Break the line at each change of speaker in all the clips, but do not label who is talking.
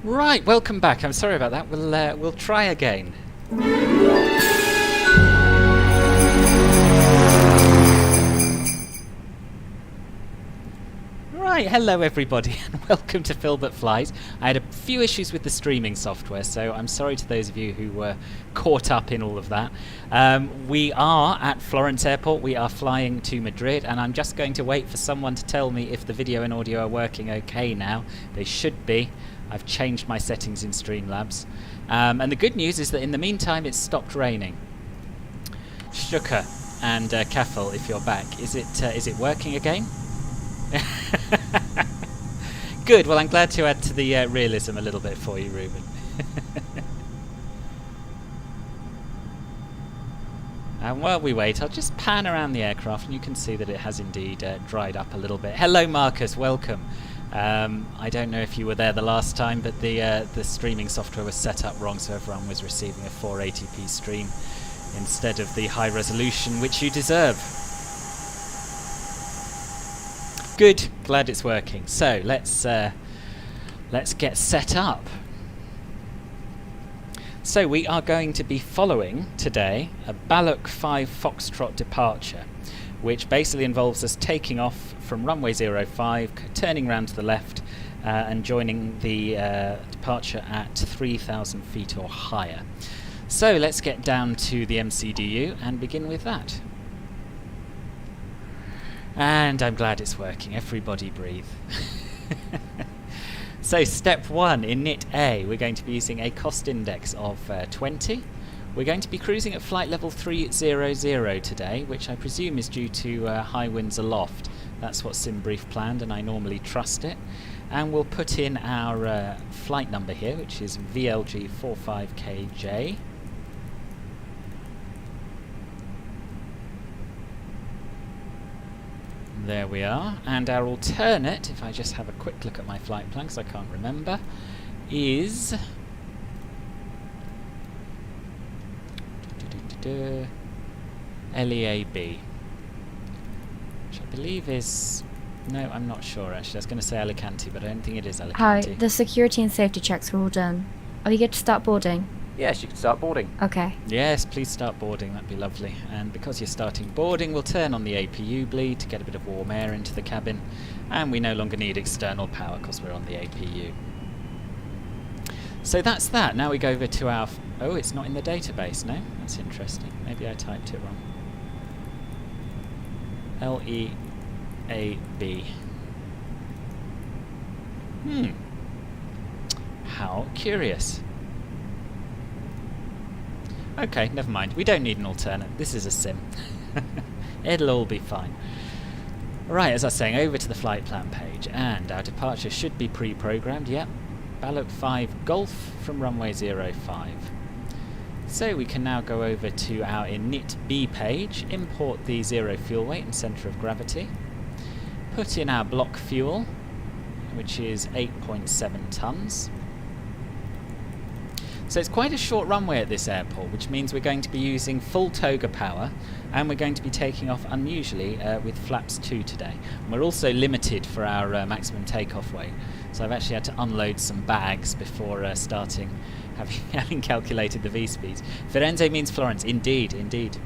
Right, welcome back. I'm sorry about that. We'll try again. Right, hello everybody and welcome to Philbert Flies. I had a few issues with the streaming software, so I'm sorry to those of you who were caught up in all of that. We are at Florence Airport. We are flying to Madrid, and I'm just going to wait for someone to tell me if the video and audio are working okay now. They should be. I've changed my settings in Streamlabs. And the good news is that in the meantime it's stopped raining. Stuka and Keffel, if you're back, is it working again? Good, well I'm glad to add to the realism a little bit for you, Ruben. And while we wait, I'll just pan around the aircraft and you can see that it has indeed dried up a little bit. Hello Marcus, welcome. I don't know if you were there the last time, but the streaming software was set up wrong, so everyone was receiving a 480p stream instead of the high resolution which you deserve. Good, glad it's working. So let's get set up. So we are going to be following today a LIRQ 5 Foxtrot departure, which basically involves us taking off from runway 05, turning round to the left and joining the departure at 3,000 feet or higher. So let's get down to the MCDU and begin with that. And I'm glad it's working. Everybody breathe. So step 1 in NIT A, we're going to be using a cost index of 20. We're going to be cruising at flight level 300 today, which I presume is due to high winds aloft. That's what SimBrief planned, and I normally trust it. And we'll put in our flight number here, which is VLG45KJ. There we are. And our alternate, if I just have a quick look at my flight plan, because I can't remember, is LEAB, which I believe is... No, I'm not sure actually. I was going to say Alicante, but I don't think it is Alicante.
Hi, the security and safety checks are all done. Are we good to start boarding?
Yes, you can start boarding.
Okay.
Yes, please start boarding, that'd be lovely. And because you're starting boarding, we'll turn on the APU bleed to get a bit of warm air into the cabin, and we no longer need external power because we're on the APU. So that's that. Now we go over to our... Oh, it's not in the database, no? That's interesting. Maybe I typed it wrong. LEAB. How curious. Okay, never mind. We don't need an alternate. This is a sim. It'll all be fine. Right, as I was saying, over to the flight plan page, and our departure should be pre-programmed. Yep. LIRQ 5 Golf from runway 05. So we can now go over to our init B page, import the 0 fuel weight and centre of gravity, put in our block fuel, which is 8.7 tonnes. So it's quite a short runway at this airport, which means we're going to be using full toga power, and we're going to be taking off unusually with flaps 2 today. And we're also limited for our maximum takeoff weight, so I've actually had to unload some bags before starting, having calculated the V-speeds. Firenze means Florence, indeed, indeed.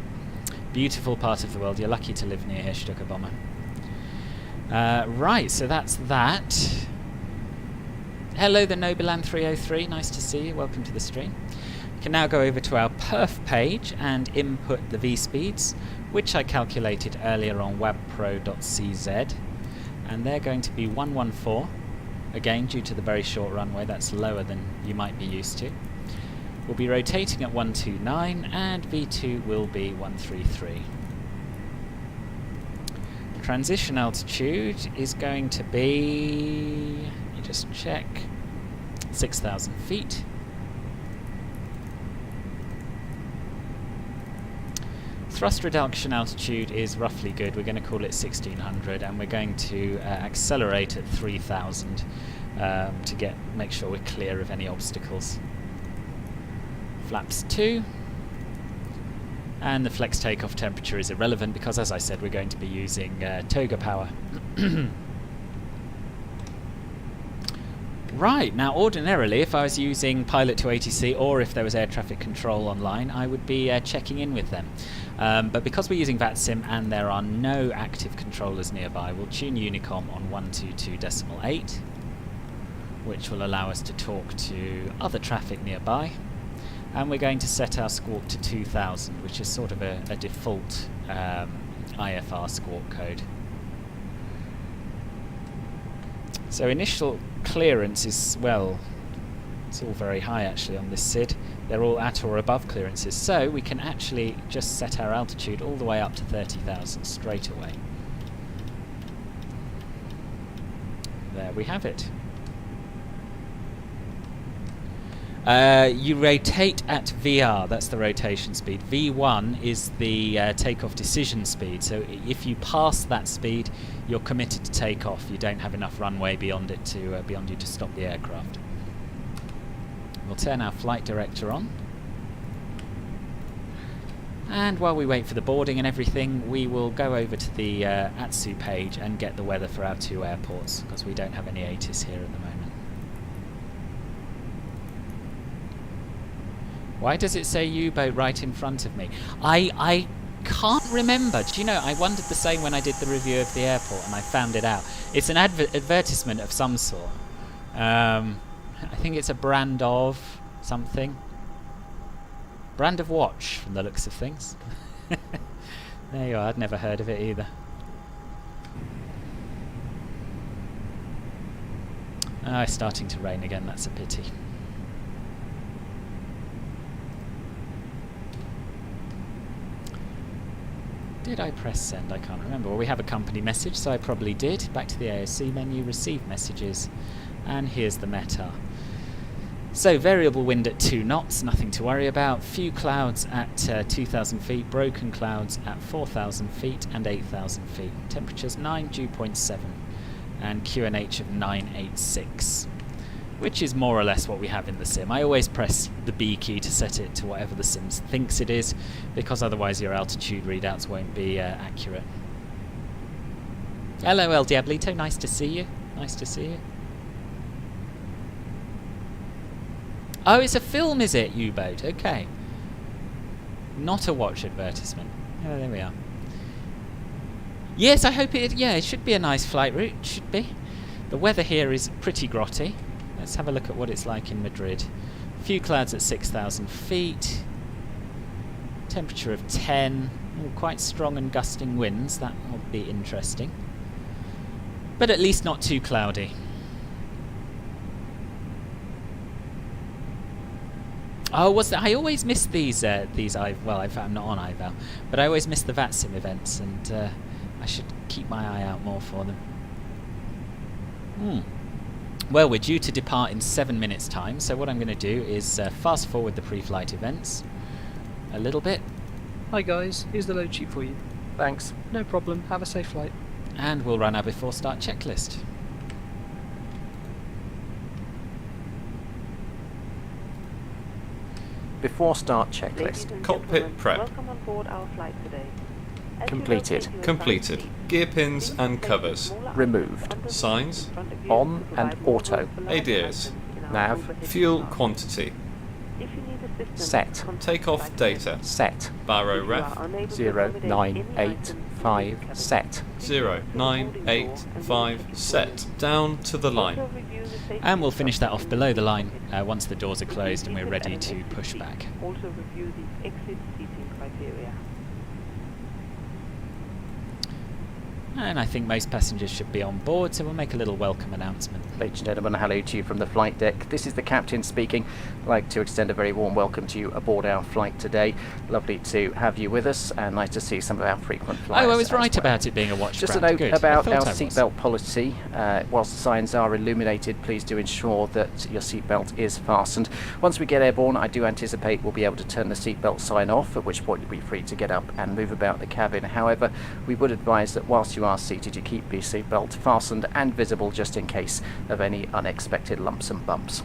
Beautiful part of the world. You're lucky to live near here, Stuka Bomber. Right, so that's that. Hello, the Nobilan 303. Nice to see you. Welcome to the stream. We can now go over to our perf page and input the V-speeds, which I calculated earlier on wabpro.cz, and they're going to be 114. Again, due to the very short runway, that's lower than you might be used to. We'll be rotating at 129, and V2 will be 133. Transition altitude is going to be... just check, 6,000 feet. Thrust reduction altitude is roughly good. We're going to call it 1,600, and we're going to accelerate at 3,000 to make sure we're clear of any obstacles. Flaps 2. And the flex takeoff temperature is irrelevant because, as I said, we're going to be using toga power. Right, now ordinarily if I was using Pilot to ATC or if there was air traffic control online, I would be checking in with them. But because we're using VATSIM and there are no active controllers nearby, we'll tune Unicom on 122.8, which will allow us to talk to other traffic nearby. And we're going to set our squawk to 2000, which is sort of a default IFR squawk code. So initial clearance is, well, it's all very high actually on this SID. They're all at or above clearances, so we can actually just set our altitude all the way up to 30,000 straight away. There we have it. You rotate at VR, that's the rotation speed. V1 is the takeoff decision speed, so if you pass that speed, you're committed to take off. You don't have enough runway beyond it to beyond you to stop the aircraft. We'll turn our flight director on. And while we wait for the boarding and everything, we will go over to the ATSU page and get the weather for our two airports, because we don't have any ATIS here at the moment. Why does it say U-boat right in front of me? I can't remember. Do you know, I wondered the same when I did the review of the airport and I found it out. It's an advertisement of some sort. I think it's a brand of something. Brand of watch, from the looks of things. There you are, I'd never heard of it either. Ah, it's starting to rain again, that's a pity. Did I press send? I can't remember. Well, we have a company message, so I probably did. Back to the AOC menu, receive messages, and here's the METAR. So variable wind at 2 knots, nothing to worry about. Few clouds at 2,000 feet, broken clouds at 4,000 feet and 8,000 feet. Temperatures 9, dew point 7, and QNH of 986, which is more or less what we have in the sim. I always press the B key to set it to whatever the sim thinks it is, because otherwise your altitude readouts won't be accurate. Hello, El Diablito, nice to see you. Nice to see you. Oh, it's a film, is it, U-boat? Okay. Not a watch advertisement. Oh, there we are. Yes, I hope it... Yeah, it should be a nice flight route. Should be. The weather here is pretty grotty. Let's have a look at what it's like in Madrid. A few clouds at 6,000 feet. Temperature of 10. Quite strong and gusting winds. That will be interesting. But at least not too cloudy. Oh, was that? I always miss these. I'm not on IVAL, but I always miss the VATSIM events, and I should keep my eye out more for them. Well, we're due to depart in 7 minutes' time, so what I'm going to do is fast forward the pre-flight events a little bit.
Hi guys, here's the load sheet for you.
Thanks.
No problem, have a safe flight.
And we'll run our before start checklist.
Before start checklist.
Cockpit prep.
Welcome on board our flight today.
Completed.
Completed. Gear pins and covers.
Removed.
Signs.
On and auto.
ADOs.
Nav.
Fuel quantity.
Set.
Takeoff data.
Set.
Baro ref.
0985 set.
0985 set. Down to the line.
And we'll finish that off below the line once the doors are closed and we're ready to push back.
Also review the exit seating criteria.
And I think most passengers should be on board, so we'll make a little welcome announcement.
Ladies and gentlemen, hello to you from the flight deck. This is the captain speaking. I'd like to extend a very warm welcome to you aboard our flight today. Lovely to have you with us, and nice to see some of our frequent flyers.
Oh, I was right about it being a watch
Just
brand.
a note
Good.
about our seatbelt policy. Whilst the signs are illuminated, please do ensure that your seatbelt is fastened. Once we get airborne, I do anticipate we'll be able to turn the seatbelt sign off, at which point you'll be free to get up and move about the cabin. However, we would advise that whilst you are seated, you keep your seatbelt fastened and visible just in case of any unexpected lumps and bumps.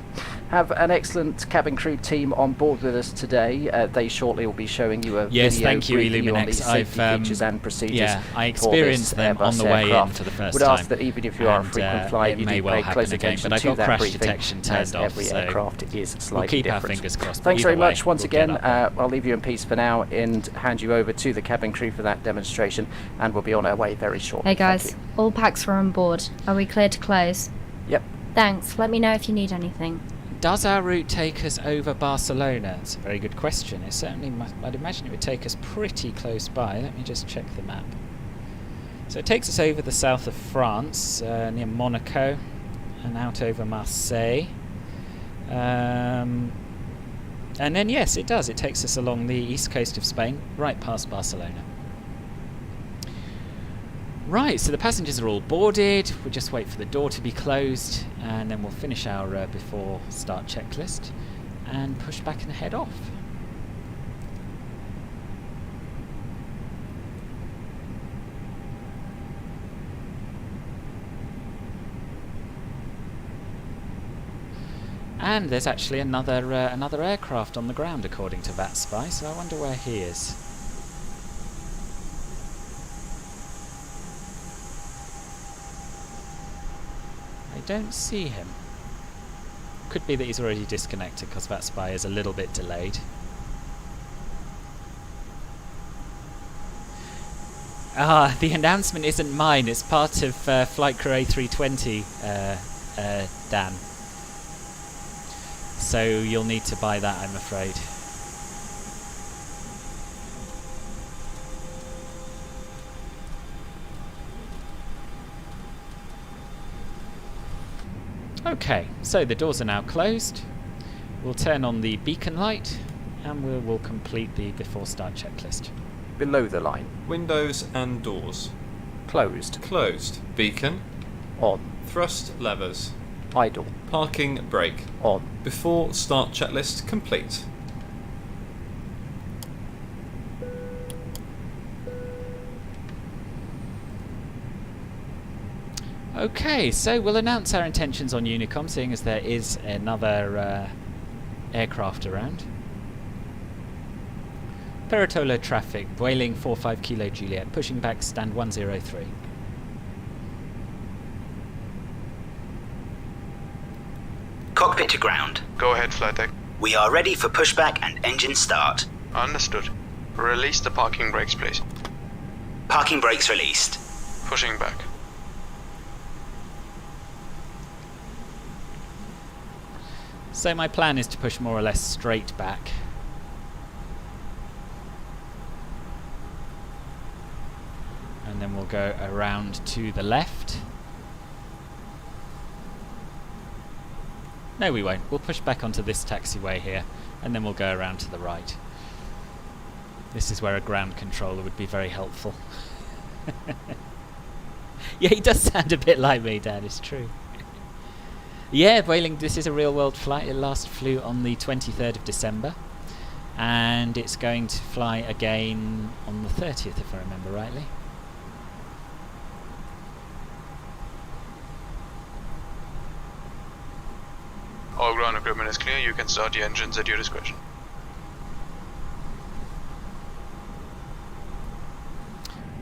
Have an excellent cabin crew team on board with us today. They shortly will be showing you a
Yes,
video
thank you,
briefing you on the
Illuminex.
safety features and procedures.
Yeah, I
for
experienced
this
them on
Airbus
the way in
aircraft.
for the first
Would
time.
ask that even if you are a frequent flyer,
it
you
may
do
well
pay
happen
close
again,
attention
but I
to
got
that
crash
briefing,
detection
as
turned off,
every
so
aircraft is slightly
we'll keep
different.
our fingers crossed. but
Thanks very
either way,
much once
we'll get
again.
up there.
I'll leave you in peace for now and hand you over to the cabin crew for that demonstration, and we'll be on our way very shortly.
Hey guys,
Thank you.
all packs are on board. Are we clear to close?
Yep.
Thanks. Let me know if you need anything.
Does our route take us over Barcelona? It's a very good question. It certainly I'd imagine it would take us pretty close by. Let me just check the map. So it takes us over the south of France, near Monaco, and out over Marseille. And then, yes, it does. It takes us along the east coast of Spain, right past Barcelona. Right, so the passengers are all boarded. We'll just wait for the door to be closed, and then we'll finish our before start checklist and push back and head off. And there's actually another aircraft on the ground, according to VATSPY, so I wonder where he is. I don't see him. Could be that he's already disconnected because VATSPY is a little bit delayed. Ah, the announcement isn't mine, it's part of Flight Crew A320, Dan. So you'll need to buy that, I'm afraid. Okay, so the doors are now closed. We'll turn on the beacon light and we'll complete the before start checklist.
Below the line.
Windows and doors.
Closed.
Closed. Beacon.
On.
Thrust levers.
Idle.
Parking brake.
On.
Before start checklist complete.
Okay, so we'll announce our intentions on Unicom, seeing as there is another aircraft around. Peretola traffic, Vueling 45 Kilo Juliet, pushing back stand 103.
Cockpit to ground.
Go ahead, flight deck.
We are ready for pushback and engine start.
Understood. Release the parking brakes, please.
Parking brakes released.
Pushing back.
So my plan is to push more or less straight back. And then we'll go around to the left. No, we won't. We'll push back onto this taxiway here, and then we'll go around to the right. This is where a ground controller would be very helpful. Yeah, he does sound a bit like me, Dad, it's true. Yeah, Vueling, this is a real-world flight. It last flew on the 23rd of December, and it's going to fly again on the 30th, if I remember rightly.
All ground equipment is clear. You can start the engines at your discretion.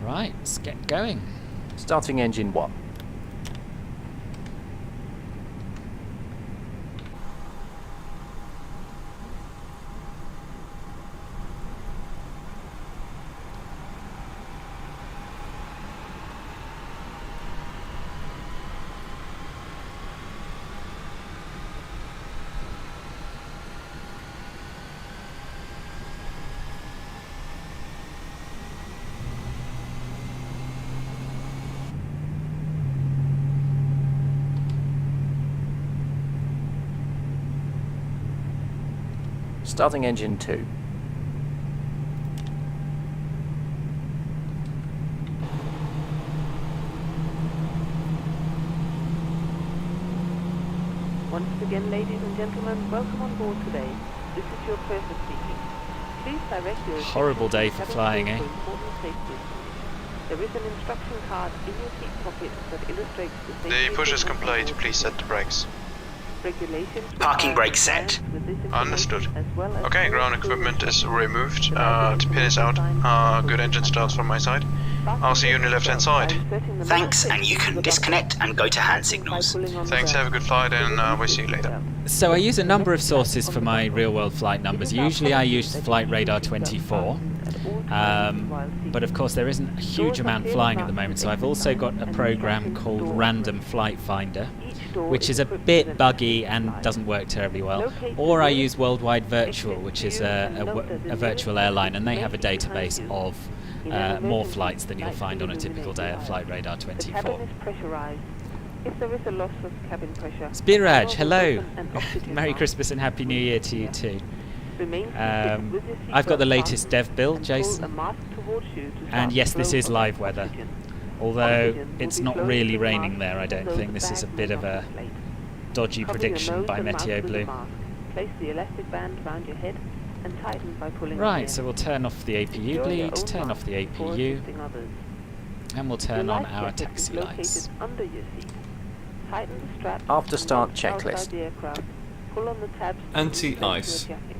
Right, let's get going.
Starting engine 1. Starting engine 2.
Once again, ladies and gentlemen, welcome on board today. This is your purser speaking. Please direct your
Horrible day for
cabin
flying,
crew
eh?
for important safety. There is an instruction card in your seat pocket that illustrates the safety.
The push is complete. Please set the brakes.
Regulations
Parking
require
brake set.
compliance with this
Understood.
information as well as
Okay,
all
ground
crew
equipment is removed.
The
The pin is out. Good engine starts from my side. I'll see you on your left-hand side.
Thanks, and you can disconnect and go to hand signals.
Thanks, have a good flight, and we'll see you later.
So I use a number of sources for my real-world flight numbers. Usually I use Flight Radar 24, but of course there isn't a huge amount flying at the moment, so I've also got a program called Random Flight Finder, which is a bit buggy and doesn't work terribly well. Or I use Worldwide Virtual, which is a virtual airline, and they have a database of more flights than you'll find on a typical day at Flight Radar 24.
cabin is pressurized. If there is a loss of cabin pressure,
Spiraj, hello!
open and oxygen
Merry
mask.
Christmas and Happy New Year to you too.
Remain seated with your
I've got the
seatbelt
latest
fastened
dev build,
and pull a
Jason.
mask towards you to start
And yes,
the
this
flow
is
of
live weather.
oxygen.
Although
Oxygen will
it's
be
not
flowing
really
through the
raining
mask,
there, I don't
although
think.
the
This is a
bag
bit
may
of
not
a
deflate.
dodgy
Cover your
prediction
nose
by
and mouth
Meteo
with the
Blue.
mask. Place the elastic band around your head and tighten by pulling on
Right,
the
so
end.
we'll turn off the APU
Secure your
bleed,
own
turn off
mask
the
before
APU,
assisting others.
and we'll turn
Your
on
life
our
jacket is
taxi
located
lights.
under your seat. Tighten the strap
After
and
start
launch outside
checklist.
the aircraft. Pull on the tabs to
Anti-ice.
inflate your jacket.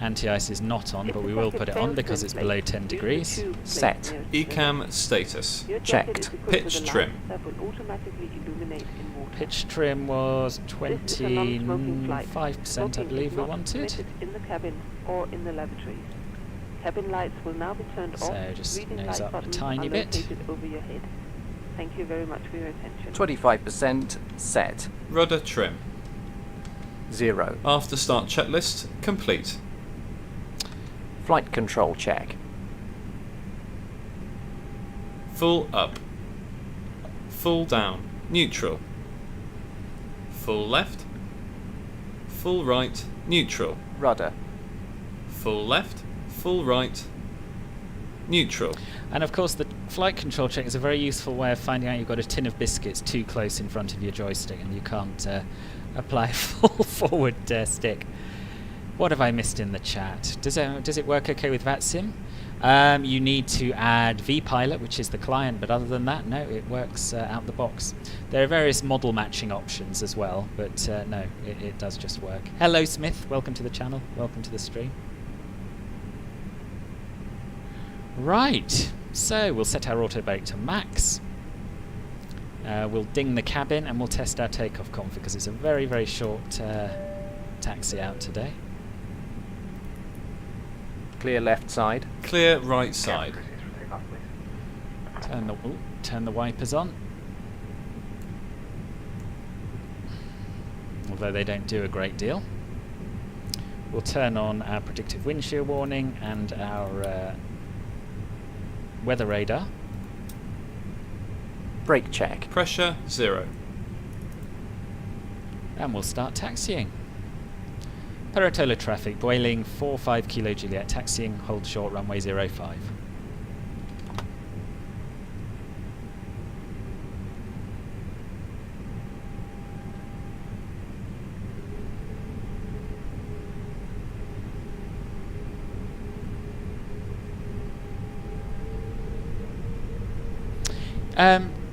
Anti-ice is not on,
If
but
the
we will
jacket
put it
fails
on
to
because it's
inflate,
below 10
use the
degrees.
tube placed
Set.
nearest the
ECAM status.
Your jacket
Checked.
is equipped
Pitch
with a
trim.
lamp that will automatically illuminate in water.
Pitch trim was
This is a non-smoking flight.
25%, I
Smoking
believe
is
we
not
wanted.
permitted in the cabin or in the lavatories. Cabin lights will now be turned
So
off.
just
Reading
nose
light
up a
buttons
tiny
are
bit.
located over your head. Thank you very much for your attention.
25% set.
Rudder trim.
0.
After start checklist complete.
Flight control check.
Full up. Full down. Neutral. Full left. Full right. Neutral.
Rudder.
Full left. Full right. Neutral.
And of course the flight control check is a very useful way of finding out you've got a tin of biscuits too close in front of your joystick and you can't apply a full forward stick. What have I missed in the chat? Does it work okay with VATSIM? You need to add vPilot, which is the client, but other than that, no, it works out the box. There are various model matching options as well, but no, it does just work. Hello Smith, welcome to the channel, welcome to the stream. Right, so we'll set our auto brake to max. We'll ding the cabin and we'll test our takeoff config because it's a very, very short taxi out today.
Clear left side.
Clear right side.
Turn the wipers on. Although they don't do a great deal. We'll turn on our predictive wind shear warning and our weather radar.
Brake check.
Pressure 0.
And we'll start taxiing. Peretola traffic, Vueling 45 Kilo Juliet, taxiing, hold short, runway 05.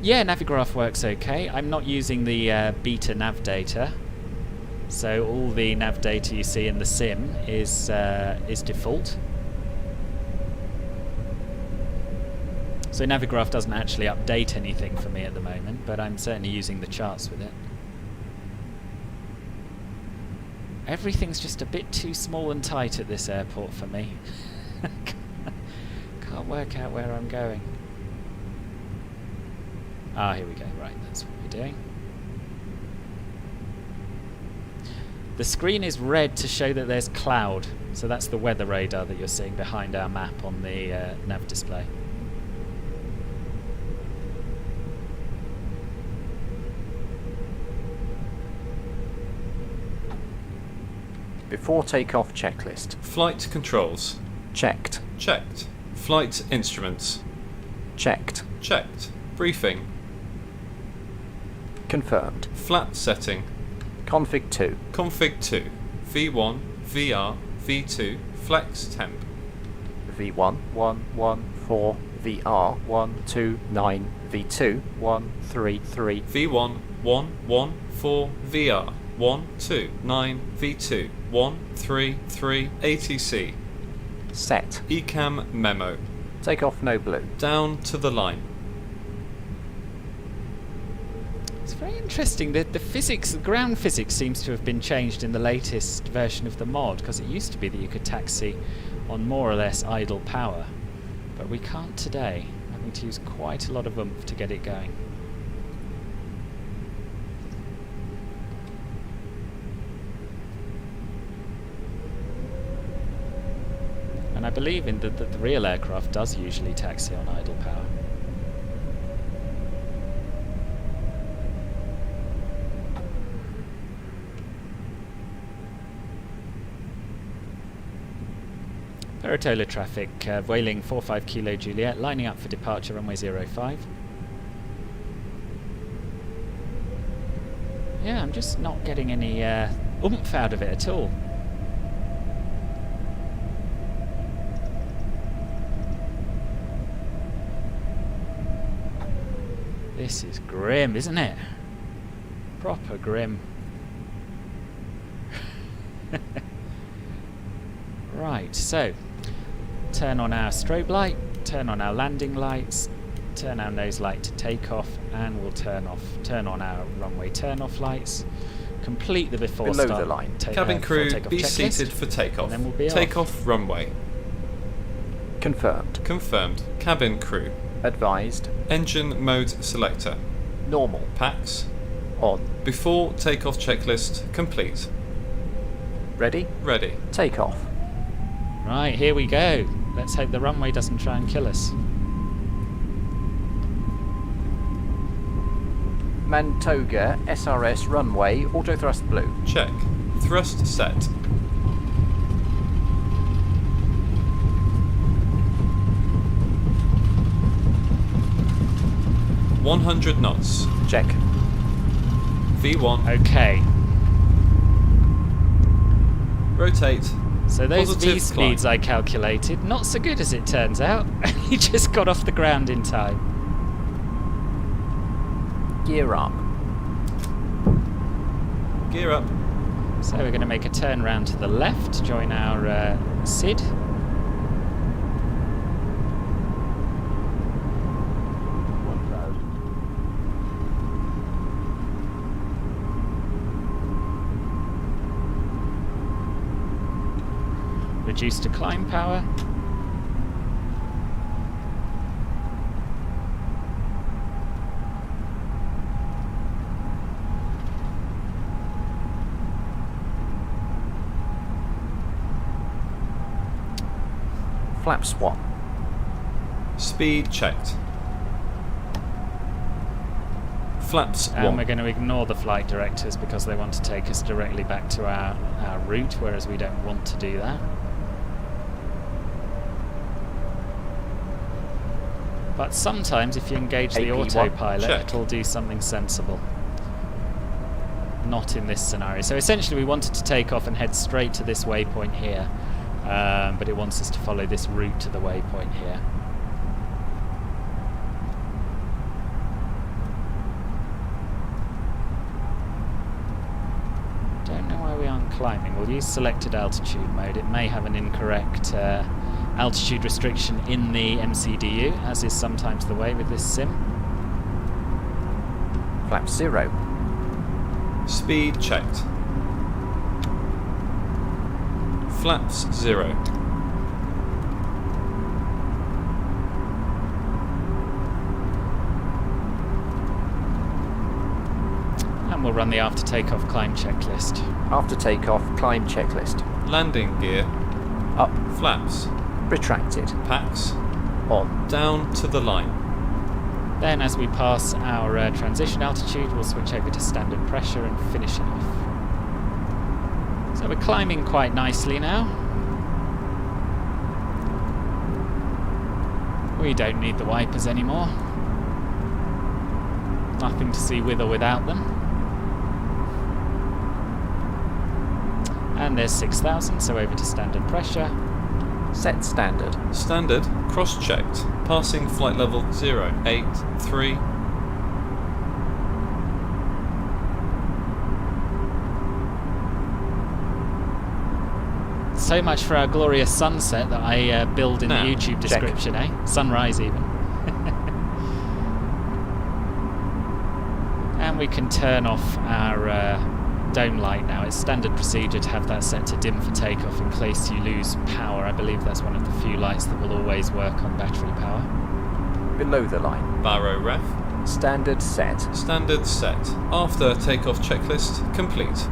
Yeah, Navigraph works okay. I'm not using the beta nav data, so all the nav data you see in the sim is default. So Navigraph doesn't actually update anything for me at the moment, but I'm certainly using the charts with it. Everything's just a bit too small and tight at this airport for me. Can't work out where I'm going. Ah, here we go. Right, that's what we're doing. The screen is red to show that there's cloud, so that's the weather radar that you're seeing behind our map on the nav display.
Before takeoff checklist.
Flight controls.
Checked.
Checked. Flight instruments.
Checked.
Checked. Briefing.
Confirmed.
Flat setting.
Config 2.
Config 2. V1, VR, V2, flex temp.
V1 114 VR 129 V2 133
V1 114 VR VY1509 V2 133 ATC.
Set.
ECAM memo.
Take off no blue.
Down to the line.
It's very interesting that the ground physics seems to have been changed in the latest version of the mod, because it used to be that you could taxi on more or less idle power, but we can't today, having to use quite a lot of oomph to get it going. And I believe in that the real aircraft does usually taxi on idle power. Peretola traffic, Vueling 45 Kilo Juliet, lining up for departure runway 05. Yeah, I'm just not getting any oomph out of it at all. This is grim, isn't it? Proper grim. Right, so turn on our strobe light, turn on our landing lights, turn our nose light to take off, and we'll turn on our runway turn off lights. Complete the before
Below
start
the line.
Cabin crew, be
checklist,
seated for takeoff.
and then we'll be
Takeoff runway.
Confirmed.
Confirmed. Cabin crew.
Advised.
Engine mode selector.
Normal.
Packs.
On.
Before takeoff checklist complete.
Ready?
Ready.
Take off.
Right, here we go. Let's hope the runway doesn't try and kill us.
Mantoga SRS runway auto thrust blue.
Check. Thrust set. .100 knots.
Check.
V1.
Okay,
Rotate.
so those
Positive
V speeds
climb.
I calculated, not so good as it turns out. He just got off the ground in time.
Gear up.
Gear up.
So we're going to make a turn round to the left, join our SID. Reduce to climb power.
Flap swap.
Speed checked. Flaps
And
1.
we're going to ignore the flight directors because they want to take us directly back to our route, whereas we don't want to do that. But sometimes if you engage the
AP1,
autopilot,
check.
it'll do something sensible. Not in this scenario. So essentially we wanted to take off and head straight to this waypoint here, but it wants us to follow this route to the waypoint here. Don't know why we aren't climbing. We'll use selected altitude mode. It may have an incorrect altitude restriction in the MCDU, as is sometimes the way with this sim.
Flap 0.
Speed checked. Flaps 0.
And we'll run the after takeoff climb checklist.
After takeoff, climb checklist.
Landing gear.
Up.
Flaps.
Retracted.
Packs.
On.
Down to the line.
Then as we pass our transition altitude, we'll switch over to standard pressure and finish it off. So we're climbing quite nicely now. We don't need the wipers anymore. Nothing to see with or without them. And there's 6,000, so over to standard pressure.
Set standard.
Standard. Cross-checked. Passing flight level 083.
So much for our glorious sunset that I build in
Now,
the YouTube
check.
description, eh? Sunrise even. And we can turn off our dome light now. It's standard procedure to have that set to dim for takeoff in case you lose power. I believe that's one of the few lights that will always work on battery power.
Below the line.
Barrow ref.
Standard set.
Standard set. After takeoff checklist complete.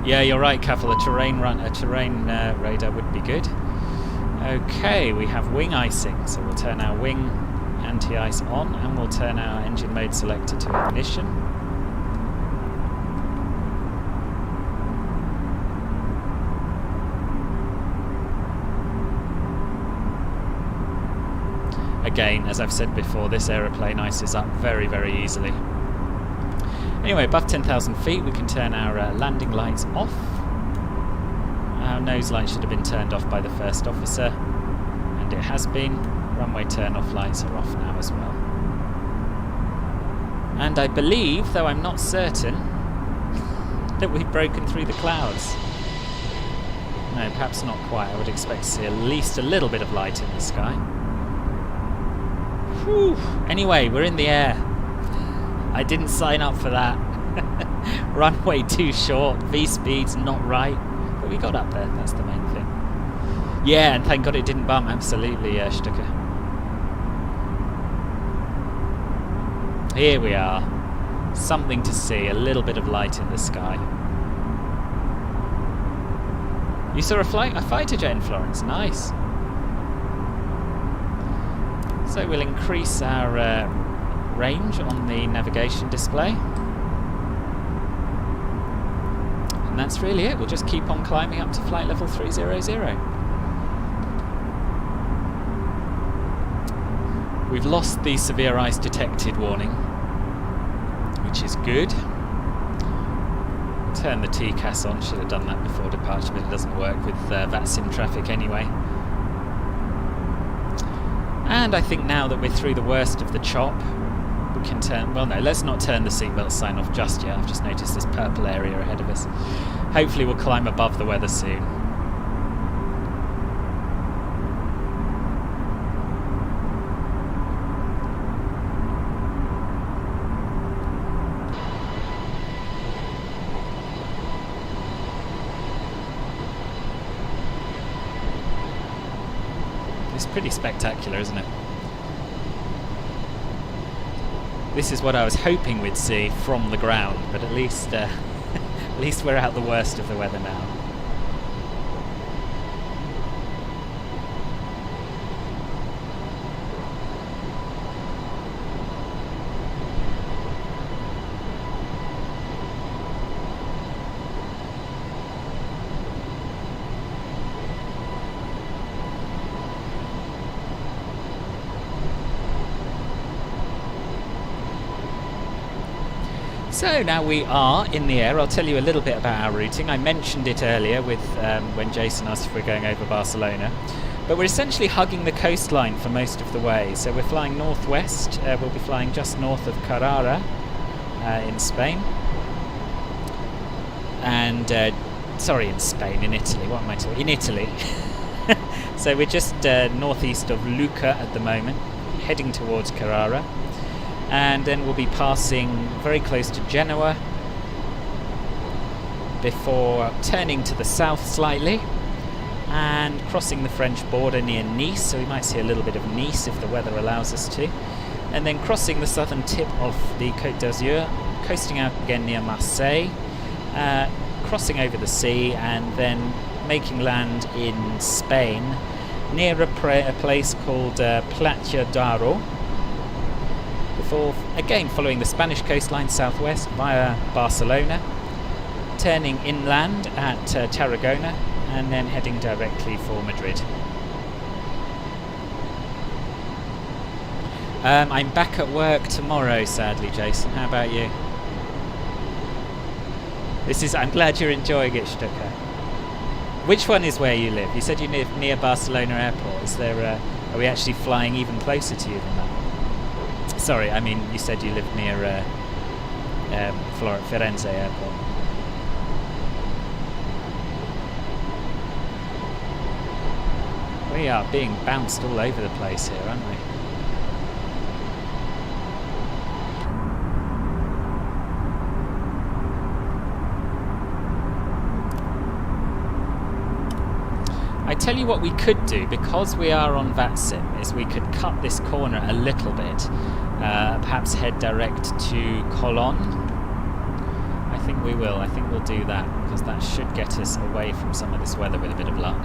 Yeah, you're right, Cavill. A terrain radar would be good. Okay, we have wing icing, so we'll turn our wing anti-ice on, and we'll turn our engine mode selector to ignition. Again, as I've said before, this aeroplane ices up very, very easily. Anyway, above 10,000 feet we can turn our landing lights off. Our nose light should have been turned off by the first officer, and it has been. Runway turn-off lights are off now as well. And I believe, though I'm not certain, that we've broken through the clouds. No, perhaps not quite. I would expect to see at least a little bit of light in the sky. Whew. Anyway, we're in the air. I didn't sign up for that. Runway too short, V-speed's not right. But we got up there, that's the main thing. Yeah, and thank God it didn't bump, absolutely, Stucker. Here we are. Something to see, a little bit of light in the sky. You saw a fighter jet in Florence, nice. So we'll increase our range on the navigation display. And that's really it, we'll just keep on climbing up to flight level 300. We've lost the severe ice detected warning, which is good. Turn the TCAS on, should have done that before departure, but it doesn't work with VATSIM traffic anyway. And I think now that we're through the worst of the chop, we can turn... Well, no, let's not turn the seatbelt sign off just yet. I've just noticed this purple area ahead of us. Hopefully we'll climb above the weather soon. It's pretty spectacular, isn't it? This is what I was hoping we'd see from the ground, but at least we're out the worst of the weather now. So now we are in the air. I'll tell you a little bit about our routing. I mentioned it earlier with when Jason asked if we're going over Barcelona. But we're essentially hugging the coastline for most of the way. So we're flying northwest. We'll be flying just north of Carrara in Spain. And, sorry, in Spain, in Italy. What am I talking? In Italy. So we're just northeast of Lucca at the moment, heading towards Carrara. And then we'll be passing very close to Genoa before turning to the south slightly and crossing the French border near Nice, so we might see a little bit of Nice if the weather allows us to, and then crossing the southern tip of the Côte d'Azur, coasting out again near Marseille, crossing over the sea and then making land in Spain near a place called Platja d'Aro, before again following the Spanish coastline southwest via Barcelona, turning inland at Tarragona and then heading directly for Madrid. I'm back at work tomorrow, sadly, Jason. How about you? I'm glad you're enjoying it, Stucker. Which one is where you live? You said you live near Barcelona Airport. Is there? Are we actually flying even closer to you than that? Sorry, I mean, you said you live near Firenze Airport. We are being bounced all over the place here, aren't we? I tell you what we could do, because we are on VATSIM, is we could cut this corner a little bit, perhaps head direct to Cologne. I think we will. I think we'll do that, because that should get us away from some of this weather with a bit of luck.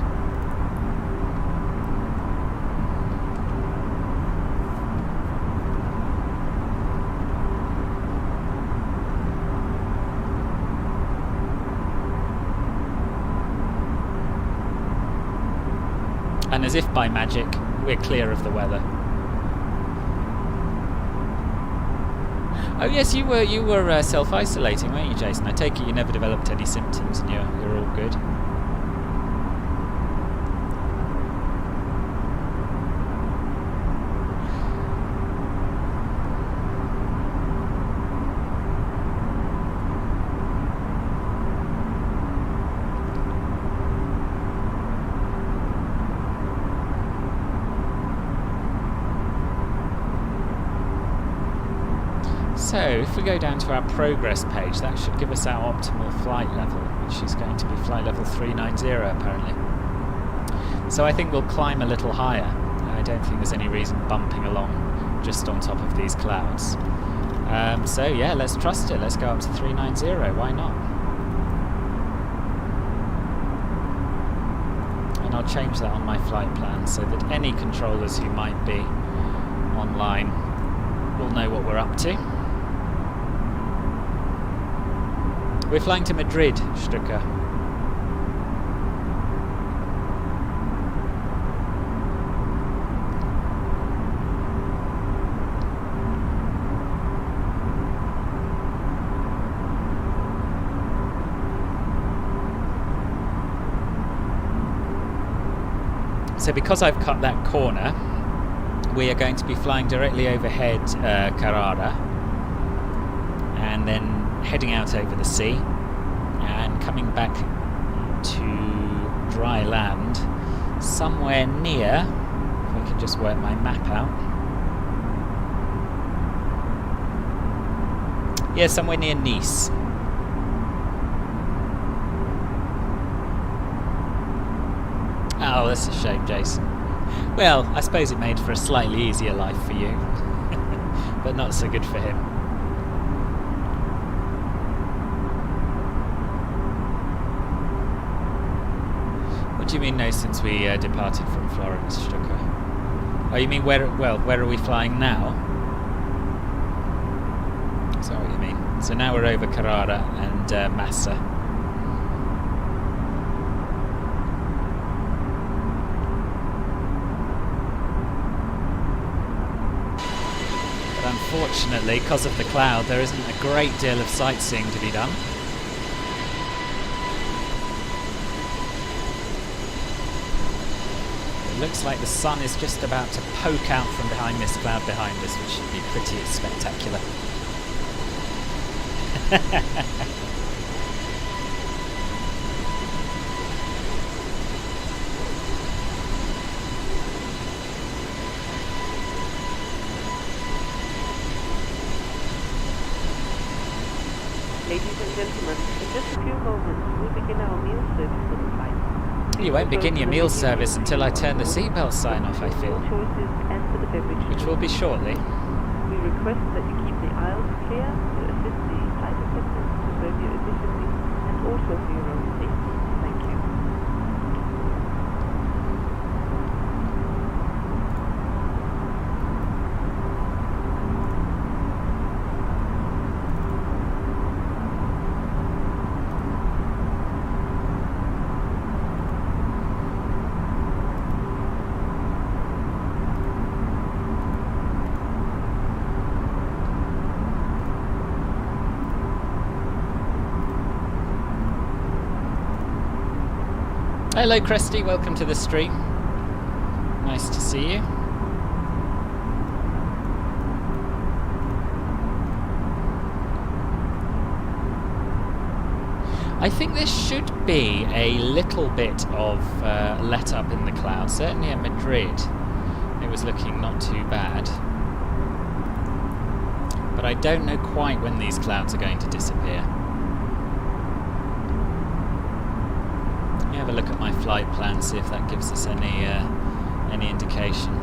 And as if by magic, we're clear of the weather. Oh yes, you were self-isolating, weren't you, Jason? I take it you never developed any symptoms and you're all good. So, if we go down to our progress page, that should give us our optimal flight level, which is going to be flight level 390 apparently. So I think we'll climb a little higher. I don't think there's any reason bumping along just on top of these clouds. So yeah, let's trust it. Let's go up to 390. Why not? And I'll change that on my flight plan so that any controllers who might be online will know what we're up to. We're flying to Madrid, Stuttgart. So because I've cut that corner, we are going to be flying directly overhead Carrara, and then heading out over the sea and coming back to dry land somewhere near, if I can just work my map out, yeah, somewhere near Nice. Oh, that's a shame, Jason. Well, I suppose it made for a slightly easier life for you, but not so good for him. What do you mean, no, since we departed from Florence, Stuttgart? Oh, you mean where are we flying now? Is that what you mean? So now we're over Carrara and Massa. But unfortunately, because of the cloud, there isn't a great deal of sightseeing to be done. Looks like the sun is just about to poke out from behind this cloud behind us, which should be pretty spectacular.
Ladies and gentlemen, in just a few moments we'll begin our meal service for the flight.
You won't begin your meal service until I turn the seatbelt sign off, I feel. Which will be shortly.
We request that you keep the aisles clear to assist the flight attendants to serve you efficiently and also for your own safety. Thank you.
Hello Cresty, welcome to the stream. Nice to see you. I think there should be a little bit of let up in the clouds. Certainly at Madrid, it was looking not too bad. But I don't know quite when these clouds are going to disappear. Let me have a look at my flight plan, see if that gives us any indication.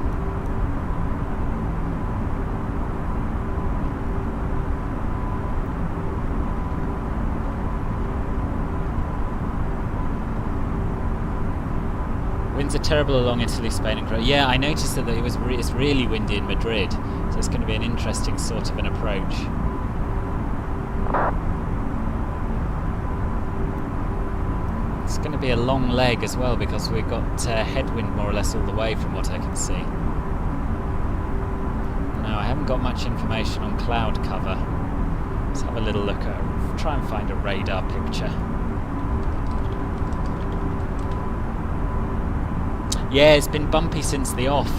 Winds are terrible along Italy, Spain and Croatia. Yeah, I noticed that it's really windy in Madrid, so it's going to be an interesting sort of an approach. It's going to be a long leg as well because we've got headwind more or less all the way from what I can see. No, I haven't got much information on cloud cover. Let's have a little look at, try and find a radar picture. Yeah, it's been bumpy since the off.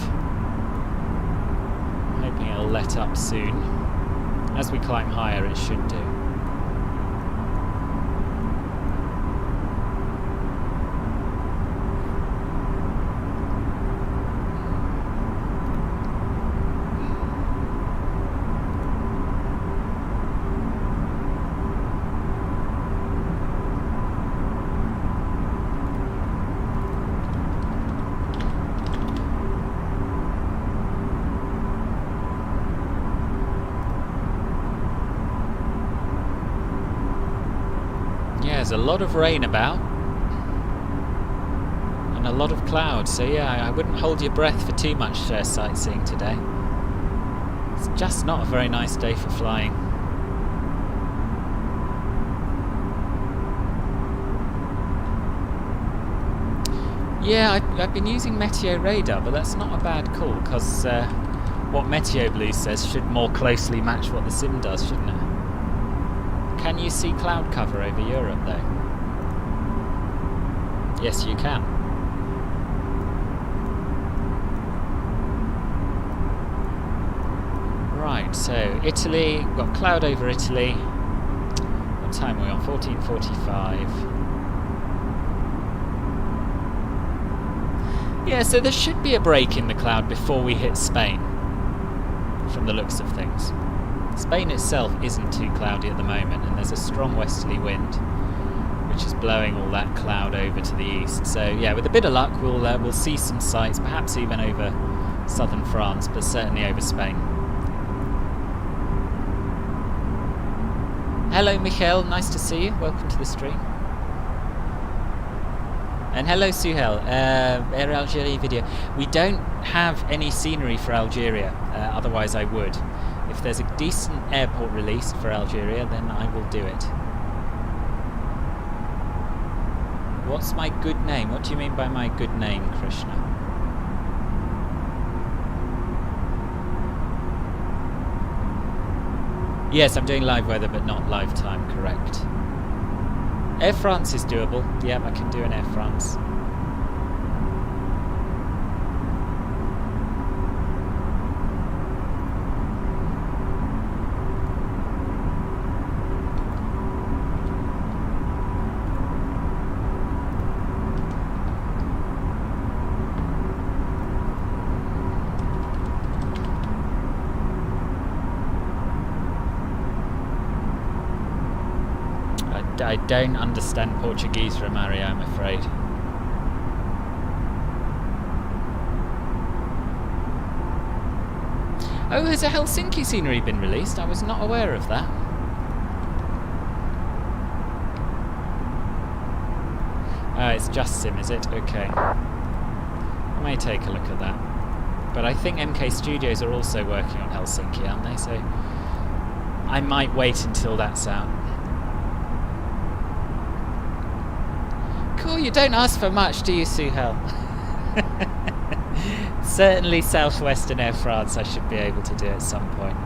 I'm hoping it'll let up soon. As we climb higher, it should do. There's a lot of rain about and a lot of clouds, so yeah, I wouldn't hold your breath for too much sightseeing today. It's just not a very nice day for flying. Yeah, I've been using Meteo radar, but that's not a bad call because what Meteo Blue says should more closely match what the sim does, shouldn't it? Can you see cloud cover over Europe, though? Yes, you can. Right, so Italy, we've got cloud over Italy. What time are we on? 14:45. Yeah, so there should be a break in the cloud before we hit Spain, from the looks of things. Spain itself isn't too cloudy at the moment, and there's a strong westerly wind which is blowing all that cloud over to the east. So yeah, with a bit of luck we'll see some sights, perhaps even over southern France, but certainly over Spain. Hello Michael, nice to see you, welcome to the stream. And hello Suhel, Air Algeria video. We don't have any scenery for Algeria, otherwise I would. If there's a decent airport released for Algeria, then I will do it. What's my good name? What do you mean by my good name, Krishna? Yes, I'm doing live weather, but not live time, correct. Air France is doable. Yep, I can do an Air France. I don't understand Portuguese, Romario, I'm afraid. Oh, has a Helsinki scenery been released? I was not aware of that. Oh, it's just sim, is it? Okay. I may take a look at that. But I think MK Studios are also working on Helsinki, aren't they? So I might wait until that's out. Cool, you don't ask for much, do you, Suhel? Certainly Southwestern Air France I should be able to do at some point.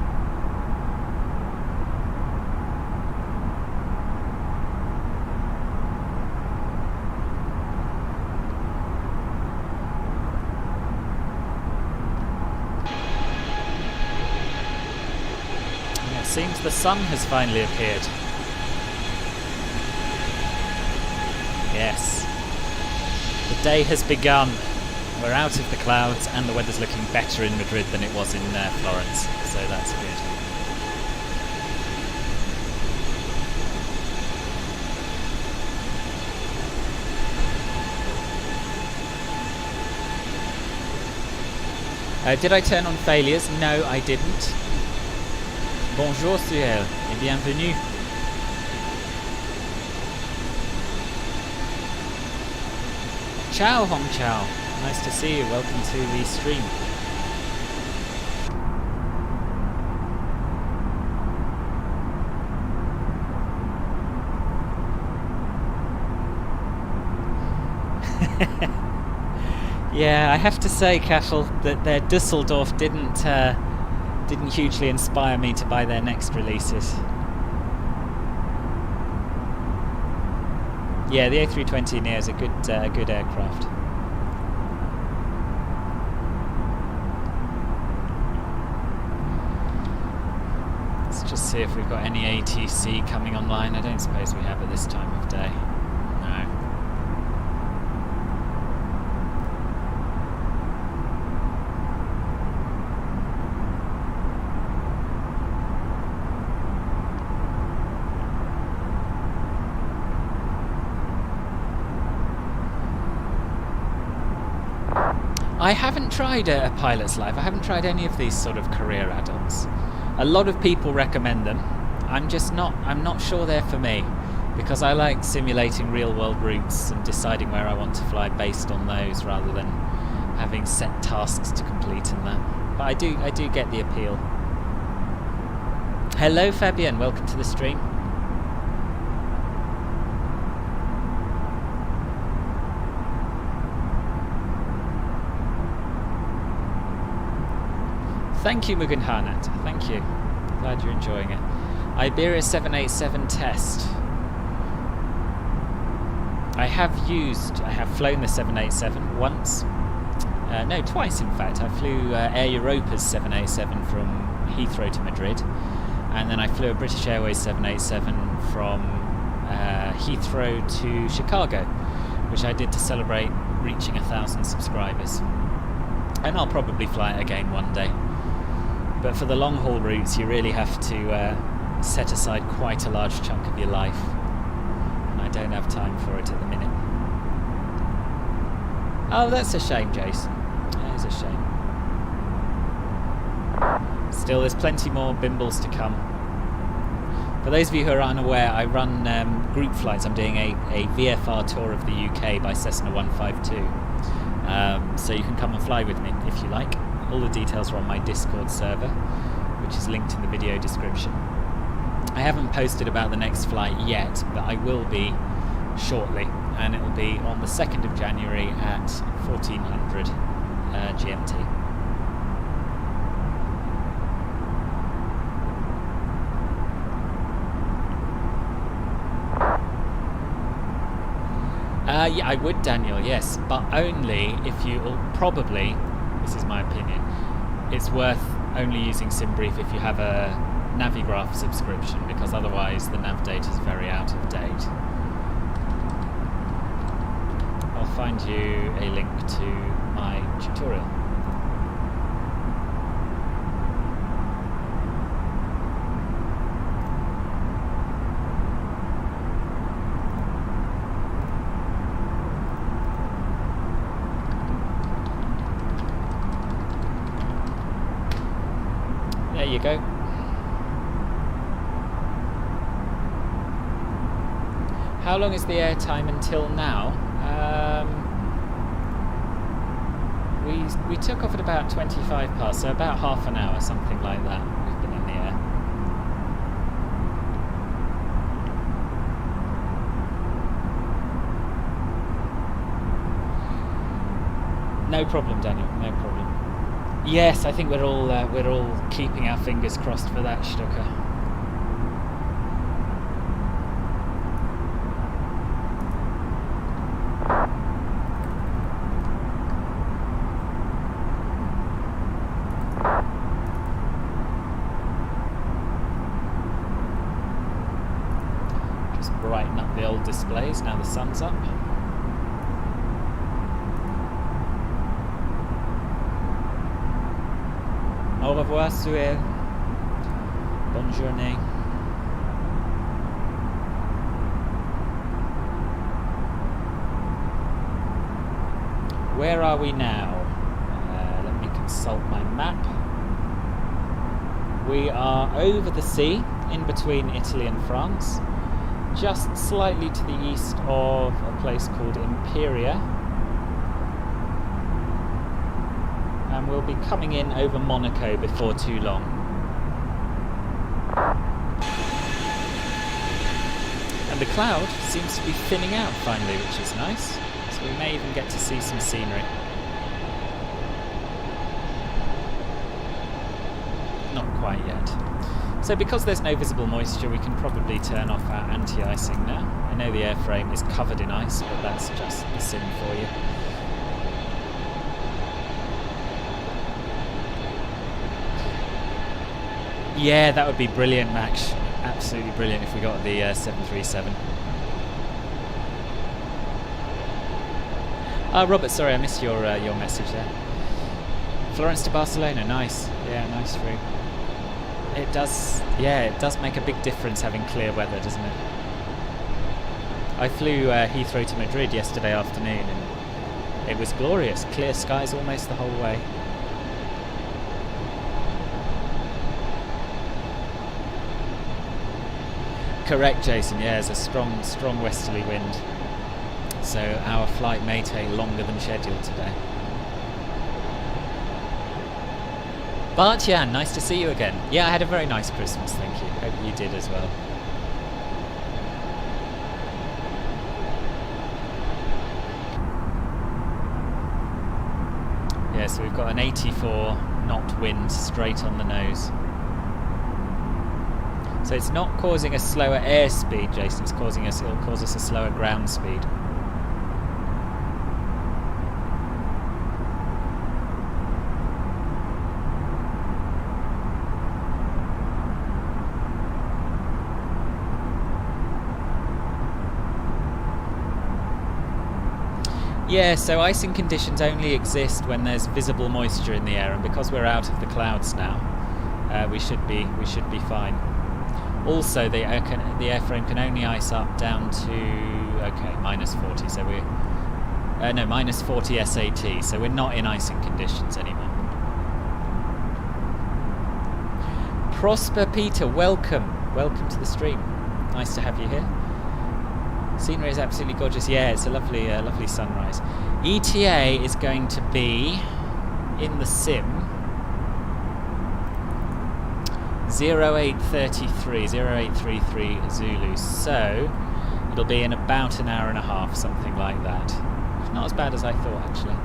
And it seems the sun has finally appeared. Yes. The day has begun. We're out of the clouds and the weather's looking better in Madrid than it was in Florence, so that's good. Did I turn on failures? No, I didn't. Bonjour Suel et bienvenue. Ciao Hong Chao. Nice to see you. Welcome to the stream. Yeah, I have to say, Cashel, that their Dusseldorf didn't hugely inspire me to buy their next releases. Yeah, the A320 Neo is a good aircraft. Let's just see if we've got any ATC coming online. I don't suppose we have at this time of day. No. I haven't tried a Pilot's Life. I haven't tried any of these sort of career add-ons. A lot of people recommend them. I'm not sure they're for me, because I like simulating real-world routes and deciding where I want to fly based on those rather than having set tasks to complete and that. But I do get the appeal. Hello Fabian, welcome to the stream. Thank you, Mugen Harnat. Thank you. Glad you're enjoying it. Iberia 787 test. I have flown the 787 once. No, twice in fact. I flew Air Europa's 787 from Heathrow to Madrid, and then I flew a British Airways 787 from Heathrow to Chicago, which I did to celebrate reaching 1,000 subscribers. And I'll probably fly it again one day. But for the long haul routes, you really have to set aside quite a large chunk of your life. And I don't have time for it at the minute. Oh, that's a shame, Jason. That is a shame. Still, there's plenty more bimbles to come. For those of you who are unaware, I run group flights. I'm doing a VFR tour of the UK by Cessna 152. So you can come and fly with me if you like. All the details are on my Discord server, which is linked in the video description. I haven't posted about the next flight yet, but I will be shortly, and it will be on the 2nd of January at 1400 GMT. Yeah, I would, Daniel, yes, but only if you probably, this is my opinion, it's worth only using SimBrief if you have a Navigraph subscription, because otherwise the nav data is very out of date. I'll find you a link to my tutorial. There you go. How long is the airtime until now? We took off at about 25 past, so about half an hour, something like that. We've been in the air. No problem, Daniel. No problem. Yes, I think we're all keeping our fingers crossed for that, Stucker. Just brighten up the old displays now the sun's up. Au revoir, Suel. Bonne journée. Where are we now? Let me consult my map. We are over the sea, in between Italy and France, just slightly to the east of a place called Imperia. And we'll be coming in over Monaco before too long. And the cloud seems to be thinning out finally, which is nice. So we may even get to see some scenery. Not quite yet. So because there's no visible moisture, we can probably turn off our anti-icing now. I know the airframe is covered in ice, but that's just the sim for you. Yeah, that would be brilliant, Max. Absolutely brilliant if we got the 737. Robert, sorry, I missed your message there. Florence to Barcelona, nice. Yeah, nice route. It does, yeah, it does make a big difference having clear weather, doesn't it? I flew Heathrow to Madrid yesterday afternoon and it was glorious. Clear skies almost the whole way. Correct, Jason. Yeah, there's a strong westerly wind. So our flight may take longer than scheduled today. But yeah, nice to see you again. Yeah, I had a very nice Christmas, thank you. Hope you did as well. Yeah, so we've got an 84 knot wind straight on the nose. So it's not causing a slower airspeed, Jason, it'll cause us a slower ground speed. Yeah, so icing conditions only exist when there's visible moisture in the air, and because we're out of the clouds now, we should be fine. Also, the airframe can only ice up down to minus 40. So we're no minus 40 SAT. So we're not in icing conditions anymore. Prosper Peter, welcome to the stream. Nice to have you here. Scenery is absolutely gorgeous. Yeah, it's a lovely sunrise. ETA is going to be in the sim 0833 Zulu. So it'll be in about an hour and a half, something like that. Not as bad as I thought, actually.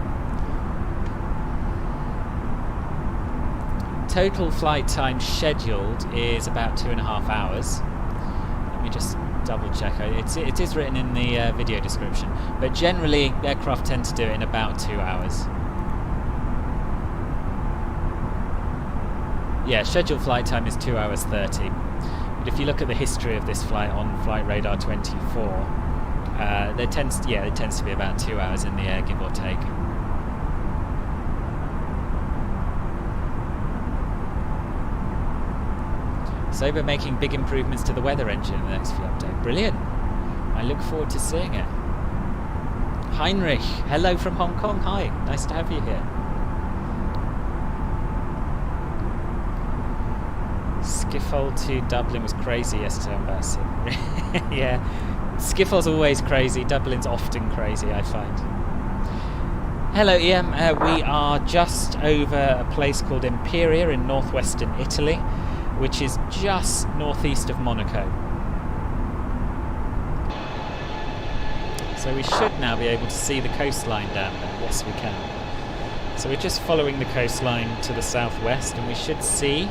Total flight time scheduled is about 2.5 hours. Let me just double check. It is written in the video description, but generally aircraft tend to do it in about 2 hours. Yeah, scheduled flight time is 2 hours 30. But if you look at the history of this flight on Flight Radar 24, it tends to be about 2 hours in the air, give or take. So we're making big improvements to the weather engine in the next few updates. Brilliant. I look forward to seeing it. Heinrich, hello from Hong Kong. Hi, nice to have you here. Schiphol to Dublin was crazy yesterday on VATSIM. Yeah, Schiphol's always crazy. Dublin's often crazy, I find. Hello, EM. We are just over a place called Imperia in northwestern Italy, which is just northeast of Monaco. So we should now be able to see the coastline down there. Yes, we can. So we're just following the coastline to the southwest, and we should see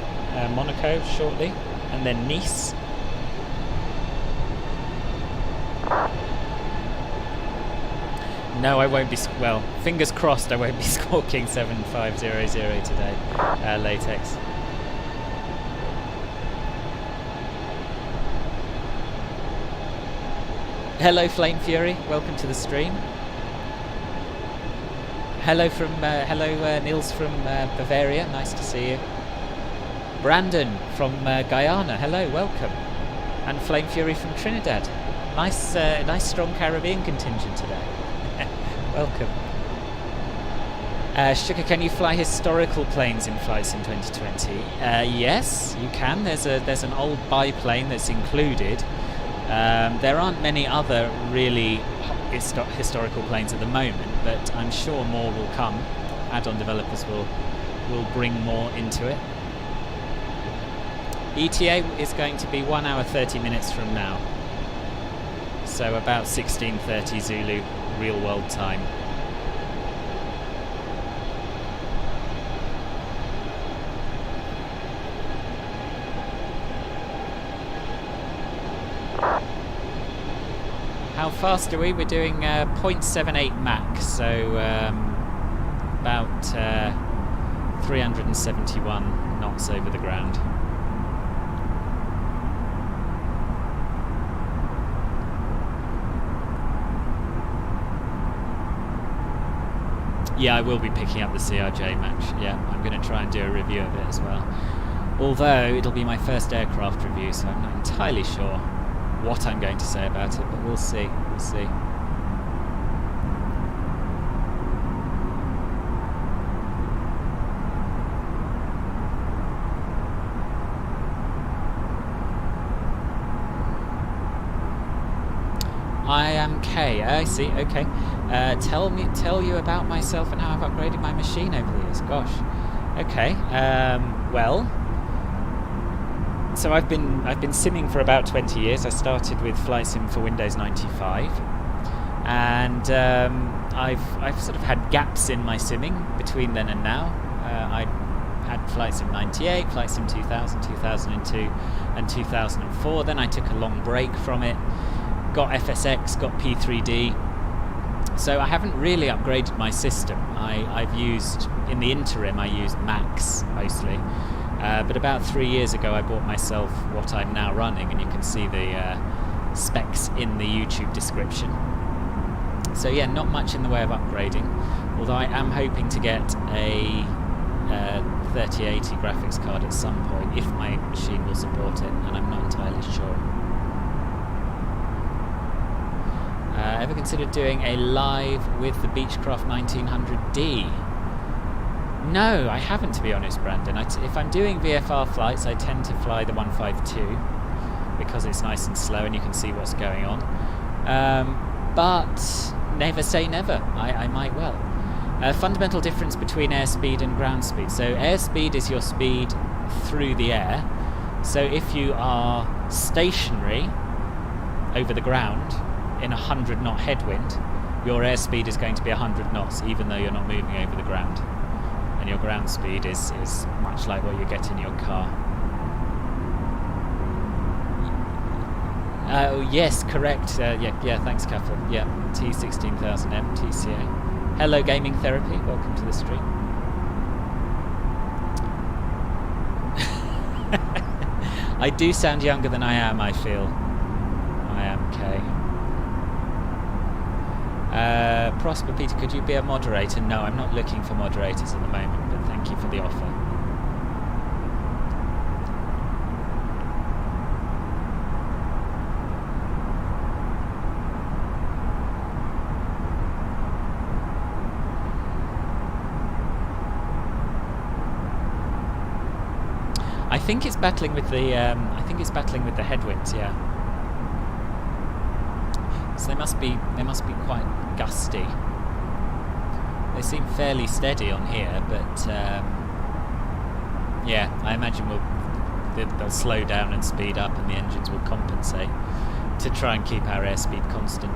Monaco shortly, and then Nice. No, I won't be, well, fingers crossed I won't be squawking 7500 today, latex. Hello, Flame Fury. Welcome to the stream. Hello from Nils from Bavaria. Nice to see you. Brandon from Guyana. Hello, welcome. And Flame Fury from Trinidad. Nice strong Caribbean contingent today. Welcome. Sugar, can you fly historical planes in flights in 2020? Yes, you can. There's an old biplane that's included. There aren't many other really historical planes at the moment, but I'm sure more will come. Add-on developers will bring more into it. ETA is going to be 1 hour 30 minutes from now, so about 16:30 Zulu real world time. How fast are we? We're doing 0.78 Mach, so about 371 knots over the ground. Yeah, I will be picking up the CRJ match. Yeah, I'm going to try and do a review of it as well. Although it'll be my first aircraft review, so I'm not entirely sure what I'm going to say about it, but we'll see. We'll see. I am K. I see. Okay. Tell you about myself and how I've upgraded my machine over the years. Gosh. Okay. Well. So I've been simming for about 20 years. I started with flight sim for Windows 95, and I've sort of had gaps in my simming between then and now. I had flight sim 98, flight sim 2000, 2002, and 2004. Then I took a long break from it. Got FSX, got P3D. So I haven't really upgraded my system. I've used, in the interim, I used Macs mostly. But about 3 years ago I bought myself what I'm now running, and you can see the specs in the YouTube description. So yeah, not much in the way of upgrading, although I am hoping to get a 3080 graphics card at some point, if my machine will support it, and I'm not entirely sure. Ever considered doing a live with the Beechcraft 1900D? No, I haven't, to be honest, Brandon. If I'm doing VFR flights, I tend to fly the 152 because it's nice and slow and you can see what's going on. But never say never. I might well. Fundamental difference between airspeed and ground speed. So airspeed is your speed through the air. So if you are stationary over the ground in 100 knot headwind, your airspeed is going to be 100 knots even though you're not moving over the ground. And your ground speed is much like what you get in your car. Oh yes, correct. Yeah, thanks, Kaffel. Yeah, T16000M, TCA. Hello, Gaming Therapy. Welcome to the stream. I do sound younger than I am, I feel. I am K. Prosper Peter, could you be a moderator? No, I'm not looking for moderators at the moment, but thank you for the offer. I think it's battling with the headwinds, yeah. So they must be quite gusty. They seem fairly steady on here, but yeah, I imagine they'll slow down and speed up, and the engines will compensate to try and keep our airspeed constant.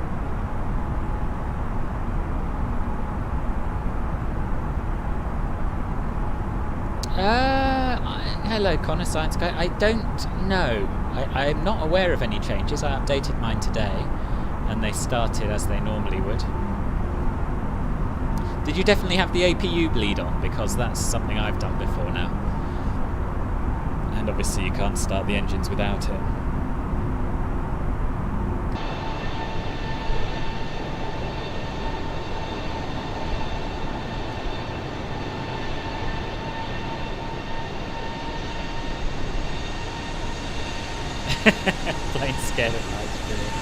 Hello, Connor Science Guy. I don't know. I'm not aware of any changes. I updated mine today, and they started as they normally would. Did you definitely have the APU bleed on? Because that's something I've done before now. And obviously you can't start the engines without it. Plain scared of heights, brilliant.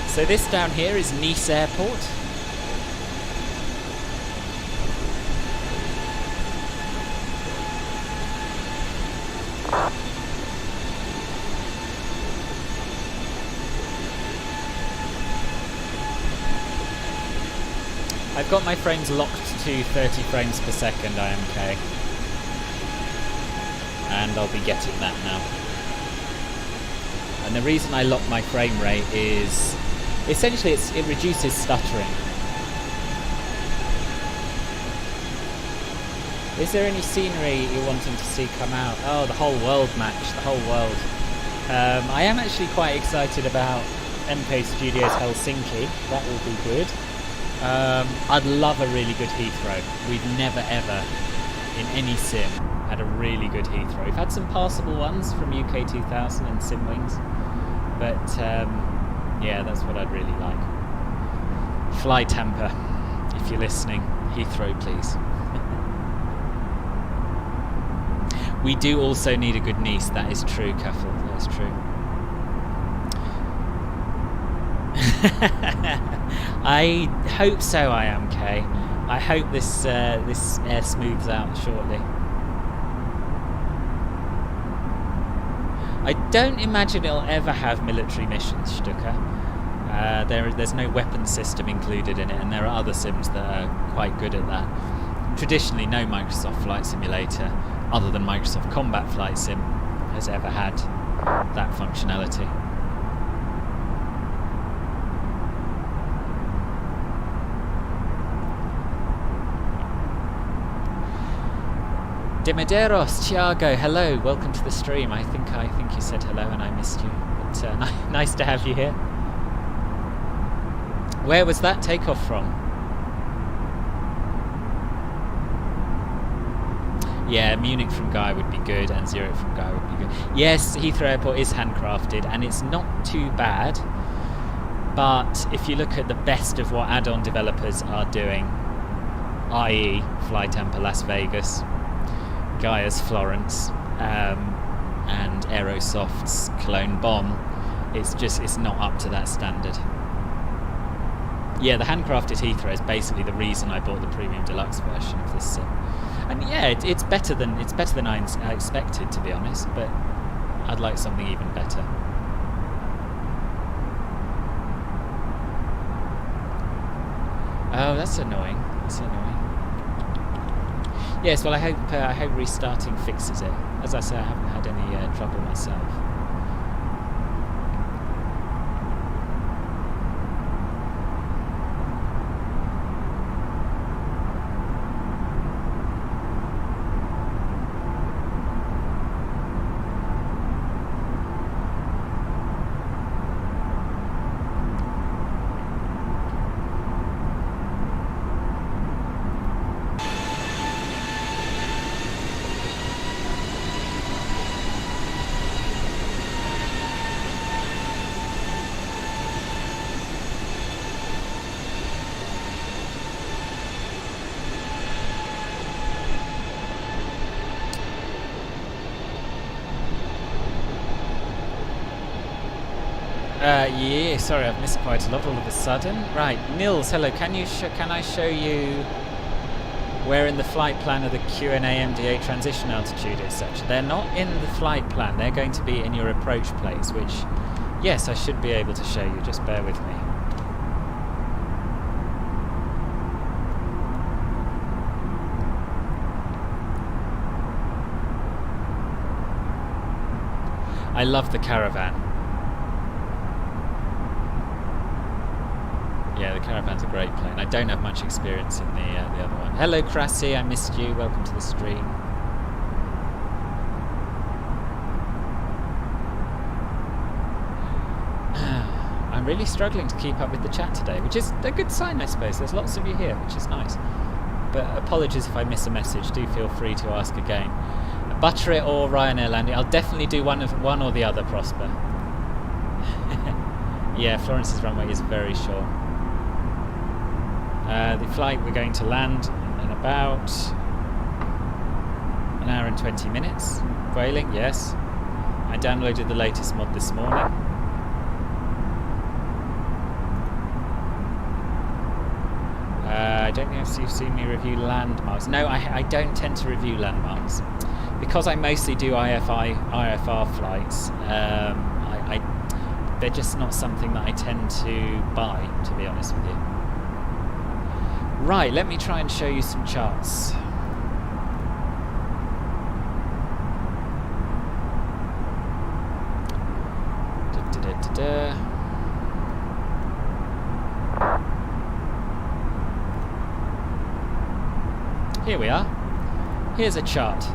So this down here is Nice Airport. I've got my frames locked to 30 frames per second IMK, and I'll be getting that now. And the reason I lock my frame rate is essentially it reduces stuttering. Is there any scenery you're wanting to see come out? Oh, the whole world match, the whole world. I am actually quite excited about MK Studios Helsinki. That will be good. I'd love a really good Heathrow. We've never ever, in any sim, had a really good Heathrow. We've had some passable ones from UK 2000 and Simwings, but yeah, that's what I'd really like. Fly Temper, if you're listening, Heathrow please. We do also need a good Nice, that is true, Cuffle, that is true. I hope so, IMK. I hope this air smooths out shortly. I don't imagine it'll ever have military missions, Stuka. There's no weapon system included in it, and there are other sims that are quite good at that. Traditionally, no Microsoft Flight Simulator, other than Microsoft Combat Flight Sim, has ever had that functionality. Dimideros, Thiago, hello, welcome to the stream. I think you said hello and I missed you, but nice to have you here. Where was that takeoff from? Yeah, Munich from Guy would be good, and Zurich from Guy would be good. Yes, Heathrow Airport is handcrafted, and it's not too bad, but if you look at the best of what add-on developers are doing, i.e. Fly Temper Las Vegas, Gaia's Florence, and Aerosoft's Cologne Bonn, it's not up to that standard. Yeah, the handcrafted Heathrow is basically the reason I bought the premium deluxe version of this sim. And yeah, it's better than I expected, to be honest, but I'd like something even better. Oh, that's annoying. That's annoying. Yes, well, I hope restarting fixes it. As I say, I haven't had any trouble myself. Yeah, sorry, I've missed quite a lot all of a sudden. Right, Nils, hello. Can I show you where in the flight plan of the QNA MDA transition altitude is such? They're not in the flight plan. They're going to be in your approach place, which, yes, I should be able to show you. Just bear with me. I love the Caravan. Yeah, the Caravan's a great plane. I don't have much experience in the other one. Hello, Krassi, I missed you. Welcome to the stream. I'm really struggling to keep up with the chat today, which is a good sign, I suppose. There's lots of you here, which is nice. But apologies if I miss a message. Do feel free to ask again. Butter it or Ryanair landing. I'll definitely do one or the other, Prosper. Yeah, Florence's runway is very short. The flight we're going to land in about an hour and 20 minutes. Vueling, yes. I downloaded the latest mod this morning. I don't know if you've seen me review landmarks. No, I don't tend to review landmarks. Because I mostly do IFR flights, they're just not something that I tend to buy, to be honest with you. Right, let me try and show you some charts. Here we are. Here's a chart.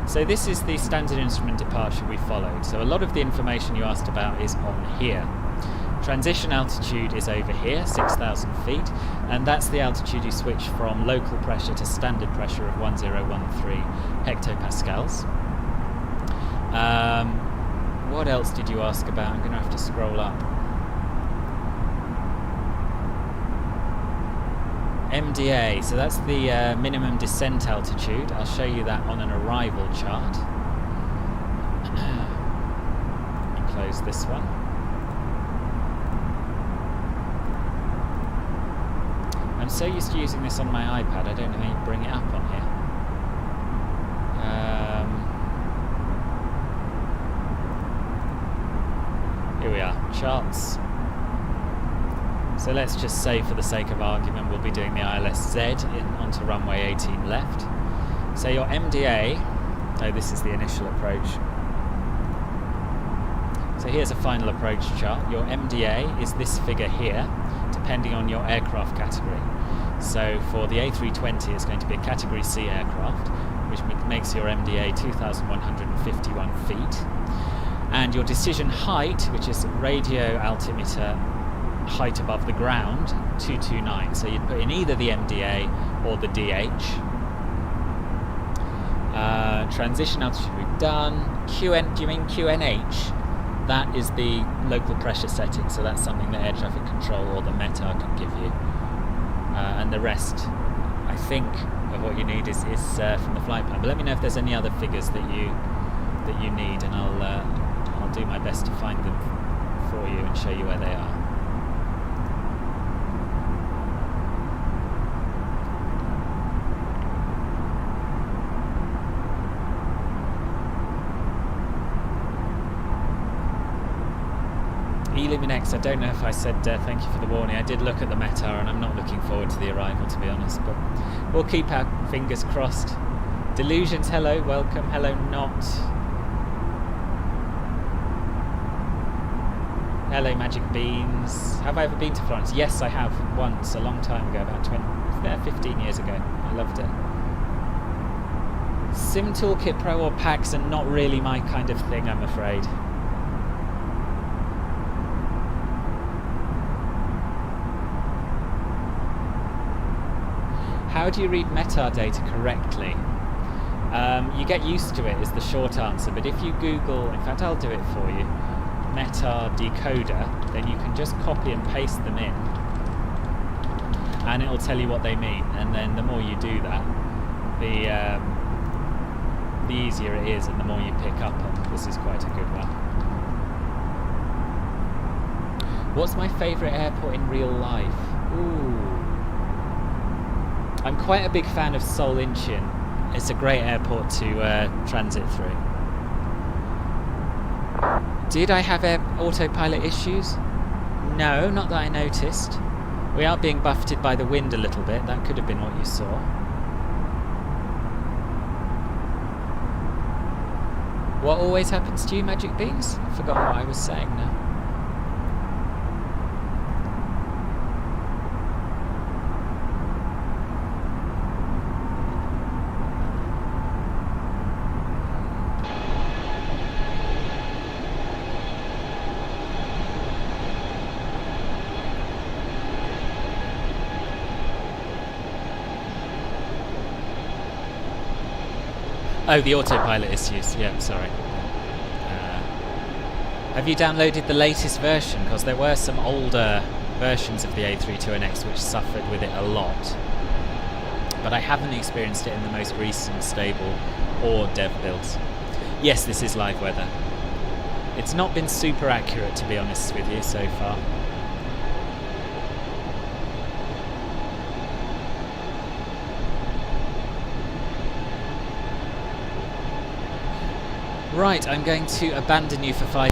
So this is the standard instrument departure we followed. So a lot of the information you asked about is on here. Transition altitude is over here, 6,000 feet, and that's the altitude you switch from local pressure to standard pressure of 1013 hectopascals. What else did you ask about? I'm going to have to scroll up. MDA, so that's the minimum descent altitude. I'll show you that on an arrival chart. Let me close this one. I'm so used to using this on my iPad, I don't know how you bring it up on here. Here we are, charts. So let's just say, for the sake of argument, we'll be doing the ILS-Z onto runway 18 left. So your MDA, this is the initial approach. So here's a final approach chart. Your MDA is this figure here, depending on your aircraft category. So for the A320, it's going to be a Category C aircraft, which makes your MDA 2,151 feet. And your decision height, which is radio altimeter height above the ground, 229. So you'd put in either the MDA or the DH. Transition altitude we've done. QN, do you mean QNH? That is the local pressure setting, so that's something that air traffic control or the METAR can give you. And the rest, I think, of what you need is from the flight plan. But let me know if there's any other figures that you need, and I'll do my best to find them for you and show you where they are. Illuminex, I don't know if I said thank you for the warning. I did look at the METAR and I'm not looking forward to the arrival, to be honest, but we'll keep our fingers crossed. Delusions, hello, welcome. Hello, Not. Hello, Magic Beans. Have I ever been to Florence? Yes, I have, once, a long time ago, about 15 years ago. I loved it. Sim Toolkit Pro or packs are not really my kind of thing, I'm afraid. How do you read METAR data correctly? You get used to it is the short answer, but if you Google, in fact I'll do it for you, METAR decoder, then you can just copy and paste them in and it'll tell you what they mean, and then the more you do that, the easier it is and the more you pick up on. This is quite a good one. What's my favourite airport in real life? Ooh. I'm quite a big fan of Seoul Incheon. It's a great airport to transit through. Did I have autopilot issues? No, not that I noticed. We are being buffeted by the wind a little bit. That could have been what you saw. What always happens to you, Magic Beans? I've forgotten what I was saying now. Oh, the autopilot issues. Yeah, sorry. Have you downloaded the latest version? Because there were some older versions of the A320nx which suffered with it a lot. But I haven't experienced it in the most recent stable or dev builds. Yes, this is live weather. It's not been super accurate, to be honest with you, so far. Right, I'm going to abandon you for 5...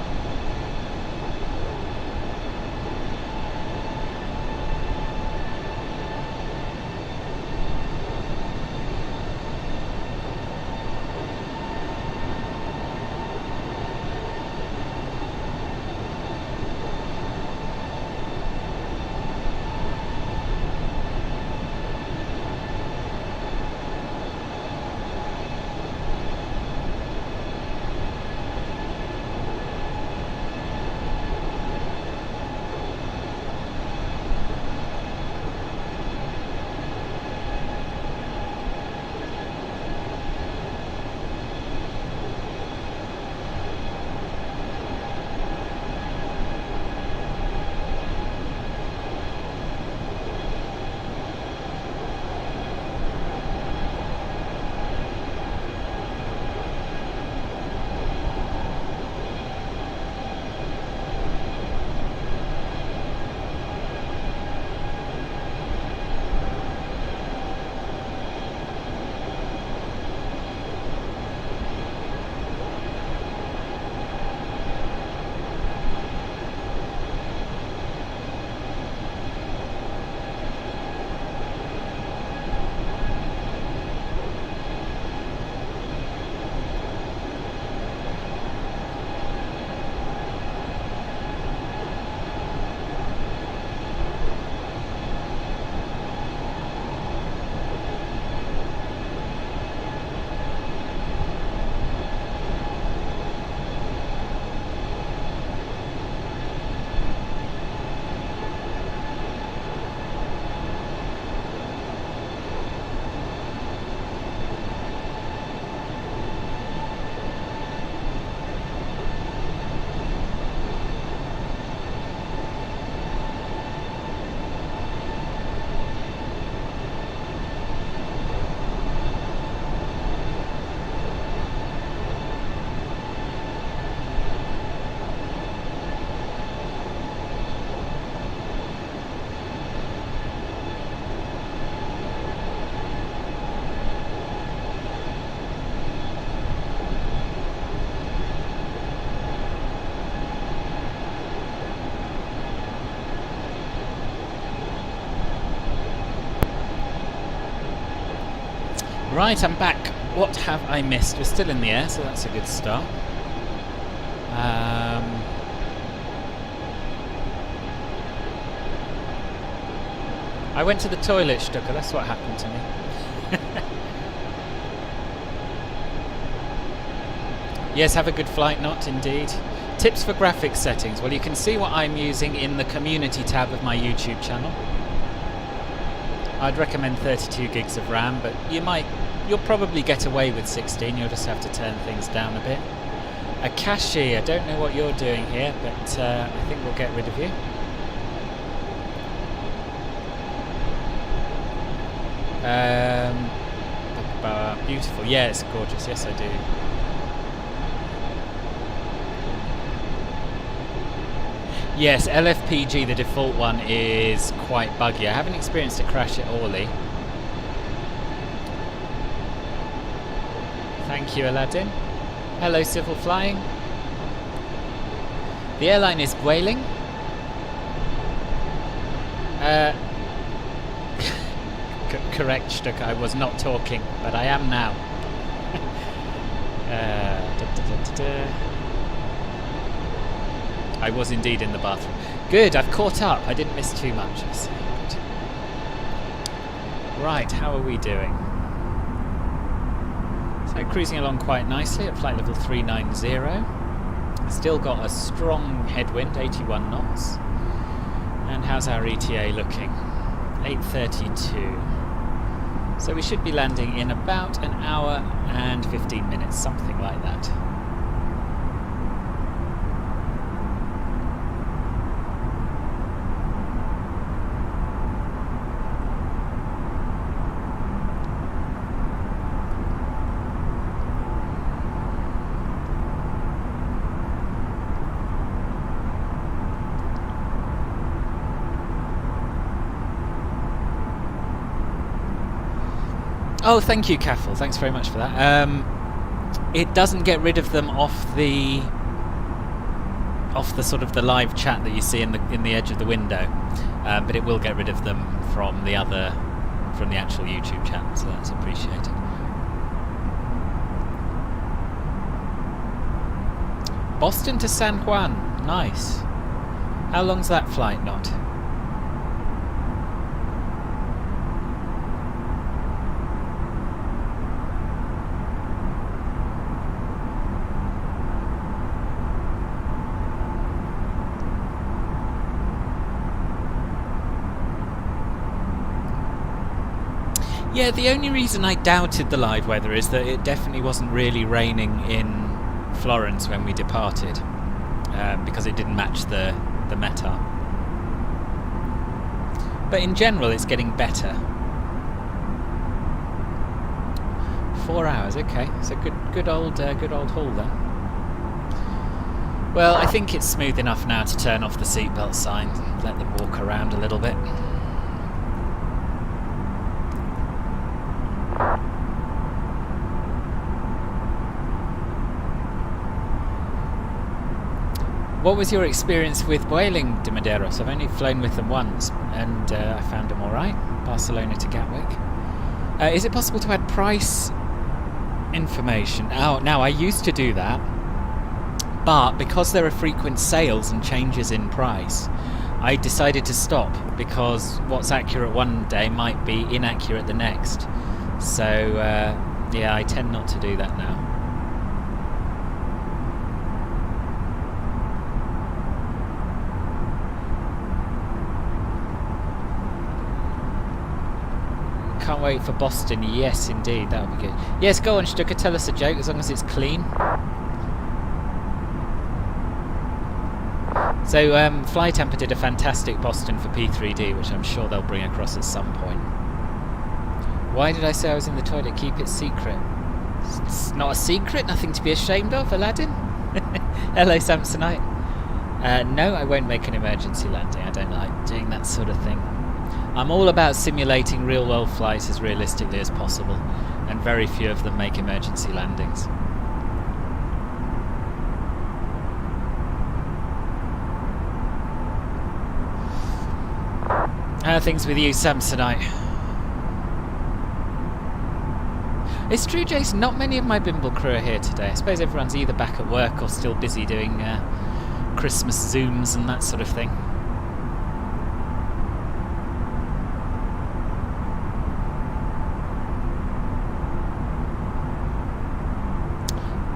Right, I'm back. What have I missed? We're still in the air, so that's a good start. I went to the toilet, Stucker. That's what happened to me. Yes, have a good flight, not indeed. Tips for graphics settings. Well, you can see what I'm using in the community tab of my YouTube channel. I'd recommend 32 gigs of RAM, but you'll probably get away with 16. You'll just have to turn things down a bit. Akashi, I don't know what you're doing here, but I think we'll get rid of you. Beautiful. Yeah, it's gorgeous. Yes, I do. Yes, LFPG, the default one, is quite buggy. I haven't experienced a crash at Orly. Thank you, Aladdin. Hello, Civil Flying. The airline is Vueling. Correct, Stuck. I was not talking, but I am now. I was indeed in the bathroom. Good, I've caught up. I didn't miss too much. I see. Good. Right, how are we doing? So cruising along quite nicely at flight level 390. Still got a strong headwind, 81 knots. And how's our ETA looking? 8:32. So we should be landing in about an hour and 15 minutes, something like that. Oh, thank you, Caffel. Thanks very much for that. It doesn't get rid of them off the sort of the live chat that you see in the edge of the window, but it will get rid of them from the actual YouTube chat, so that's appreciated. Boston to San Juan, nice. How long's that flight not? Yeah, the only reason I doubted the live weather is that it definitely wasn't really raining in Florence when we departed, because it didn't match the METAR. But in general, it's getting better. 4 hours, okay. So good old haul then. Well, I think it's smooth enough now to turn off the seatbelt sign and let them walk around a little bit. What was your experience with Vueling de Medeiros? I've only flown with them once, and I found them alright. Barcelona to Gatwick. Is it possible to add price information? Oh, now I used to do that, but because there are frequent sales and changes in price, I decided to stop, because what's accurate one day might be inaccurate the next. So, yeah, I tend not to do that now. Can't wait for Boston. Yes, indeed, that would be good. Yes, go on, Stucker, tell us a joke, as long as it's clean. So, Flytamper did a fantastic Boston for P3D, which I'm sure they'll bring across at some point. Why did I say I was in the toilet? Keep it secret. It's not a secret, nothing to be ashamed of, Aladdin. Hello, Samsonite. No, I won't make an emergency landing. I don't like doing that sort of thing. I'm all about simulating real-world flights as realistically as possible, and very few of them make emergency landings. How are things with you, Samsonite? It's true, Jason, not many of my Bimble crew are here today. I suppose everyone's either back at work or still busy doing Christmas Zooms and that sort of thing.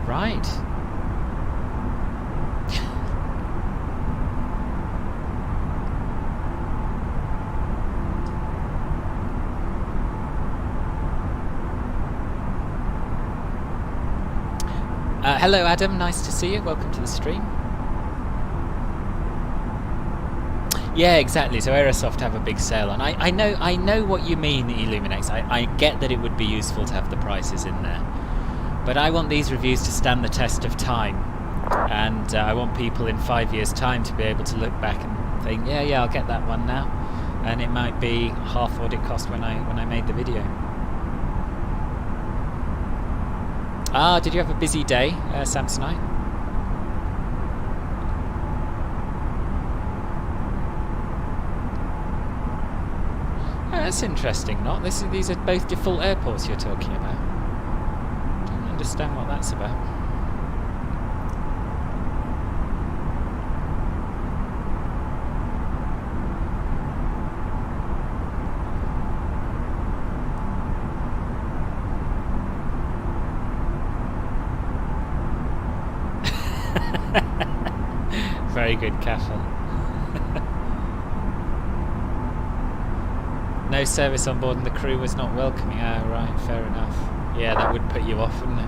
Right. Hello, Adam. Nice to see you. Welcome to the stream. Yeah, exactly. So Aerosoft have a big sale on. I know what you mean, Illuminex. I get that it would be useful to have the prices in there. But I want these reviews to stand the test of time, and I want people in 5 years' time to be able to look back and think, yeah, I'll get that one now, and it might be half what it cost when I made the video. Ah, did you have a busy day, Samsonite? Oh, that's interesting. Not these are both default airports you're talking about. Understand what that's about. Very good, Caffel. No service on board and the crew was not welcoming. Ah, right, fair enough. Yeah, that would put you off, wouldn't it?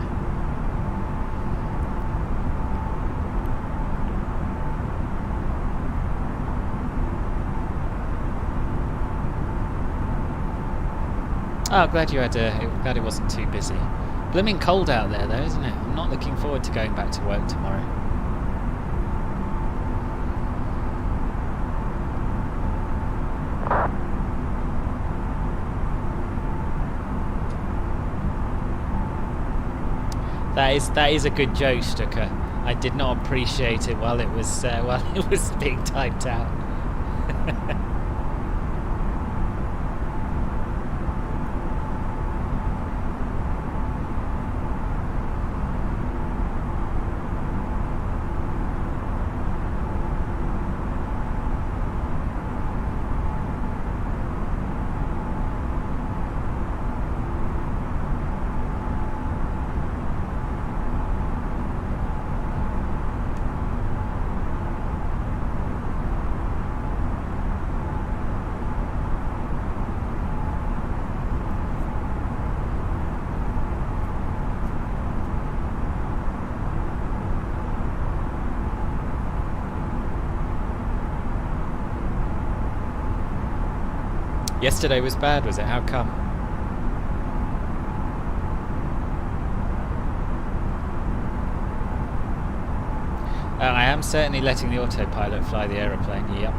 Oh, glad you had glad it wasn't too busy. Blooming cold out there, though, isn't it? I'm not looking forward to going back to work tomorrow. That is a good joke, Stucker. I did not appreciate it while it was being typed out. Yesterday was bad, was it? How come? I am certainly letting the autopilot fly the aeroplane, yep.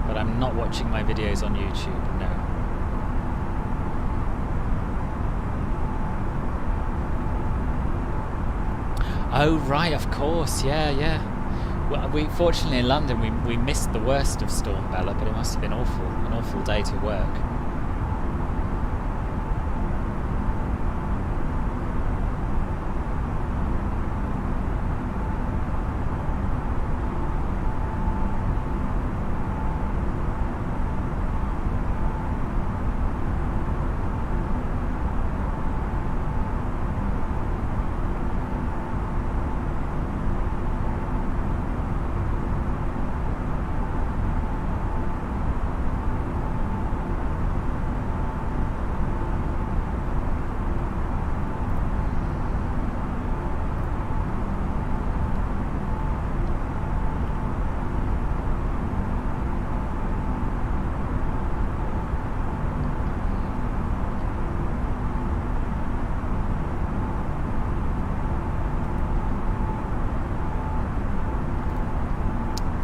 But I'm not watching my videos on YouTube, no. Oh, right, of course, yeah. Well, fortunately in London we missed the worst of Storm Bella, but it must have been awful, an awful day to work.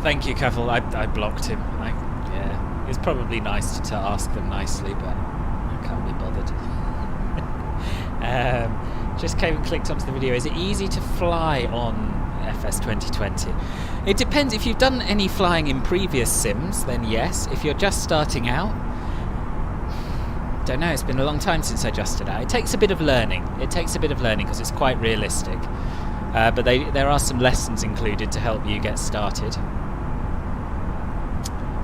Thank you, Cavill. I blocked him. Yeah, it's probably nice to ask them nicely, but I can't be bothered. Just came and clicked onto the video. Is it easy to fly on FS 2020? It depends. If you've done any flying in previous sims, then yes. If you're just starting out, don't know. It's been a long time since I adjusted out. It takes a bit of learning. Because it's quite realistic. But there are some lessons included to help you get started.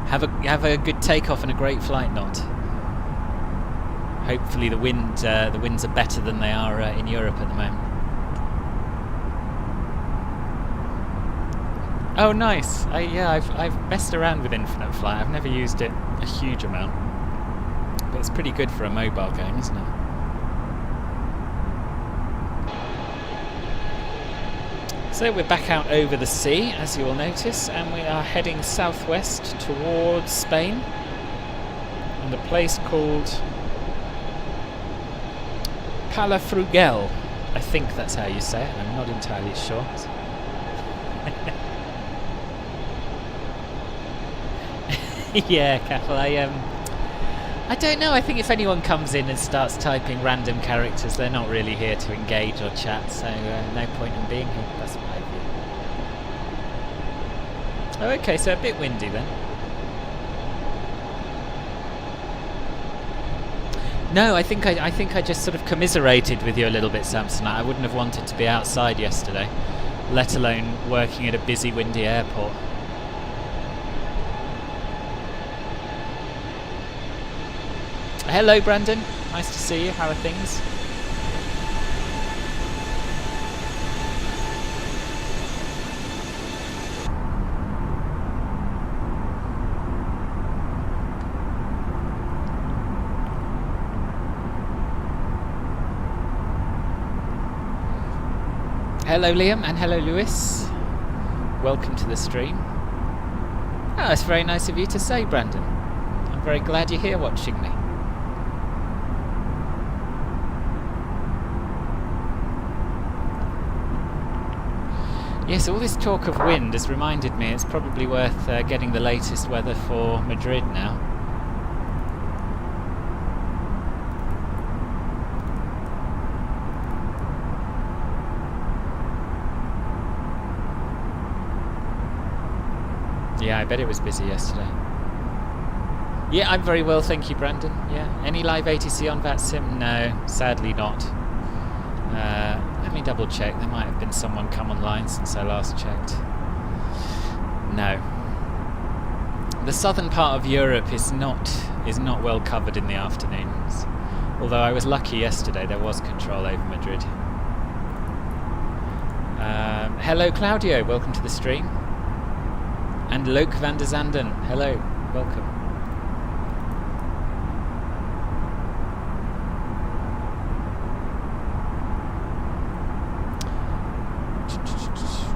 Have a good takeoff and a great flight, Not. Hopefully the winds are better than they are in Europe at the moment. Oh, nice. I've messed around with Infinite Flight. I've never used it a huge amount, but it's pretty good for a mobile game, isn't it? So we're back out over the sea, as you will notice, and we are heading southwest towards Spain, and a place called Palafrugell. I think that's how you say it. I'm not entirely sure. Yeah, Cathal, I don't know. I think if anyone comes in and starts typing random characters, they're not really here to engage or chat, so no point in being here. That's my view. Oh, okay, so a bit windy then. No, I think I just sort of commiserated with you a little bit, Samson. I wouldn't have wanted to be outside yesterday, let alone working at a busy, windy airport. Hello, Brandon. Nice to see you. How are things? Hello, Liam, and hello, Lewis. Welcome to the stream. Oh, it's very nice of you to say, Brandon. I'm very glad you're here watching me. Yes, all this talk of wind has reminded me it's probably worth getting the latest weather for Madrid now. Yeah, I bet it was busy yesterday. Yeah, I'm very well, thank you, Brandon. Yeah, any live ATC on VATSIM? No, sadly not. Let me double check. There might have been someone come online since I last checked. No. The southern part of Europe is not well covered in the afternoons. Although I was lucky yesterday, there was control over Madrid. Hello, Claudio. Welcome to the stream. And Luke van der Zanden. Hello. Welcome.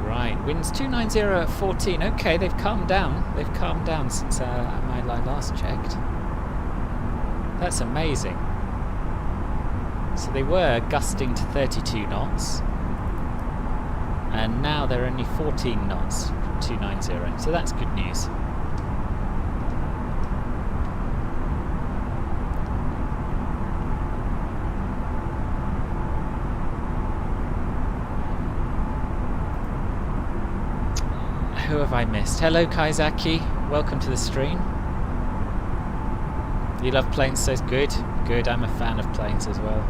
Right, winds 290 at 14. Okay, they've calmed down. They've calmed down since I last checked. That's amazing. So they were gusting to 32 knots. And now they're only 14 knots from 290. So that's good news. Who have I missed? Hello, Kaizaki. Welcome to the stream. You love planes, so good. Good, I'm a fan of planes as well.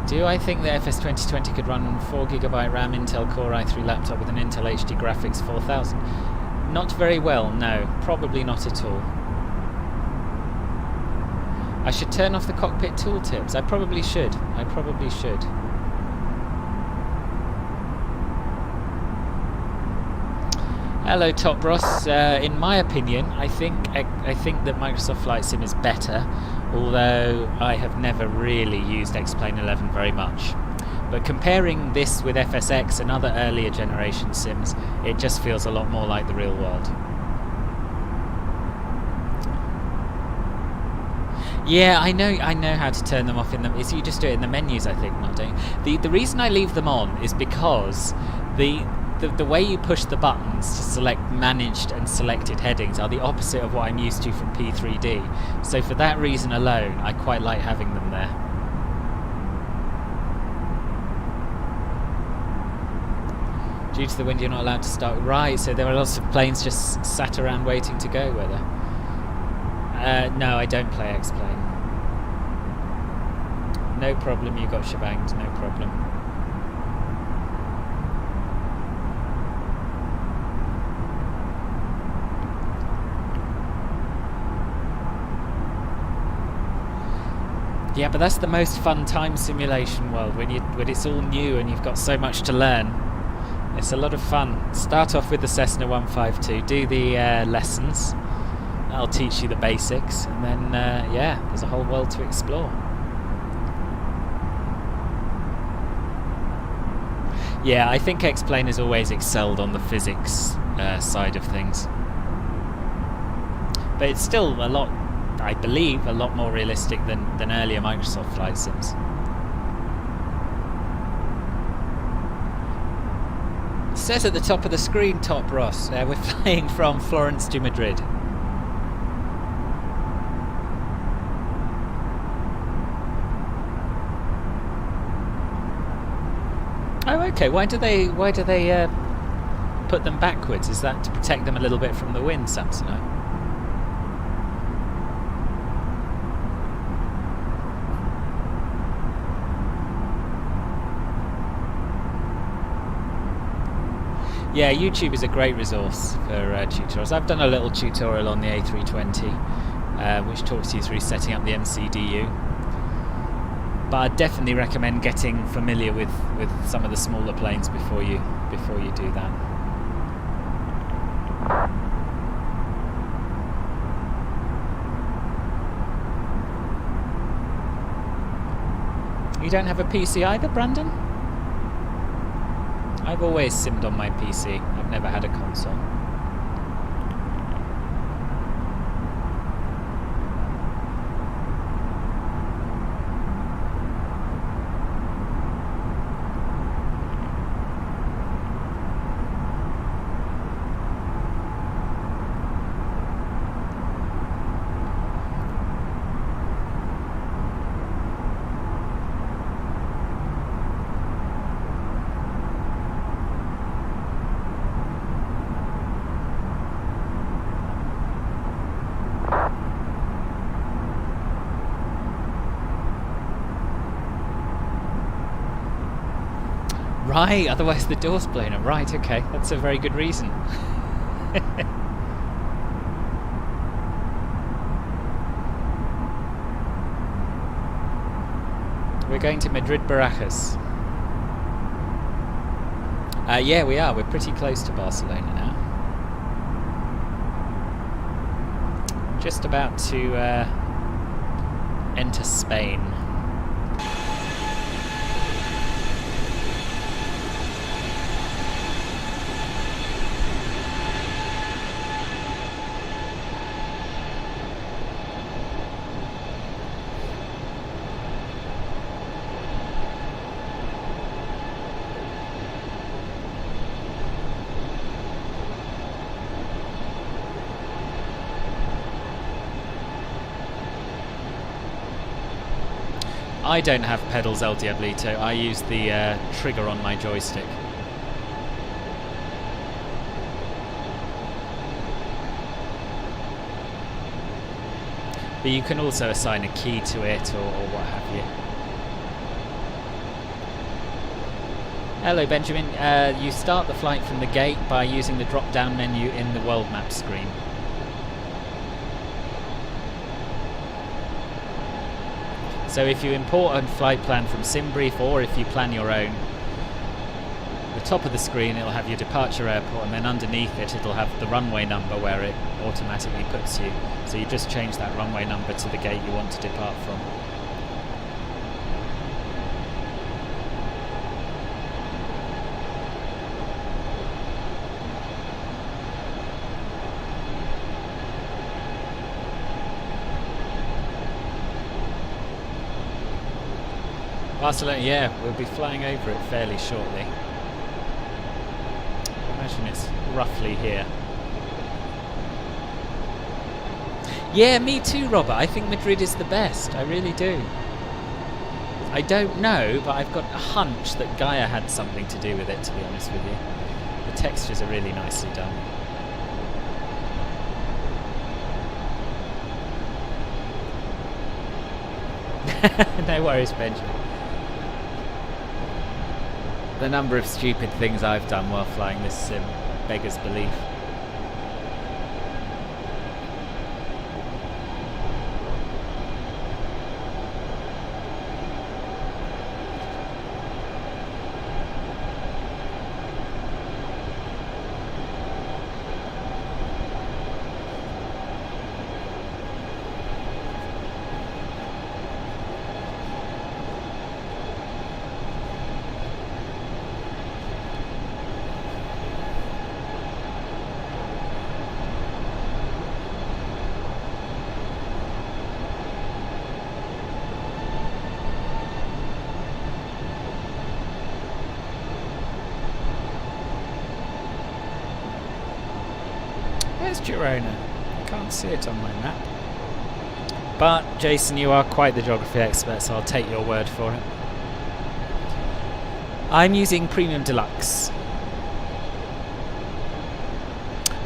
Do I think the FS 2020 could run on 4GB RAM Intel Core i3 laptop with an Intel HD Graphics 4000? Not very well, no. Probably not at all. I should turn off the cockpit tooltips. I probably should. I probably should. Hello, Top Ross. In my opinion, I think that Microsoft Flight Sim is better, although I have never really used X-Plane 11 very much. But comparing this with FSX and other earlier generation sims, it just feels a lot more like the real world. Yeah, I know how to turn them off in them. Is you just do it in the menus, I think, not doing. The reason I leave them on is because the way you push the buttons to select managed and selected headings are the opposite of what I'm used to from P3D. So for that reason alone, I quite like having them there. Due to the wind, you're not allowed to start. Right, so there are lots of planes just sat around waiting to go, were there? No, I don't play X-Plane. No problem, you got shebanged, no problem. Yeah, but that's the most fun time simulation world, when it's all new and you've got so much to learn. It's a lot of fun. Start off with the Cessna 152, do the lessons. I'll teach you the basics, and then, yeah, there's a whole world to explore. Yeah, I think X-Plane has always excelled on the physics side of things. But it's still a lot, I believe, a lot more realistic than earlier Microsoft Flight Sims. It says at the top of the screen, Top Ross, we're flying from Florence to Madrid. Oh, okay. Why do they put them backwards? Is that to protect them a little bit from the wind, Samsonite? Yeah, YouTube is a great resource for tutorials. I've done a little tutorial on the A320, which talks you through setting up the MCDU. But I'd definitely recommend getting familiar with some of the smaller planes before you do that. You don't have a PC either, Brandon? I've always simmed on my PC. I've never had a console. Right, otherwise the door's blown up. Right, okay, that's a very good reason. We're going to Madrid Barajas. Yeah, we are. We're pretty close to Barcelona now. Just about to enter Spain. I don't have pedals, El Diablito. I use the trigger on my joystick. But you can also assign a key to it or what have you. Hello Benjamin, you start the flight from the gate by using the drop down menu in the world map screen. So if you import a flight plan from SimBrief or if you plan your own, the top of the screen it'll have your departure airport, and then underneath it it'll have the runway number where it automatically puts you. So you just change that runway number to the gate you want to depart from. Barcelona, yeah, we'll be flying over it fairly shortly. I imagine it's roughly here. Yeah, me too, Robert. I think Madrid is the best. I really do. I don't know, but I've got a hunch that Gaia had something to do with it, to be honest with you. The textures are really nicely done. No worries, Benjamin. The number of stupid things I've done while flying this sim beggars belief. Where's Girona? I can't see it on my map. But, Jason, you are quite the geography expert, so I'll take your word for it. I'm using Premium Deluxe.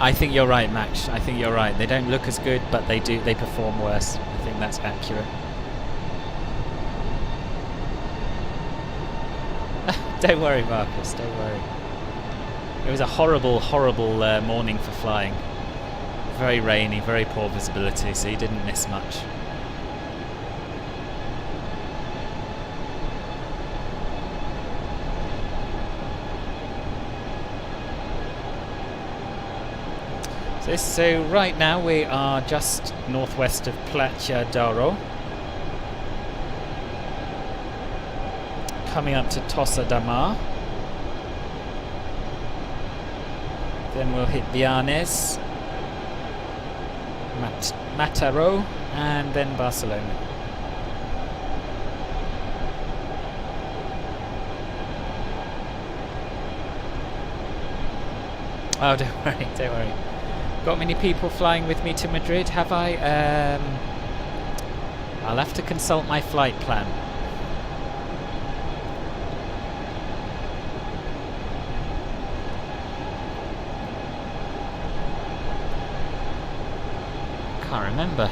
I think you're right, Max. I think you're right. They don't look as good, but they perform worse. I think that's accurate. Don't worry, Marcus, don't worry. It was a horrible, horrible morning for flying. Very rainy, very poor visibility, so you didn't miss much. So right now we are just northwest of Platja d'Aro. Coming up to Tossa de Mar. Then we'll hit Vianes, Mataró, and then Barcelona. Oh, don't worry, don't worry. Got many people flying with me to Madrid, have I? I'll have to consult my flight plan. Can't remember.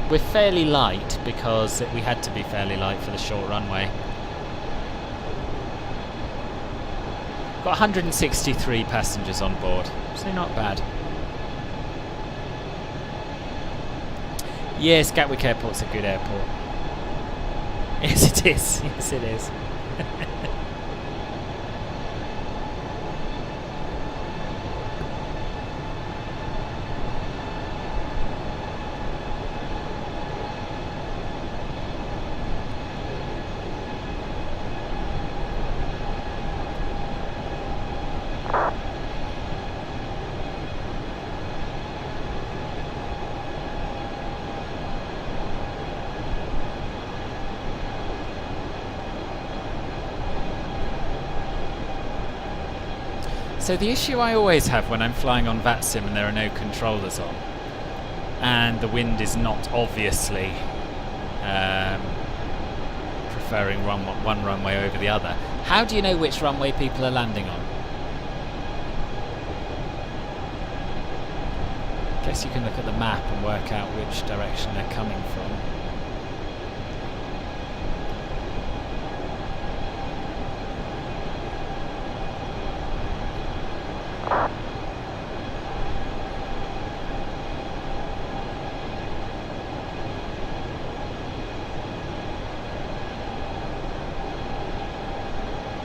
We're fairly light because we had to be fairly light for the short runway. Got 163 passengers on board, so not bad. Yes, Gatwick Airport's a good airport. Yes, it is. Yes, it is. So the issue I always have when I'm flying on VATSIM and there are no controllers on, and the wind is not obviously preferring one runway over the other, how do you know which runway people are landing on? I guess you can look at the map and work out which direction they're coming from.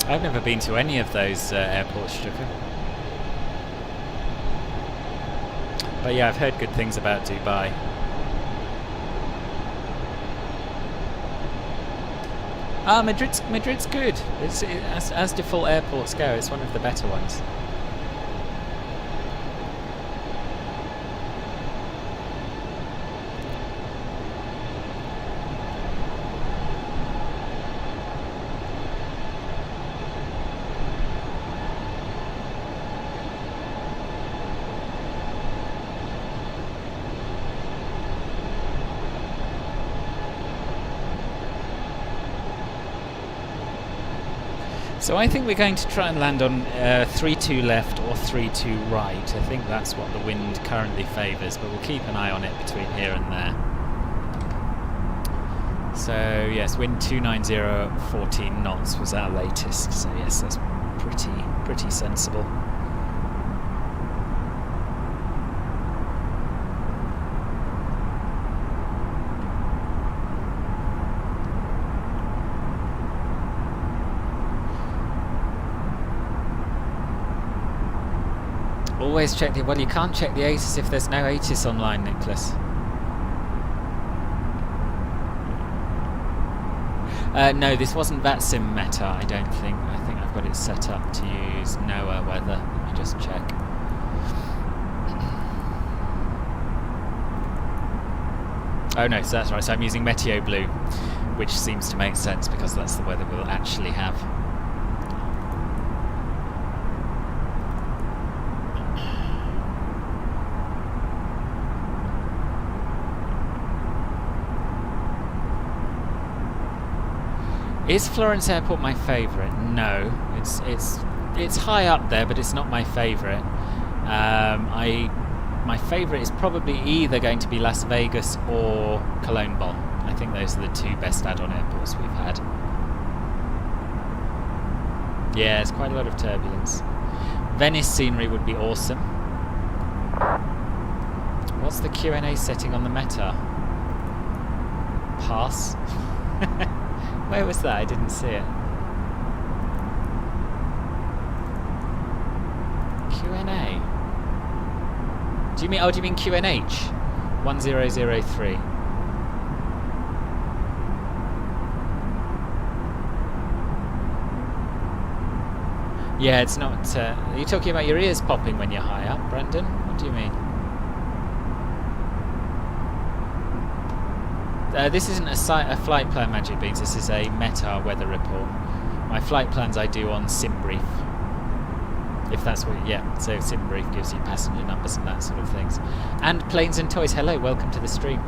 I've never been to any of those airports, Stuka. But yeah, I've heard good things about Dubai. Madrid's good. As default airports go, it's one of the better ones. So I think we're going to try and land on 3-2 left or 3-2 right. I think that's what the wind currently favours, but we'll keep an eye on it between here and there. So yes, wind 290, 14 knots was our latest. So yes, that's pretty sensible. Always check the... Well, you can't check the ATIS if there's no ATIS online, Nicholas. No, this wasn't VATSIM meta, I don't think. I think I've got it set up to use NOAA weather. Let me just check. Oh no, so that's right. So I'm using Meteo Blue, which seems to make sense because that's the weather we'll actually have. Is Florence Airport my favourite? No, it's high up there, but it's not my favourite. My favourite is probably either going to be Las Vegas or Cologne Bonn. I think those are the two best add-on airports we've had. Yeah, it's quite a lot of turbulence. Venice scenery would be awesome. What's the Q&A setting on the Meta? Pass. Where was that? I didn't see it. Q&A. Do you mean? Oh, do you mean QNH? 1003. Yeah, it's not. Are you talking about your ears popping when you're high up, Brendan? What do you mean? This isn't a flight plan, Magic Beans. This is a meta weather report. My flight plans I do on SimBrief. If that's what, yeah. So SimBrief gives you passenger numbers and that sort of things. And Planes and Toys. Hello, welcome to the stream.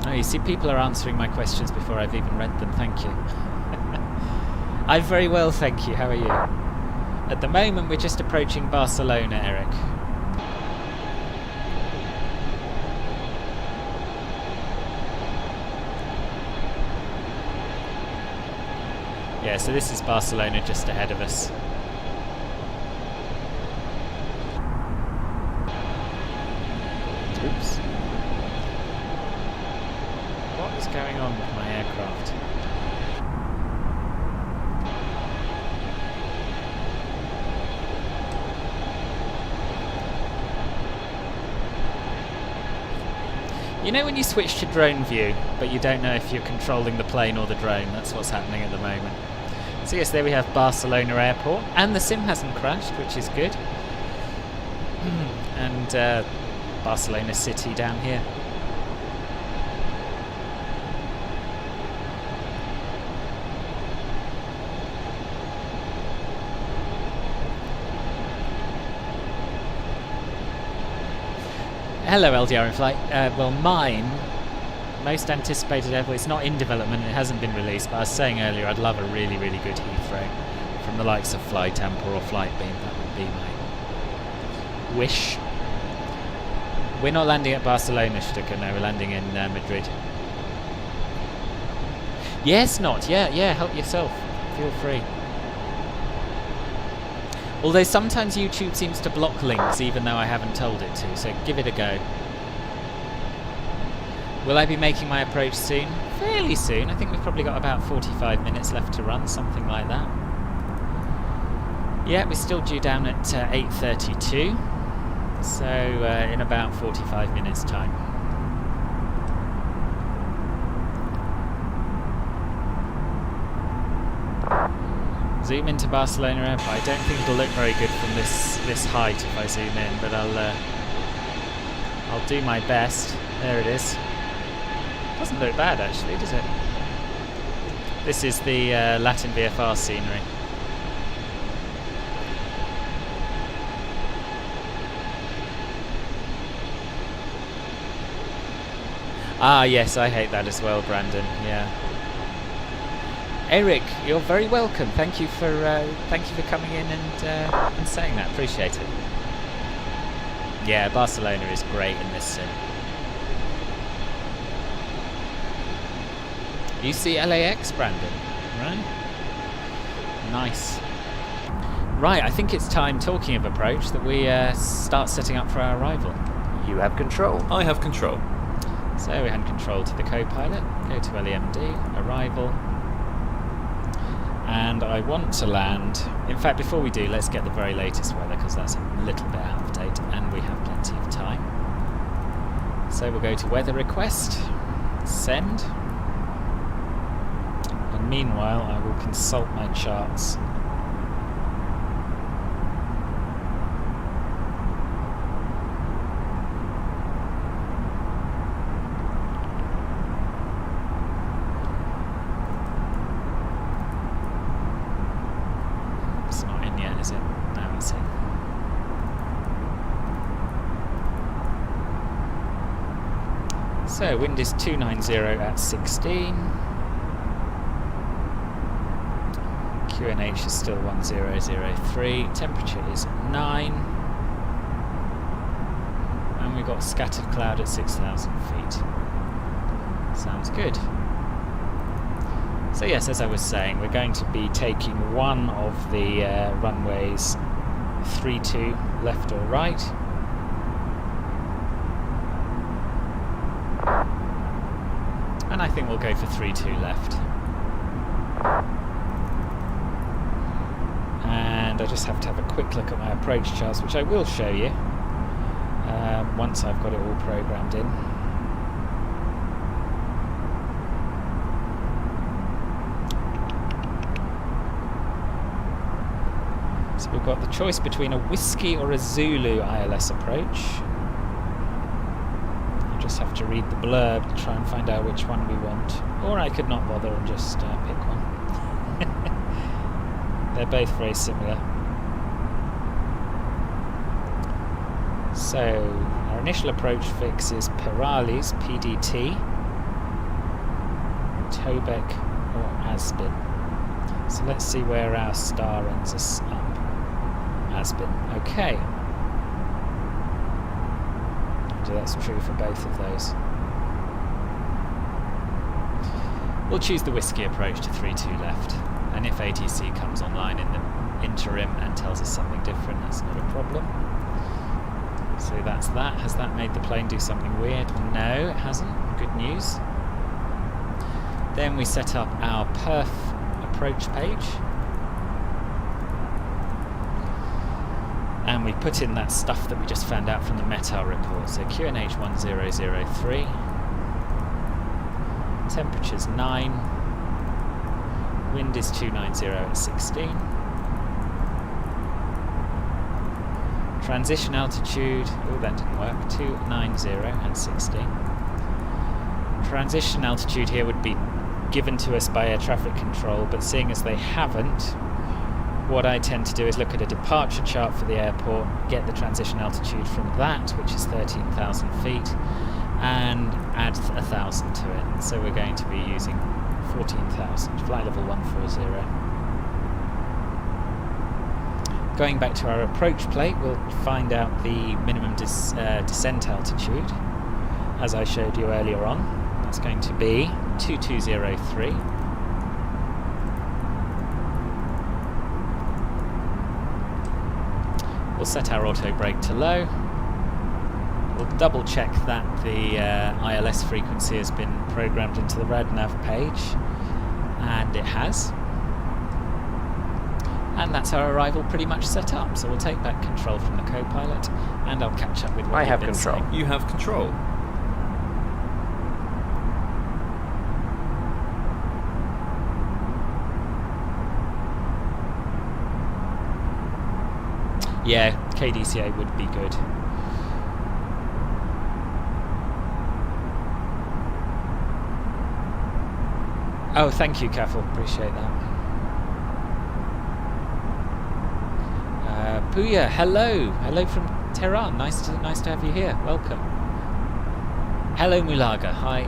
Oh, you see, people are answering my questions before I've even read them. Thank you. I'm very well, thank you. How are you? At the moment, we're just approaching Barcelona, Eric. Yeah, so this is Barcelona just ahead of us. Oops. What is going on with my aircraft? You know when you switch to drone view, but you don't know if you're controlling the plane or the drone? That's what's happening at the moment. So yes, there we have Barcelona Airport, and the sim hasn't crashed, which is good. And Barcelona City down here. Hello LDR in flight. Well, mine, most anticipated airport, it's not in development, it hasn't been released, but I was saying earlier I'd love a really, really good Heathrow from the likes of Flytamper or Flightbeam. That would be my wish. We're not landing at Barcelona, Stuka, no, we're landing in Madrid. Yes, not, yeah, help yourself, feel free. Although sometimes YouTube seems to block links even though I haven't told it to, so give it a go. Will I be making my approach soon? Fairly soon. I think we've probably got about 45 minutes left to run, something like that. Yeah, we're still due down at 8:32, so in about 45 minutes time. Zoom into Barcelona Airport. I don't think it'll look very good from this height if I zoom in, but I'll do my best. There it is. Doesn't look bad actually, does it? This is the Latin VFR scenery. Ah yes, I hate that as well, Brandon. Yeah. Eric, you're very welcome. Thank you for coming in and saying that. Appreciate it. Yeah, Barcelona is great in this sim. You see LAX, Brandon, right? Nice. Right, I think it's time, talking of approach, that we start setting up for our arrival.
You have control.
I have control.
So we hand control to the co-pilot, go to LEMD, arrival. And I want to land, in fact before we do, let's get the very latest weather because that's a little bit out of date and we have plenty of time. So we'll go to weather request, send, and meanwhile I will consult my charts. So wind is 290 at 16. QNH is still 1003. Temperature is 9. And we've got scattered cloud at 6,000 feet. Sounds good. So yes, as I was saying, we're going to be taking one of the runways 32 left or right. And I think we'll go for 32 left. And I just have to have a quick look at my approach charts, which I will show you once I've got it all programmed in. So we've got the choice between a Whiskey or a Zulu ILS approach. Just have to read the blurb to try and find out which one we want, or I could not bother and just pick one. They're both very similar. So our initial approach fix is Perales, PDT, Tobec or Aspen. So let's see where our star ends us up. Aspen, okay. So that's true for both of those. We'll choose the Whiskey approach to 32 left. And if ATC comes online in the interim and tells us something different, that's not a problem. So that's that. Has that made the plane do something weird? No, it hasn't. Good news. Then we set up our perf approach page. And we put in that stuff that we just found out from the METAR report. So QNH 1003. Temperature's 9. Wind is 290 at 16. Transition altitude, oh that didn't work, 290 and 16. Transition altitude here would be given to us by air traffic control, but seeing as they haven't, what I tend to do is look at a departure chart for the airport, get the transition altitude from that, which is 13,000 feet, and add 1,000 to it. So we're going to be using 14,000, flight level 140. Going back to our approach plate, we'll find out the minimum descent altitude, as I showed you earlier on. That's going to be 2203. We'll set our auto brake to low. We'll double check that the ILS frequency has been programmed into the RadNav page, and it has. And that's our arrival pretty much set up. So we'll take back control from the co-pilot, and I'll catch up with what
I
you've
have
been
control.
saying.
You have control.
Yeah, KDCA would be good. Oh, thank you, Kaffel. Appreciate that. Puya, hello. Hello from Tehran. Nice to have you here. Welcome. Hello, Mulaga. Hi.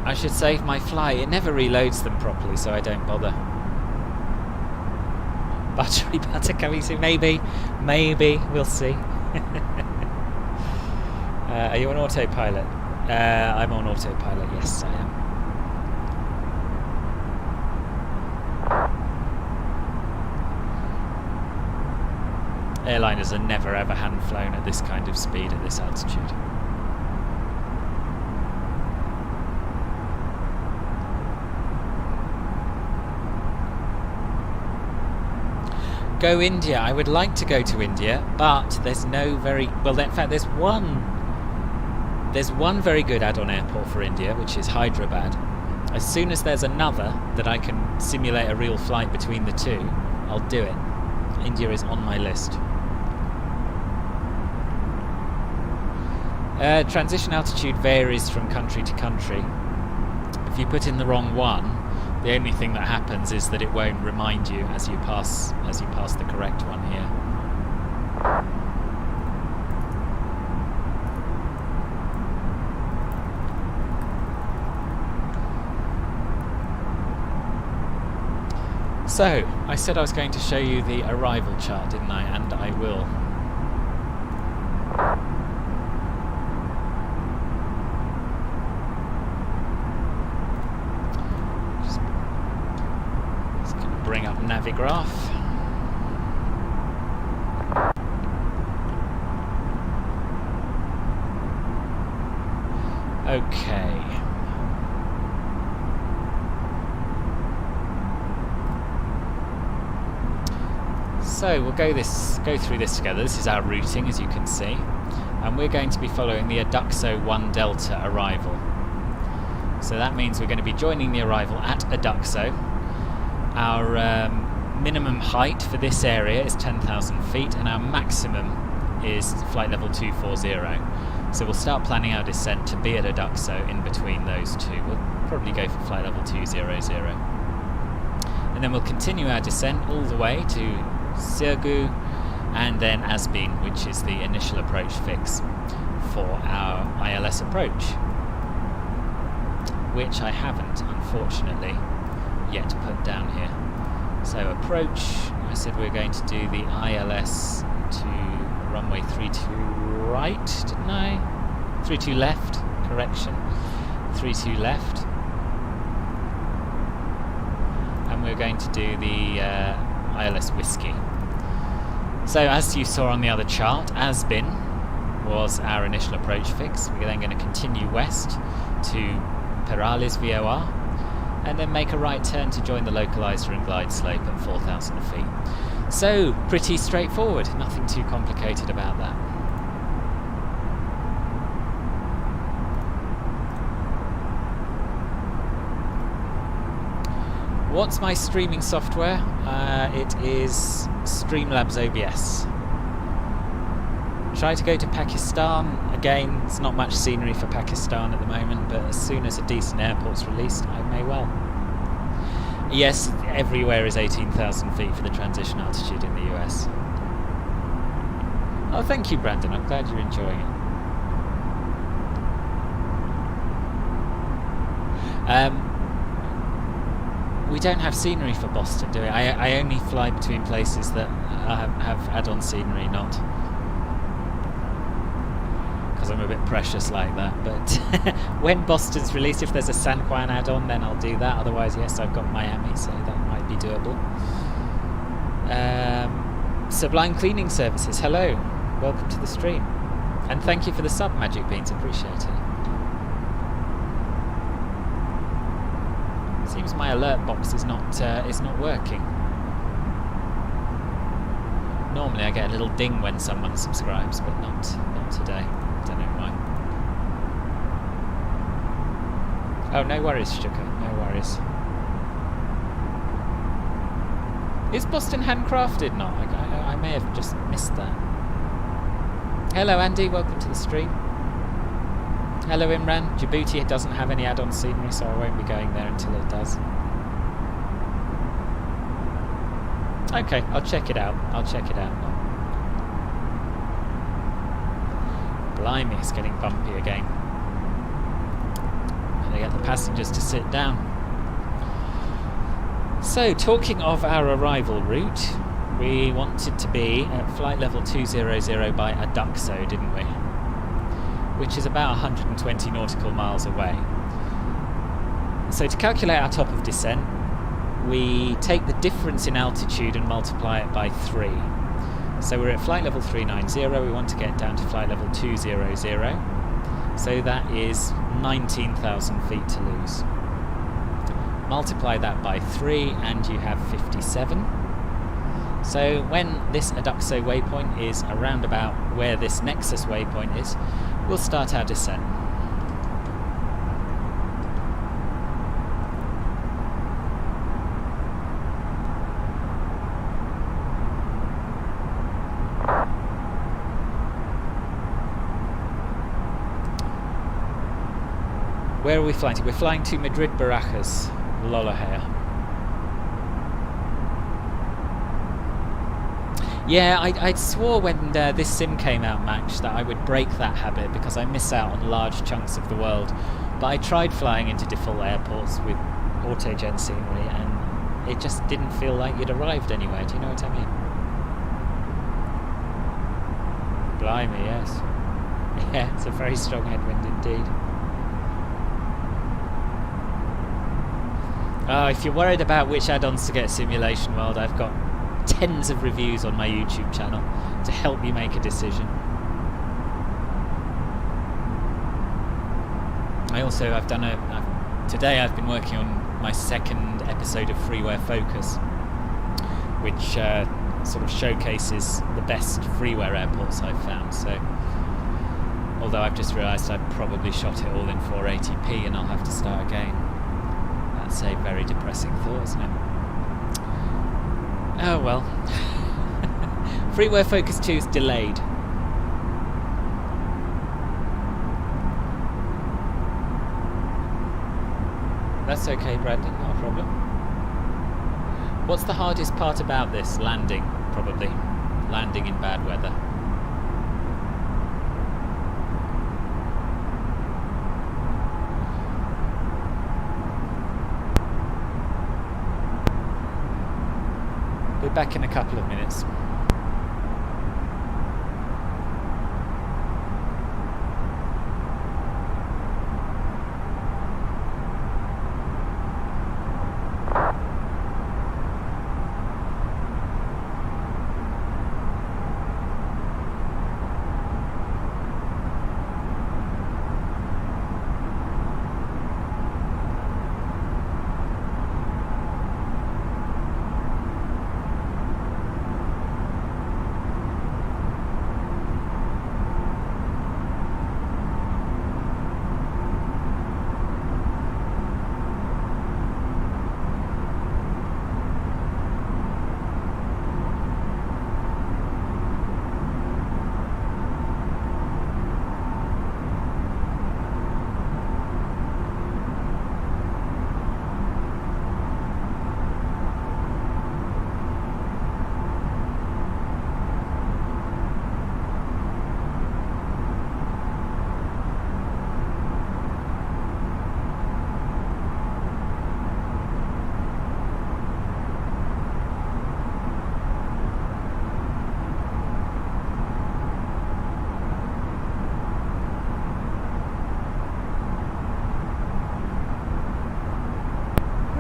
I should save my fly. It never reloads them properly, so I don't bother. Battery butter coming soon. Maybe. We'll see. Are you on autopilot? I'm on autopilot. Yes, I am. Airliners are never ever hand flown at this kind of speed at this altitude. Go India. I would like to go to India, but there's no very well. In fact, there's one very good add-on airport for India, which is Hyderabad. As soon as there's another that I can simulate a real flight between the two, I'll do it. India is on my list. Transition altitude varies from country to country. If you put in the wrong one, the only thing that happens is that it won't remind you as you pass the correct one here. So, I said I was going to show you the arrival chart, didn't I? And I will. Just going to bring up Navigraph. Okay. So we'll go through this together. This is our routing, as you can see, and we're going to be following the Aduxo 1 Delta arrival. So that means we're going to be joining the arrival at Aduxo. Our minimum height for this area is 10,000 feet, and our maximum is flight level 240. So we'll start planning our descent to be at Aduxo in between those two. We'll probably go for flight level 200. And then we'll continue our descent all the way to Sirgu, and then Asbin, which is the initial approach fix for our ILS approach, which I haven't, unfortunately, yet put down here. So approach, I said we're going to do the ILS to runway 32 right, didn't I? 32 left, correction. 32 left. we're going to do the ILS Whiskey. So as you saw on the other chart, Asbin was our initial approach fix. We're then going to continue west to Perales VOR, and then make a right turn to join the localizer and glide slope at 4,000 feet. So, pretty straightforward, nothing too complicated about that. What's my streaming software? It is Streamlabs OBS. Try to go to Pakistan. Again, it's not much scenery for Pakistan at the moment, but as soon as a decent airport's released, I may well. Yes, everywhere is 18,000 feet for the transition altitude in the US. Oh, thank you, Brandon. I'm glad you're enjoying it. We don't have scenery for Boston, do we? I only fly between places that have add-on scenery, not... because I'm a bit precious like that. But when Boston's released, if there's a San Juan add-on, then I'll do that. Otherwise, yes, I've got Miami, so that might be doable. Sublime Cleaning Services, hello. Welcome to the stream. And thank you for the sub, Magic Beans, appreciate it. Seems my alert box is not working. Normally I get a little ding when someone subscribes, but not today. Don't know why. Oh, no worries, Sugar. No worries. Is Boston handcrafted? No, I may have just missed that. Hello, Andy. Welcome to the stream. Hello, Imran. Djibouti doesn't have any add-on scenery, so I won't be going there until it does. Okay, I'll check it out. Blimey, it's getting bumpy again. Gotta get the passengers to sit down. So, talking of our arrival route, we wanted to be at flight level 200 by Aduxo, didn't we? Which is about 120 nautical miles away. So to calculate our top of descent, we take the difference in altitude and multiply it by 3. So we're at flight level 390, we want to get down to flight level 200. So that is 19,000 feet to lose. Multiply that by 3 and you have 57. So when this Aduxo waypoint is around about where this Nexus waypoint is, we'll start our descent. Where are we flying to? We're flying to Madrid Barajas, Lolohea. Yeah, I swore when this sim came out, Max, that I would break that habit because I miss out on large chunks of the world. But I tried flying into default airports with auto-gen scenery and it just didn't feel like you'd arrived anywhere. Do you know what I mean? Blimey, yes. Yeah, it's a very strong headwind indeed. Oh, if you're worried about which add-ons to get Simulation World, I've got tens of reviews on my YouTube channel to help you make a decision. Today I've been working on my second episode of Freeware Focus, which sort of showcases the best freeware airports I've found. So, although I've just realised I probably shot it all in 480p and I'll have to start again. That's a very depressing thought, isn't it? Oh well. Freeware Focus 2 is delayed. That's okay, Brandon, not a problem. What's the hardest part about this? Landing, probably. Landing in bad weather. Be back in a couple of minutes.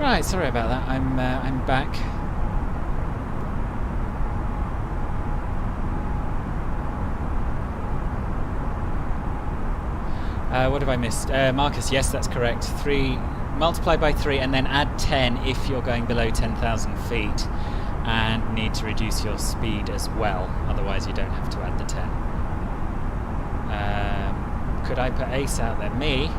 Right, sorry about that. I'm back. What have I missed? Marcus, yes, that's correct. 3 multiply by 3 and then add 10 if you're going below 10,000 feet and need to reduce your speed as well. Otherwise, you don't have to add the 10. Could I put ace out there? Me?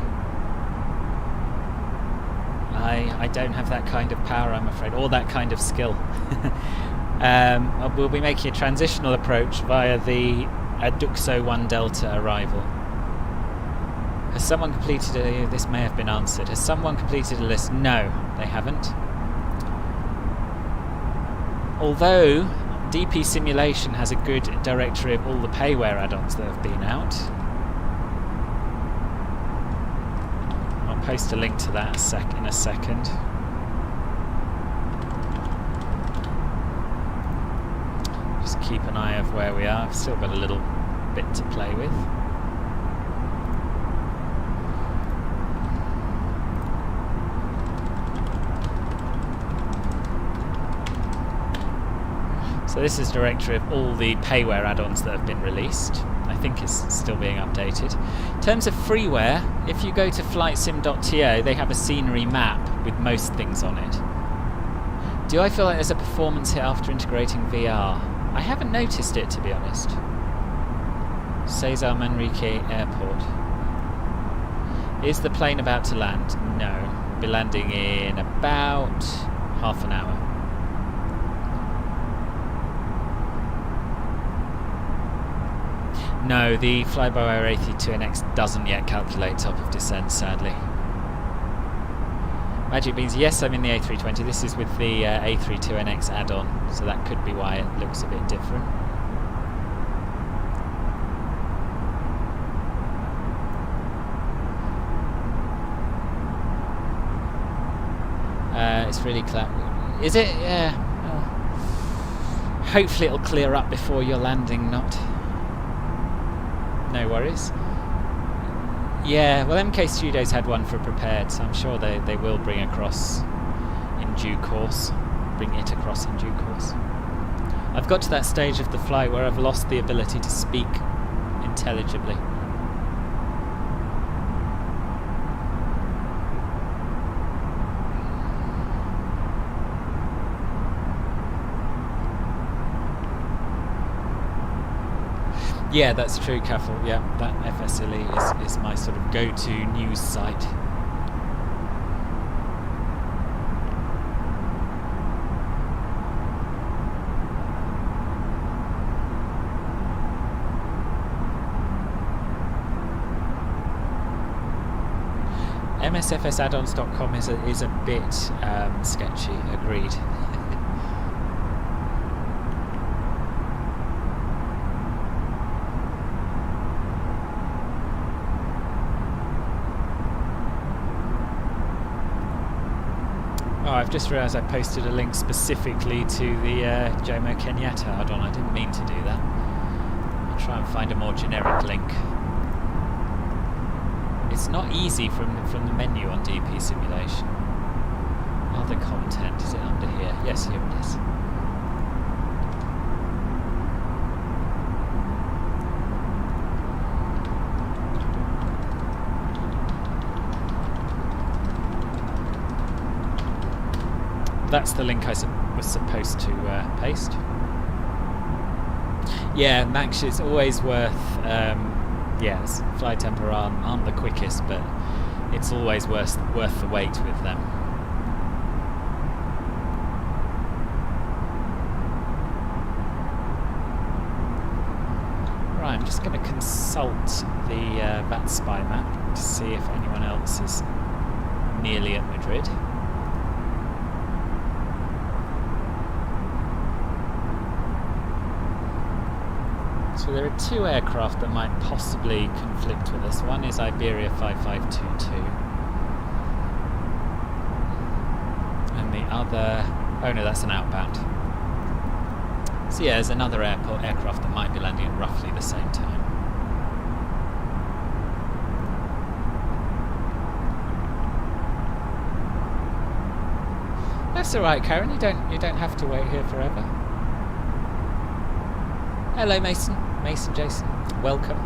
I don't have that kind of power, I'm afraid, or that kind of skill. We'll be making a transitional approach via the Duxo 1 Delta arrival. Has someone completed this may have been answered. Has someone completed a list? No, they haven't. Although DP Simulation has a good directory of all the payware add-ons that have been out. I'll post a link to that in a second. Just keep an eye of where we are. I've still got a little bit to play with. So this is a directory of all the payware add-ons that have been released. I think it's still being updated. In terms of freeware, if you go to flightsim.to, they have a scenery map with most things on it. Do I feel like there's a performance hit after integrating VR? I haven't noticed it, to be honest. Cesar Manrique Airport. Is the plane about to land? No. We'll be landing in about half an hour. No, the fly-by-wire A320NX doesn't yet calculate top of descent, sadly. Magic means yes, I'm in the A320. This is with the A32NX add-on, so that could be why it looks a bit different. It's really clear. Is it? Yeah. Well, hopefully it'll clear up before your landing, not. No worries. Yeah, well, MK Studios had one for prepared, so I'm sure they will bring across in due course. Bring it across in due course. I've got to that stage of the flight where I've lost the ability to speak intelligibly. Yeah, that's true, Caffel. Yeah, that FSLE is my sort of go-to news site. MSFS-addons.com is a bit sketchy, agreed. I've just realised I posted a link specifically to the Jomo Kenyatta add-on. I didn't mean to do that. I'll try and find a more generic link. It's not easy from the menu on DP Simulation. Other content, is it under here? Yes, here it is. That's the link I was supposed to paste. Yeah, Max, it's always worth... yes, Flight Temper aren't the quickest, but it's always worth the wait with them. Right, I'm just going to consult the VATSPY map to see if anyone else is nearly at Madrid. So there are two aircraft that might possibly conflict with us. One is Iberia 5522. And the other... oh no, that's an outbound. So yeah, there's another aircraft that might be landing at roughly the same time. That's all right, Karen. You don't have to wait here forever. Hello, Mason. Mason, Jason. Welcome.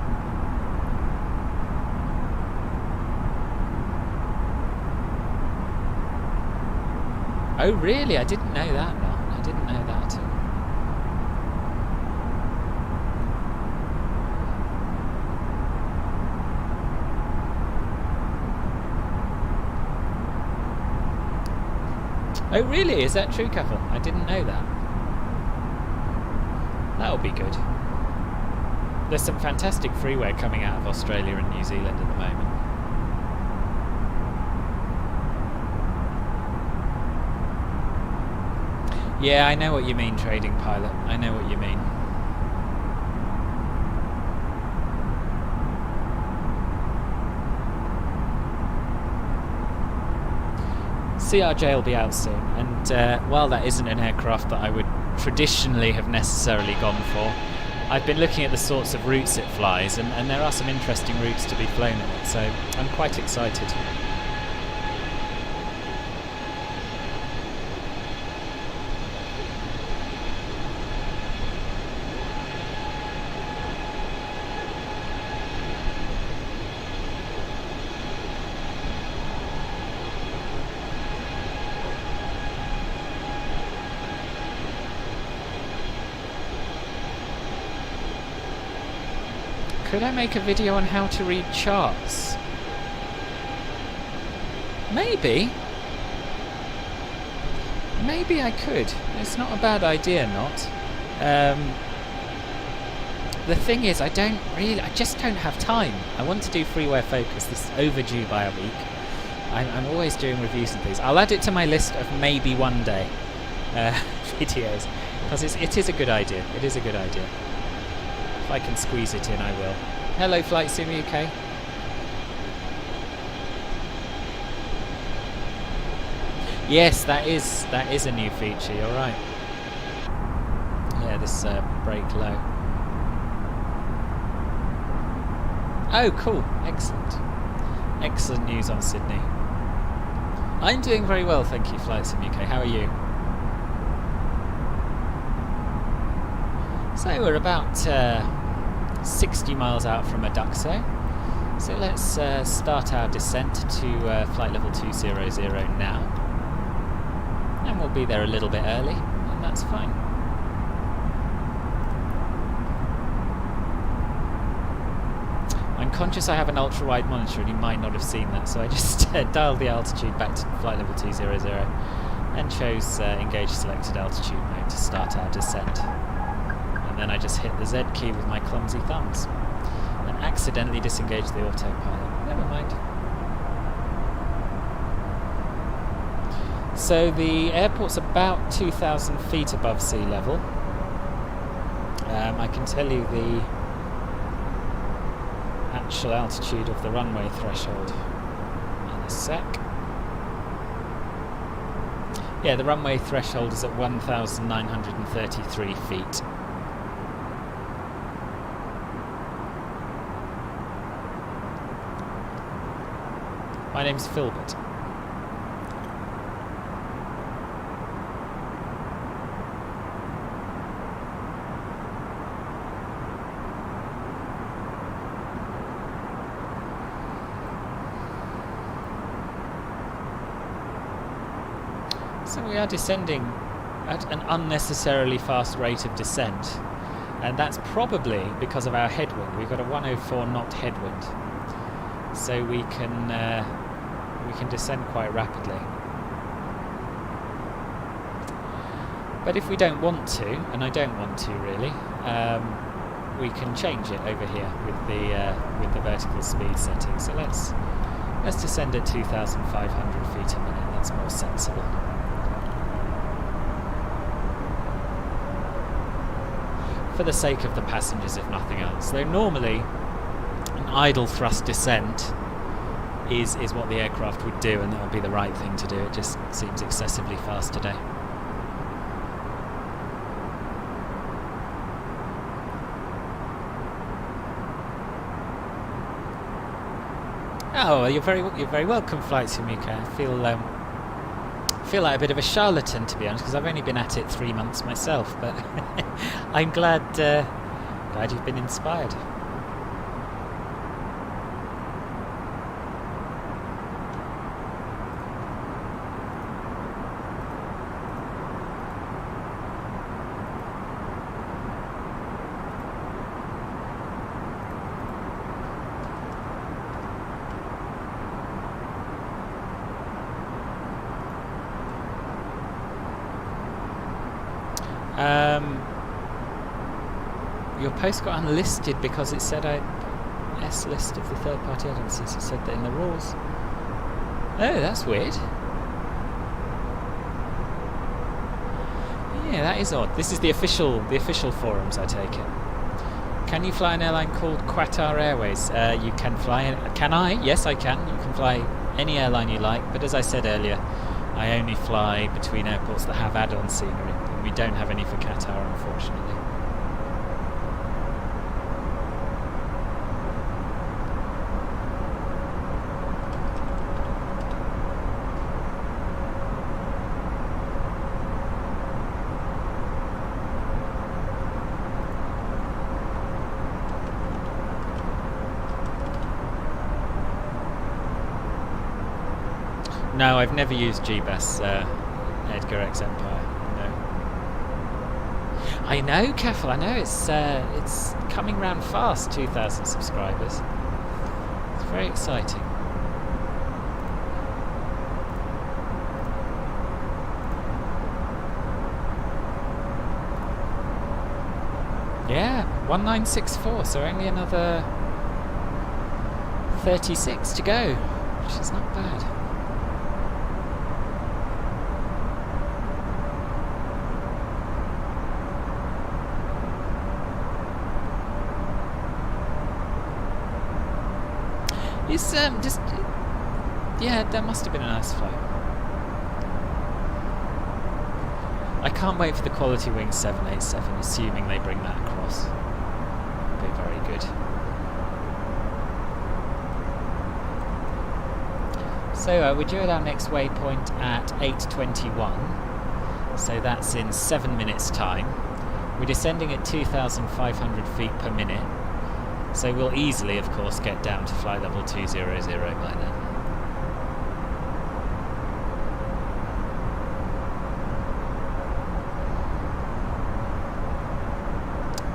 Oh, really? I didn't know that. No, I didn't know that at all. Oh, really? Is that true, couple? I didn't know that. That'll be good. There's some fantastic freeware coming out of Australia and New Zealand at the moment. Yeah, I know what you mean, trading pilot. I know what you mean. CRJ will be out soon, and while that isn't an aircraft that I would traditionally have necessarily gone for, I've been looking at the sorts of routes it flies, and there are some interesting routes to be flown in it, so I'm quite excited. Could I make a video on how to read charts? Maybe. Maybe I could. It's not a bad idea, not. The thing is, I just don't have time. I want to do freeware focus. This is overdue by a week. I'm always doing reviews and things. I'll add it to my list of maybe one day videos, because it is a good idea. It is a good idea. If I can squeeze it in, I will. Hello, Flight Sim UK. Yes, that is a new feature. You're right. Yeah, this brake low. Oh, cool. Excellent. Excellent news on Sydney. I'm doing very well, thank you, Flight Sim UK. How are you? So we're about 60 miles out from Aduxo. So let's start our descent to flight level 200 now. And we'll be there a little bit early, and that's fine. I'm conscious I have an ultra-wide monitor and you might not have seen that, so I just dialed the altitude back to flight level 200 and chose engage selected altitude mode to start our descent. And then I just hit the Z key with my clumsy thumbs and accidentally disengaged the autopilot. Never mind. So the airport's about 2,000 feet above sea level. I can tell you the actual altitude of the runway threshold in a sec. Yeah, the runway threshold is at 1,933 feet. My name's Filbert. So we are descending at an unnecessarily fast rate of descent, and that's probably because of our headwind. We've got a 104 knot headwind, so we can descend quite rapidly. But if we don't want to, and I don't want to really, we can change it over here with the vertical speed setting. So let's descend at 2,500 feet a minute. That's more sensible. For the sake of the passengers, if nothing else. Though normally an idle thrust descent is what the aircraft would do, and that would be the right thing to do. It just seems excessively fast today. Oh, you're very welcome, Flight Sim UK. I feel like a bit of a charlatan, to be honest, because I've only been at it 3 months myself, but I'm glad you've been inspired. Your post got unlisted because it said S list of the third-party agencies. It said that in the rules. Oh, that's weird. Yeah, that is odd. This is the official forums, I take it. Can you fly an airline called Qatar Airways? You can fly. Can I? Yes, I can. You can fly any airline you like. But as I said earlier, I only fly between airports that have add-on scenery. And we don't have any for Qatar, unfortunately. No, I've never used GBAS, Edgar X Empire. No. I know, Keffel. I know it's coming round fast. 2,000 subscribers. It's very exciting. Yeah, 1964. So only another 36 to go, which is not bad. It's yeah, that must have been a nice flight. I can't wait for the Quality Wing 787, assuming they bring that across. It'll be very good. So we're due at our next waypoint at 8:21. So that's in 7 minutes' time. We're descending at 2,500 feet per minute. So we'll easily, of course, get down to flight level 200 by then.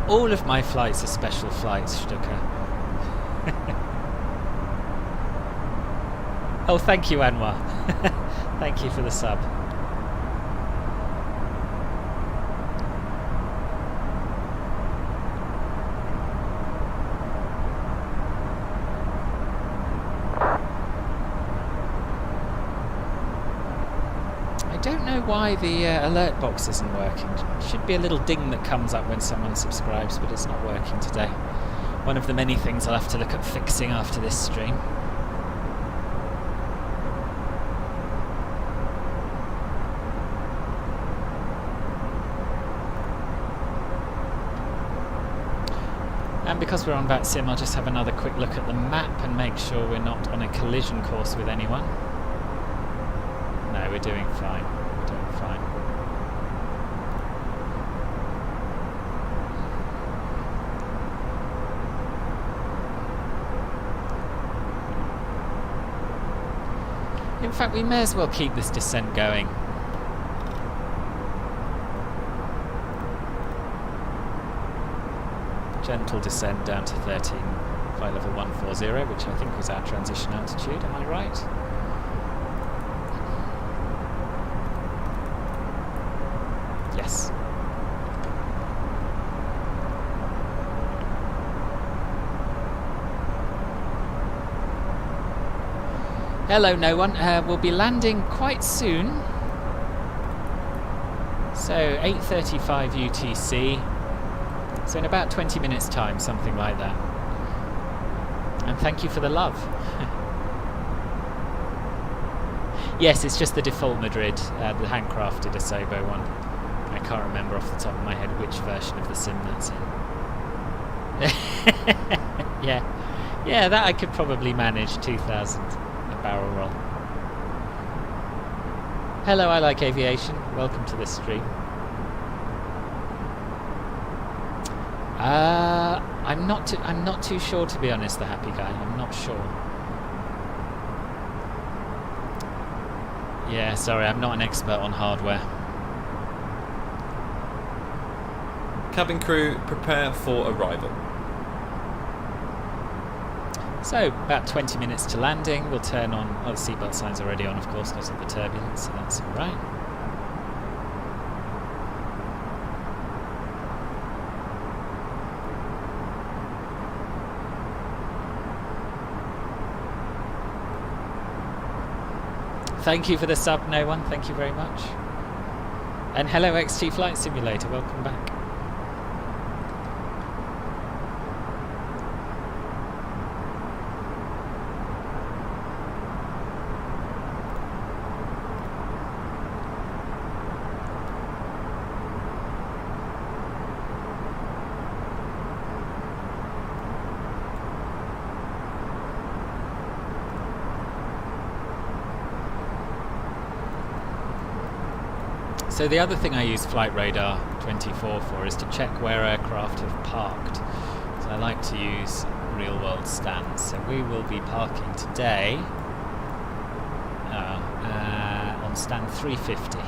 All of my flights are special flights, Stuka. Oh, thank you, Anwar. Thank you for the sub. I don't know why the alert box isn't working. Should be a little ding that comes up when someone subscribes, but it's not working today. One of the many things I'll have to look at fixing after this stream. And because we're on VATSIM, I'll just have another quick look at the map and make sure we're not on a collision course with anyone. No, we're doing fine. We're doing fine. In fact, we may as well keep this descent going. Gentle descent down to 13, flight level 140, which I think was our transition altitude, am I right? Yes. Hello, no one. We'll be landing quite soon. So 8:35 UTC. So in about 20 minutes time, something like that. And thank you for the love. Yes, it's just the default Madrid, the handcrafted Asobo one. I can't remember off the top of my head which version of the sim that's in. Yeah, that I could probably manage. 2,000 a barrel roll. Hello, I Like Aviation. Welcome to the stream. I'm not too sure, to be honest, the happy guy. I'm not sure. Yeah, sorry, I'm not an expert on hardware.
Cabin crew, prepare for arrival.
So, about 20 minutes to landing. We'll turn on... Oh, the seatbelt sign's already on, of course, because of the turbulence, so that's alright. Thank you for the sub, no one. Thank you very much. And hello, XT Flight Simulator. Welcome back. So the other thing I use Flight Radar 24 for is to check where aircraft have parked. So I like to use real world stands. So we will be parking today on stand 350.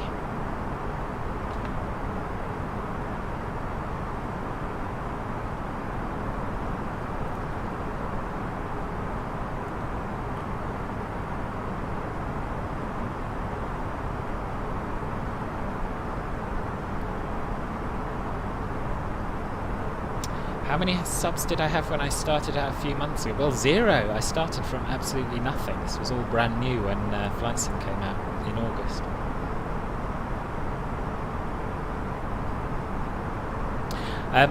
How many subs did I have when I started out a few months ago? Well, 0. I started from absolutely nothing. This was all brand new when Flight Sim came out in August.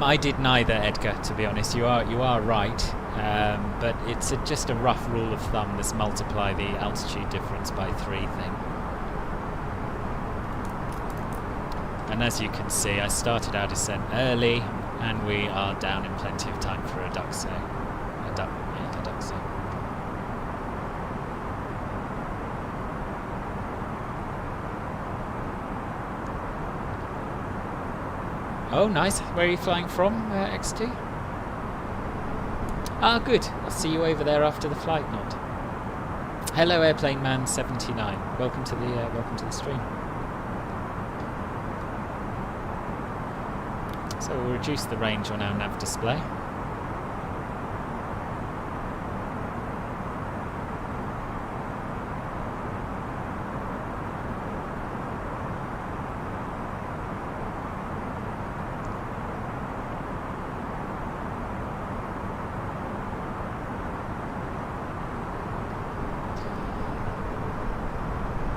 I did neither, Edgar, to be honest. You are right, but it's just a rough rule of thumb, this multiply the altitude difference by 3 thing. And as you can see, I started our descent early, and we are down in plenty of time for a duxo. A duxo. Oh, nice. Where are you flying from, XT? Ah, good. I'll see you over there after the flight, Nod. Hello, Airplane Man 79. Welcome to the stream. So we'll reduce the range on our nav display.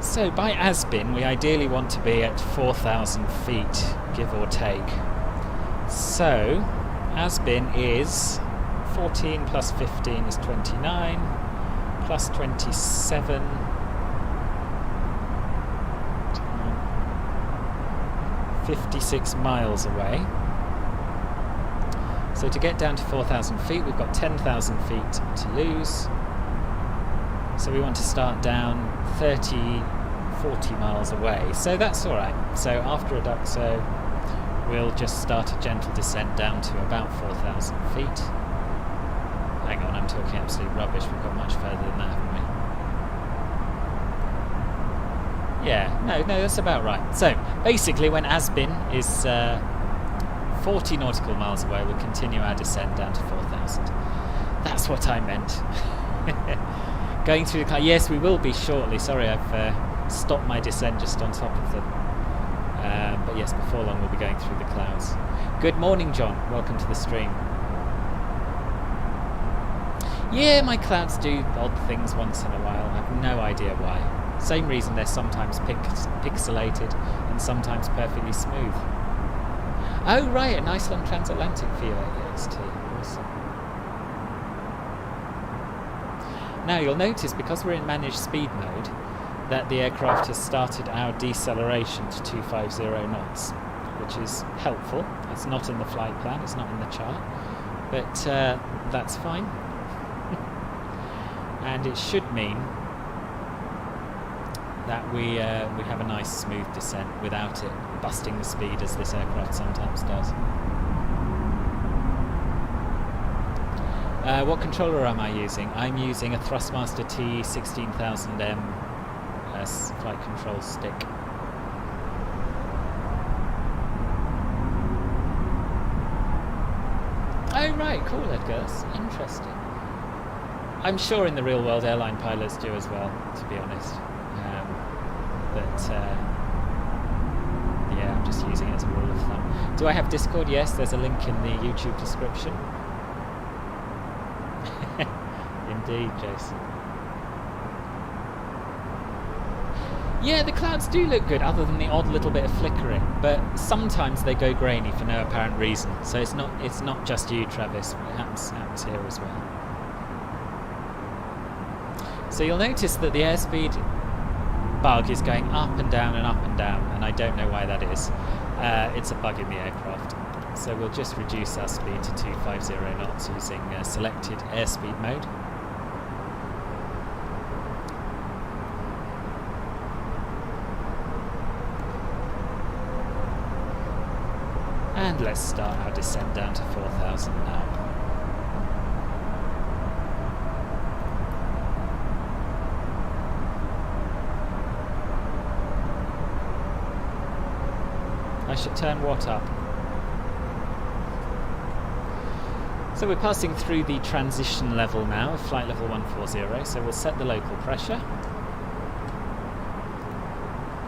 So by Asbin, we ideally want to be at 4,000 feet, give or take. So, Asbin is 14 plus 15 is 29, plus 27, 56 miles away. So to get down to 4,000 feet, we've got 10,000 feet to lose. So we want to start down 30, 40 miles away. So that's alright. So after a duxo, we'll just start a gentle descent down to about 4,000 feet. Hang on, I'm talking absolute rubbish. We've got much further than that, haven't we? Yeah, no, that's about right. So, basically, when Asbin is 40 nautical miles away, we'll continue our descent down to 4,000. That's what I meant. Going through the cloud. Yes, we will be shortly. Sorry, I've stopped my descent just on top of them. But yes, before long we'll be going through the clouds. Good morning, John. Welcome to the stream. Yeah, my clouds do odd things once in a while. I have no idea why. Same reason they're sometimes pixelated and sometimes perfectly smooth. Oh, right, a nice long transatlantic for you, AXT. Awesome. Now, you'll notice, because we're in managed speed mode, that the aircraft has started our deceleration to 250 knots, which is helpful. It's not in the flight plan, it's not in the chart, but that's fine. And it should mean that we have a nice smooth descent without it busting the speed as this aircraft sometimes does. What controller am I using? I'm using a Thrustmaster T16000M flight control stick. Oh right, cool Edgar, that's interesting. I'm sure in the real world airline pilots do as well, to be honest. Yeah, I'm just using it as a rule of thumb. Do I have Discord? Yes, there's a link in the YouTube description. Indeed, Jason. Yeah, the clouds do look good, other than the odd little bit of flickering. But sometimes they go grainy for no apparent reason. So it's not just you, Travis. It happens here as well. So you'll notice that the airspeed bug is going up and down, and I don't know why that is. It's a bug in the aircraft. So we'll just reduce our speed to 250 knots using selected airspeed mode. And let's start our descent down to 4,000 now. I should turn what up? So we're passing through the transition level now of flight level 140, so we'll set the local pressure.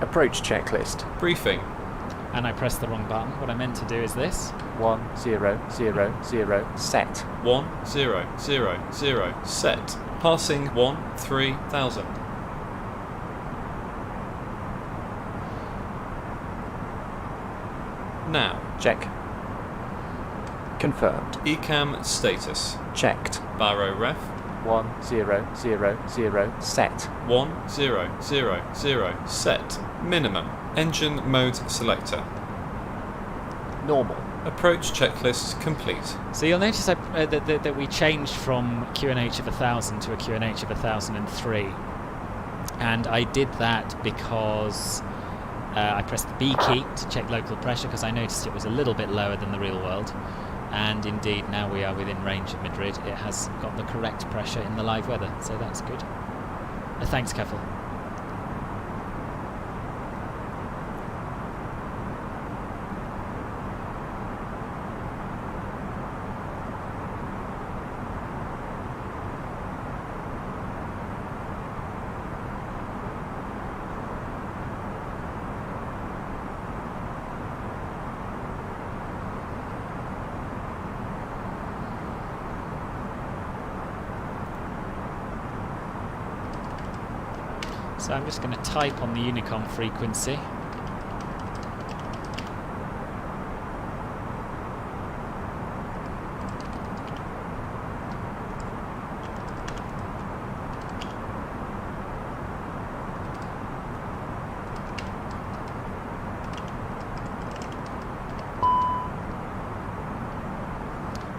Approach checklist.
Briefing.
And I pressed the wrong button. What I meant to do is this.
1000 set.
1000 set. Passing 13,000. Now.
Check. Confirmed.
ECAM status.
Checked.
Baro ref.
1000 set.
1000 set. Minimum. Engine mode selector.
Normal.
Approach checklist complete.
So you'll notice that we changed from QNH of 1000 to a QNH of 1003. And I did that because I pressed the B key to check local pressure because I noticed it was a little bit lower than the real world. And indeed, now we are within range of Madrid. It has got the correct pressure in the live weather, so that's good. Thanks, Keffel. So I'm just going to type on the Unicom frequency.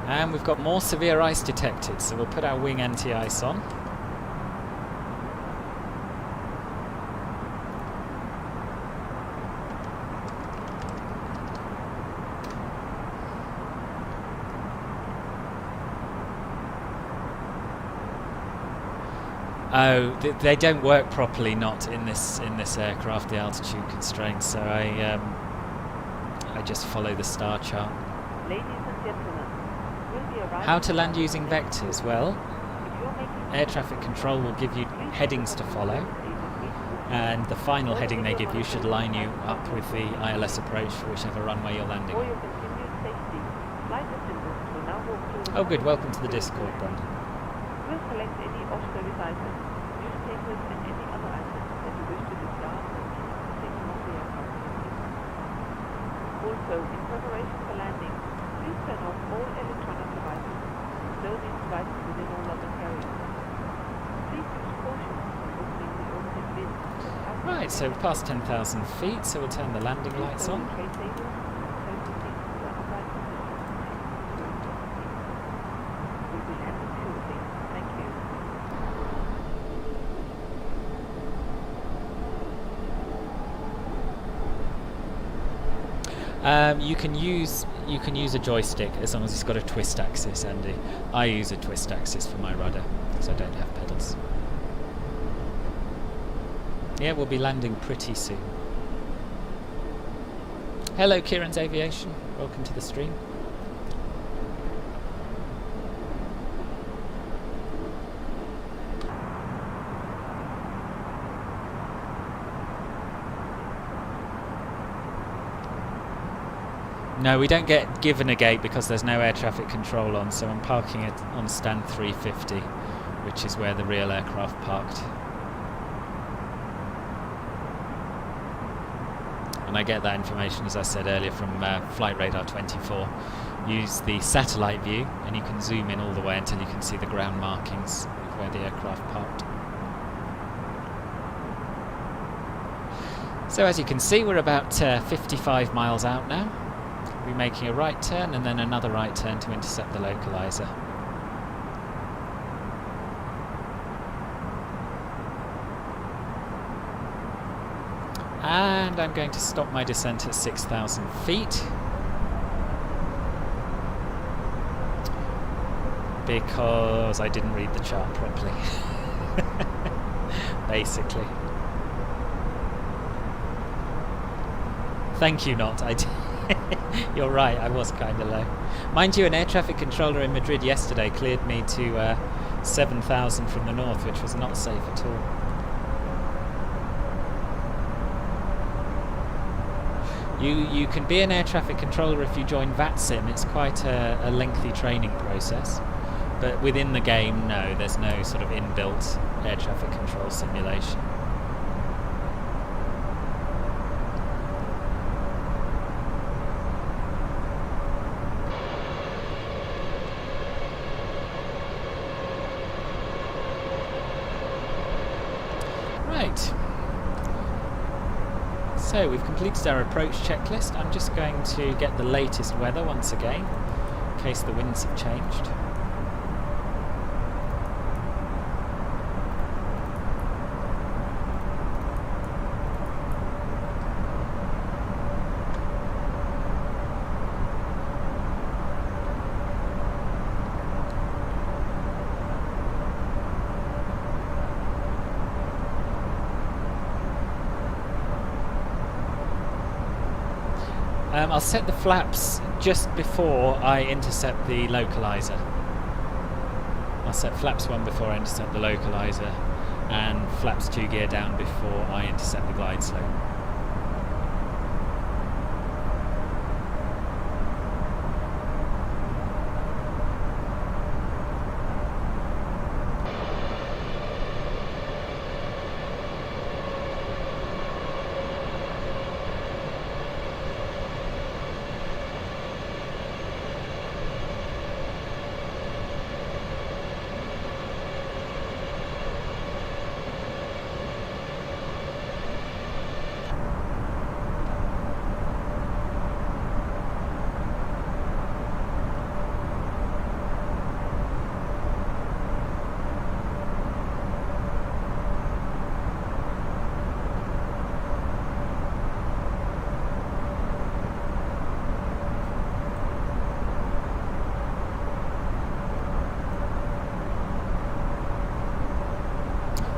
And we've got more severe ice detected, so we'll put our wing anti-ice on. Oh, they don't work properly, not in this aircraft, the altitude constraints. So I just follow the star chart.
Ladies and gentlemen, we'll be arriving.
How to land using vectors? Well, air traffic control will give you headings to follow, and the final heading they give you should line you up with the ILS approach for whichever runway you're landing
For your
on.
continued safety, flight attendants will now walk through the
Oh, good. Welcome to the Discord, Brendan.
We'll collect any off-service items, newspapers and any other items that you wish to discard and keep the protection of the aircraft. Also, in preparation for landing, please turn off all electronic devices and stow these devices within all other carriers. Please use caution when opening the overhead bins.
Right, so we're past 10,000 feet, so we'll turn the landing lights on.
Tray tables and place the seats to the upright position. We'll be landing shortly. Thank you.
You can use a joystick as long as it's got a twist axis, Andy. I use a twist axis for my rudder because I don't have pedals. Yeah, we'll be landing pretty soon. Hello, Kieran's Aviation. Welcome to the stream. No, we don't get given a gate because there's no air traffic control on, so I'm parking it on stand 350, which is where the real aircraft parked. And I get that information, as I said earlier, from Flight Radar 24. Use the satellite view, and you can zoom in all the way until you can see the ground markings of where the aircraft parked. So as you can see, we're about 55 miles out now. We'll be making a right turn and then another right turn to intercept the localizer. And I'm going to stop my descent at 6,000 feet. Because I didn't read the chart properly. Basically. Thank you, not. I did. You're right, I was kind of low. Mind you, an air traffic controller in Madrid yesterday cleared me to 7,000 from the north, which was not safe at all. You can be an air traffic controller if you join VATSIM. It's quite a lengthy training process. But within the game, no, there's no sort of inbuilt air traffic control simulation. So we've completed our approach checklist. I'm just going to get the latest weather once again, in case the winds have changed. I'll set the flaps just before I intercept the localizer. I'll set flaps 1 before I intercept the localizer and flaps 2 gear down before I intercept the glide slope.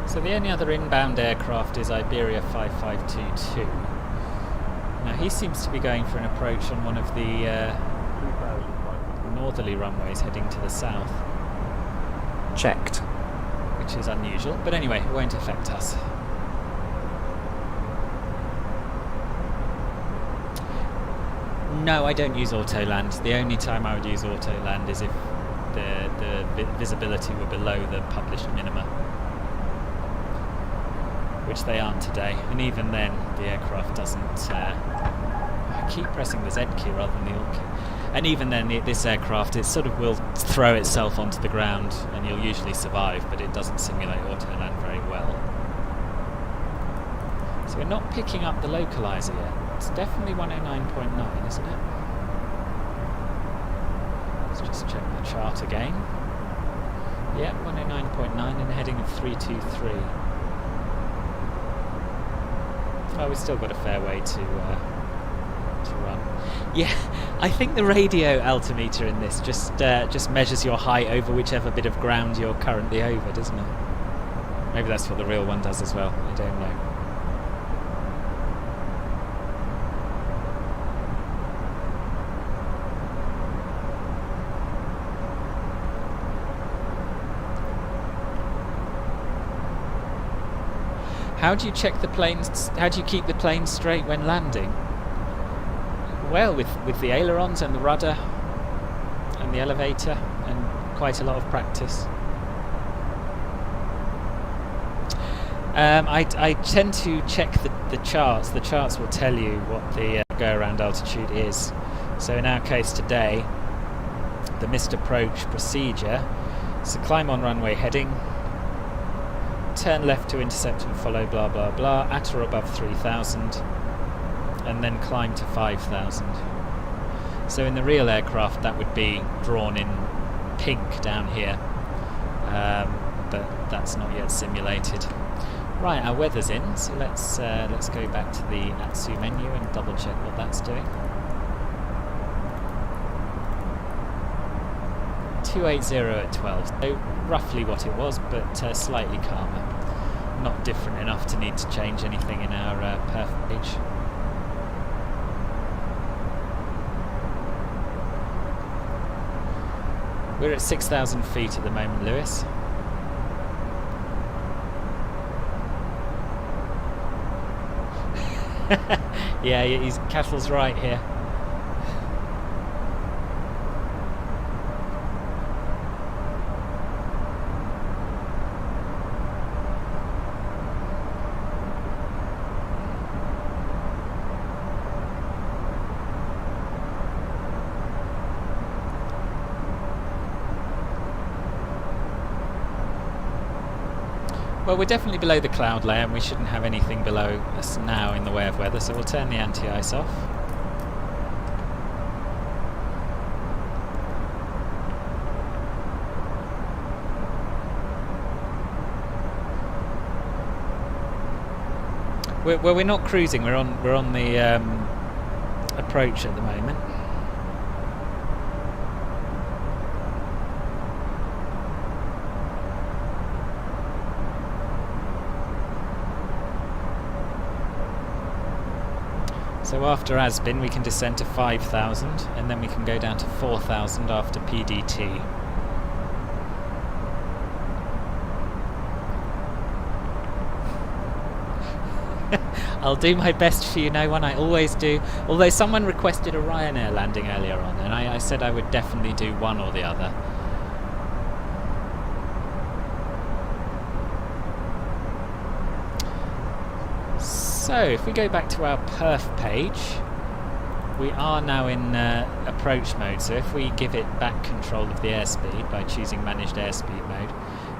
So the only other inbound aircraft is Iberia 5522. Now he seems to be going for an approach on one of the northerly runways heading to the south.
Checked.
Which is unusual, but anyway, it won't affect us. No, I don't use autoland. The only time I would use autoland is if the visibility were below the published minima, which they aren't today, and even then the aircraft doesn't I keep pressing the Z key rather than the Alt key, and even then this aircraft, it sort of will throw itself onto the ground and you'll usually survive, but it doesn't simulate autoland very well. So we're not picking up the localizer yet. It's definitely 109.9, isn't it? Let's just check the chart again. Yeah, 109.9 and heading of 323. Oh, we've still got a fair way to to run. Yeah, I think the radio altimeter in this just measures your height over whichever bit of ground you're currently over, doesn't it? Maybe that's what the real one does as well. I don't know. How do you check the planes? How do you keep the plane straight when landing? Well, with the ailerons and the rudder and the elevator and quite a lot of practice. I tend to check the charts. The charts will tell you what the go-around altitude is. So in our case today, the missed approach procedure is to climb on runway heading, turn left to intercept and follow blah blah blah at or above 3,000, and then climb to 5,000. So in the real aircraft that would be drawn in pink down here, but that's not yet simulated. Right, our weather's in, so let's go back to the ATSU menu and double check what that's doing. 280 at 12, so roughly what it was, but slightly calmer. Not different enough to need to change anything in our perf page. We're at 6,000 feet at the moment, Lewis. Yeah, Cattle's right here. Well, we're definitely below the cloud layer and we shouldn't have anything below us now in the way of weather, so we'll turn the anti-ice off. We're not cruising, we're on the approach at the moment. So after Asbin we can descend to 5,000 and then we can go down to 4,000 after PDT. I'll do my best for you, no one, I always do. Although someone requested a Ryanair landing earlier on and I said I would definitely do one or the other. So, if we go back to our perf page, we are now in approach mode, so if we give it back control of the airspeed by choosing managed airspeed mode,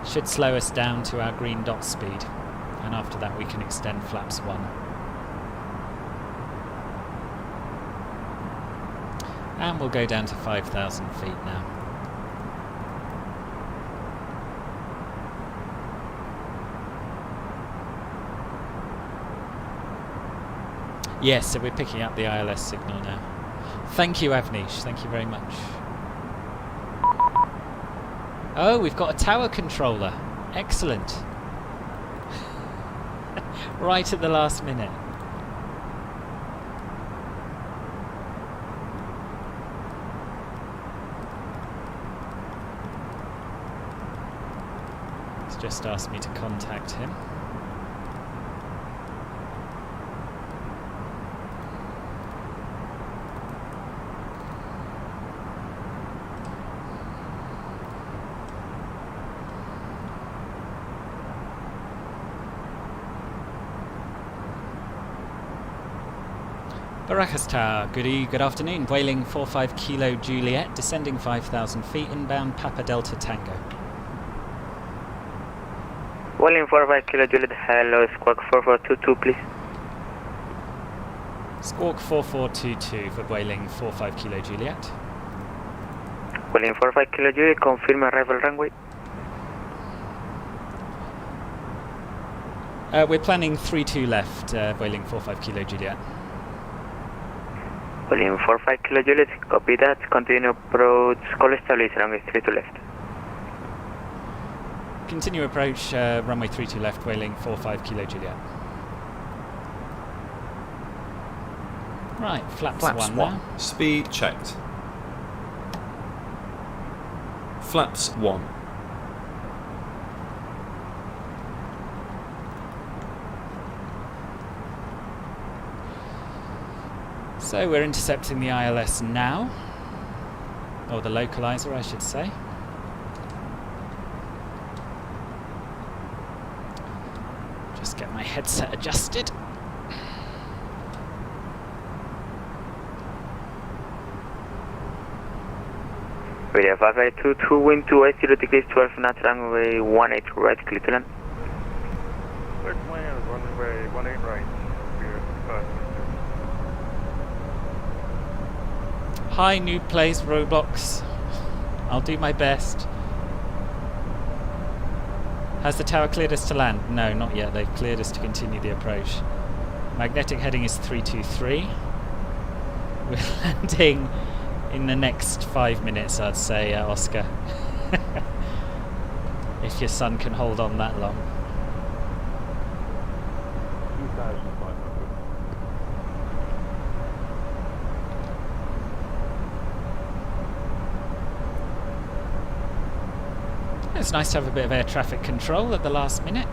it should slow us down to our green dot speed, and after that we can extend flaps 1. And we'll go down to 5,000 feet now. Yes, so we're picking up the ILS signal now. Thank you, Avnish. Thank you very much. Oh, we've got a tower controller. Excellent. Right at the last minute. He's just asked me to contact him. Barajas Tower, good afternoon. Vueling 45 Kilo Juliet, descending 5,000 feet, inbound Papa Delta Tango.
Vueling 45 Kilo Juliet, hello, Squawk 4422, please.
Squawk 4422 for Vueling 45 Kilo Juliet.
Vueling 45 Kilo Juliet, confirm arrival runway.
We're planning 32 left, Vueling 45 Kilo Juliet.
Vueling 45 Kilo Juliet, copy that. Continue approach, call established, runway 32 left.
Continue approach, runway 32 left, Vueling 45 Kilo Juliet. Right, flaps 1 now.
Speed checked. Flaps 1.
So we're intercepting the ILS now, or the localizer I should say. Just get my headset adjusted.
Video 5822, wind 280 degrees 12 knots, runway 18 right, clear to land.
Runway 18 right.
Hi, new place, Roblox. I'll do my best. Has the tower cleared us to land? No, not yet. They've cleared us to continue the approach. Magnetic heading is 323. We're landing in the next 5 minutes, I'd say, Oscar. If your son can hold on that long.
2,500.
It's nice to have a bit of air traffic control at the last minute.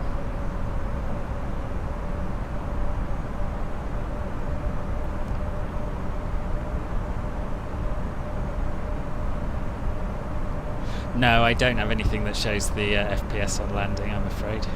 No, I don't have anything that shows the FPS on landing, I'm afraid.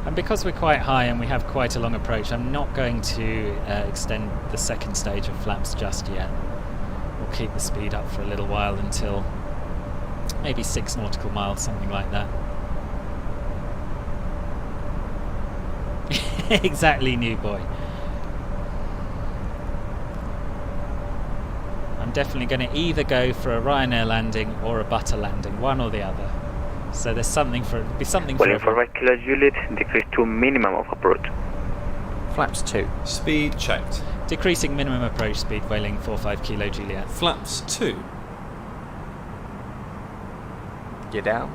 And because we're quite high and we have quite a long approach, I'm not going to extend the second stage of flaps just yet. We'll keep the speed up for a little while until maybe 6 nautical miles, something like that. Exactly, new boy. I'm definitely going to either go for a Ryanair landing or a butter landing, one or the other. So there's something for something for
Vueling 45 Kilo Juliet, decrease to minimum of approach.
Flaps 2.
Speed checked.
decreasing minimum approach speed, Vueling 45 Kilo Juliet.
Flaps 2.
Gear down.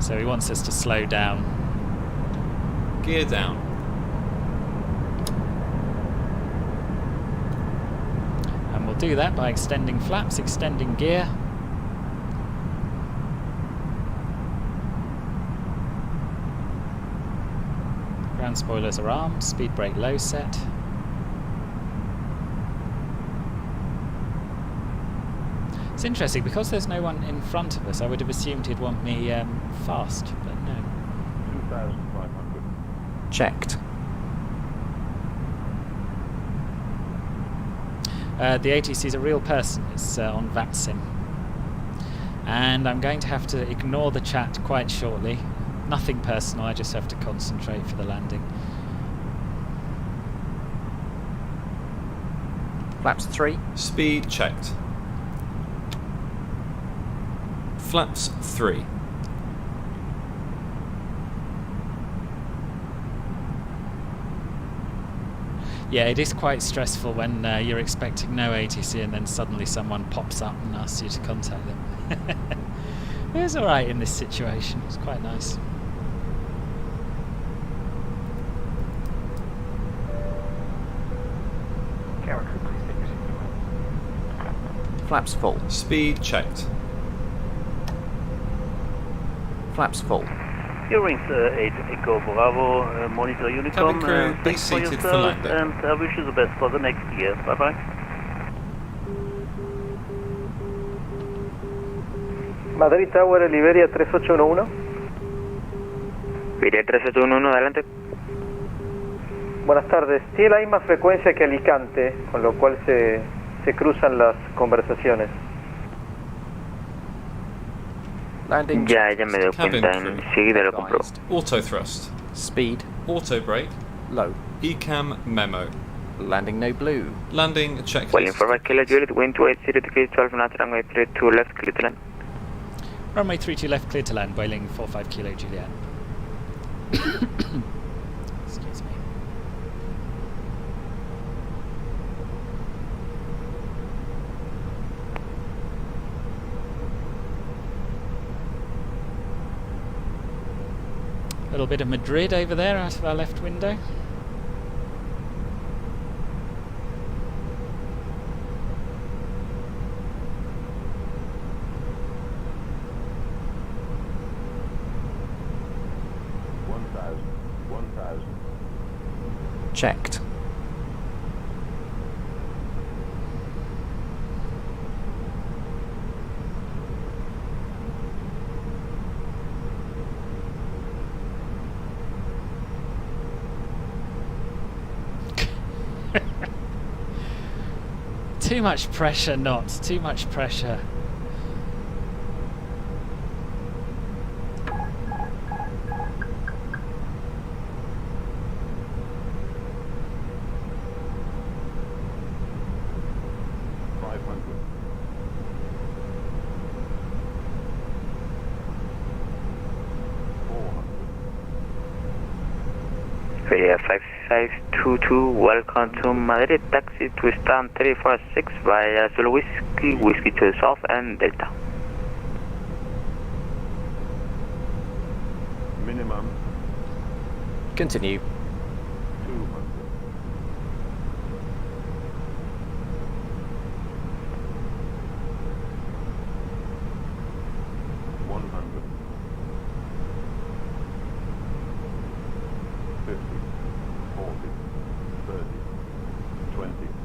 So he wants us to slow down.
Gear down.
And we'll do that by extending flaps, extending gear. Ground spoilers are armed, speed brake low set. It's interesting, because there's no one in front of us, I would have assumed he'd want me fast, but no.
2,500.
Checked.
The ATC is a real person, it's on VATSIM. And I'm going to have to ignore the chat quite shortly. Nothing personal, I just have to concentrate for the landing.
Flaps 3.
Speed checked. Flaps 3.
Yeah, it is quite stressful when you're expecting no ATC and then suddenly someone pops up and asks you to contact them. It was alright in this situation, it's quite nice.
Flaps full.
Speed checked.
Flaps full.
Eurowings 8 Echo Bravo, monitor Unicom.
Cabin crew, be
thanks for
seated for
yourself,
landing.
and I wish you the best for the next year. Bye bye.
Madrid Tower, Liberia 3811.
Iberia 3811, adelante.
Buenas tardes. Tiene la misma frecuencia que Alicante, con lo cual se cruzan las conversaciones.
Landing.
Ya me doy
Cabin
cuenta,
crew.
enseguida lo compro.
Auto thrust.
Speed.
Auto brake.
Low.
ECAM memo.
Landing no blue.
Landing
Vueling
checklist.
45 Kilo Juliet, wind 280 degrees 12 knots, runway 32 left, clear to land.
Runway 32 left, clear to land, Vueling 45 Kilo Juliet. Excuse me. A little bit of Madrid over there out of our left window.
Checked.
Too much pressure, not too much pressure.
Iberia 5522, welcome to Madrid, taxi to stand 346 via Zulu Whiskey, Whiskey to the south and Delta.
Minimum
Continue.
200.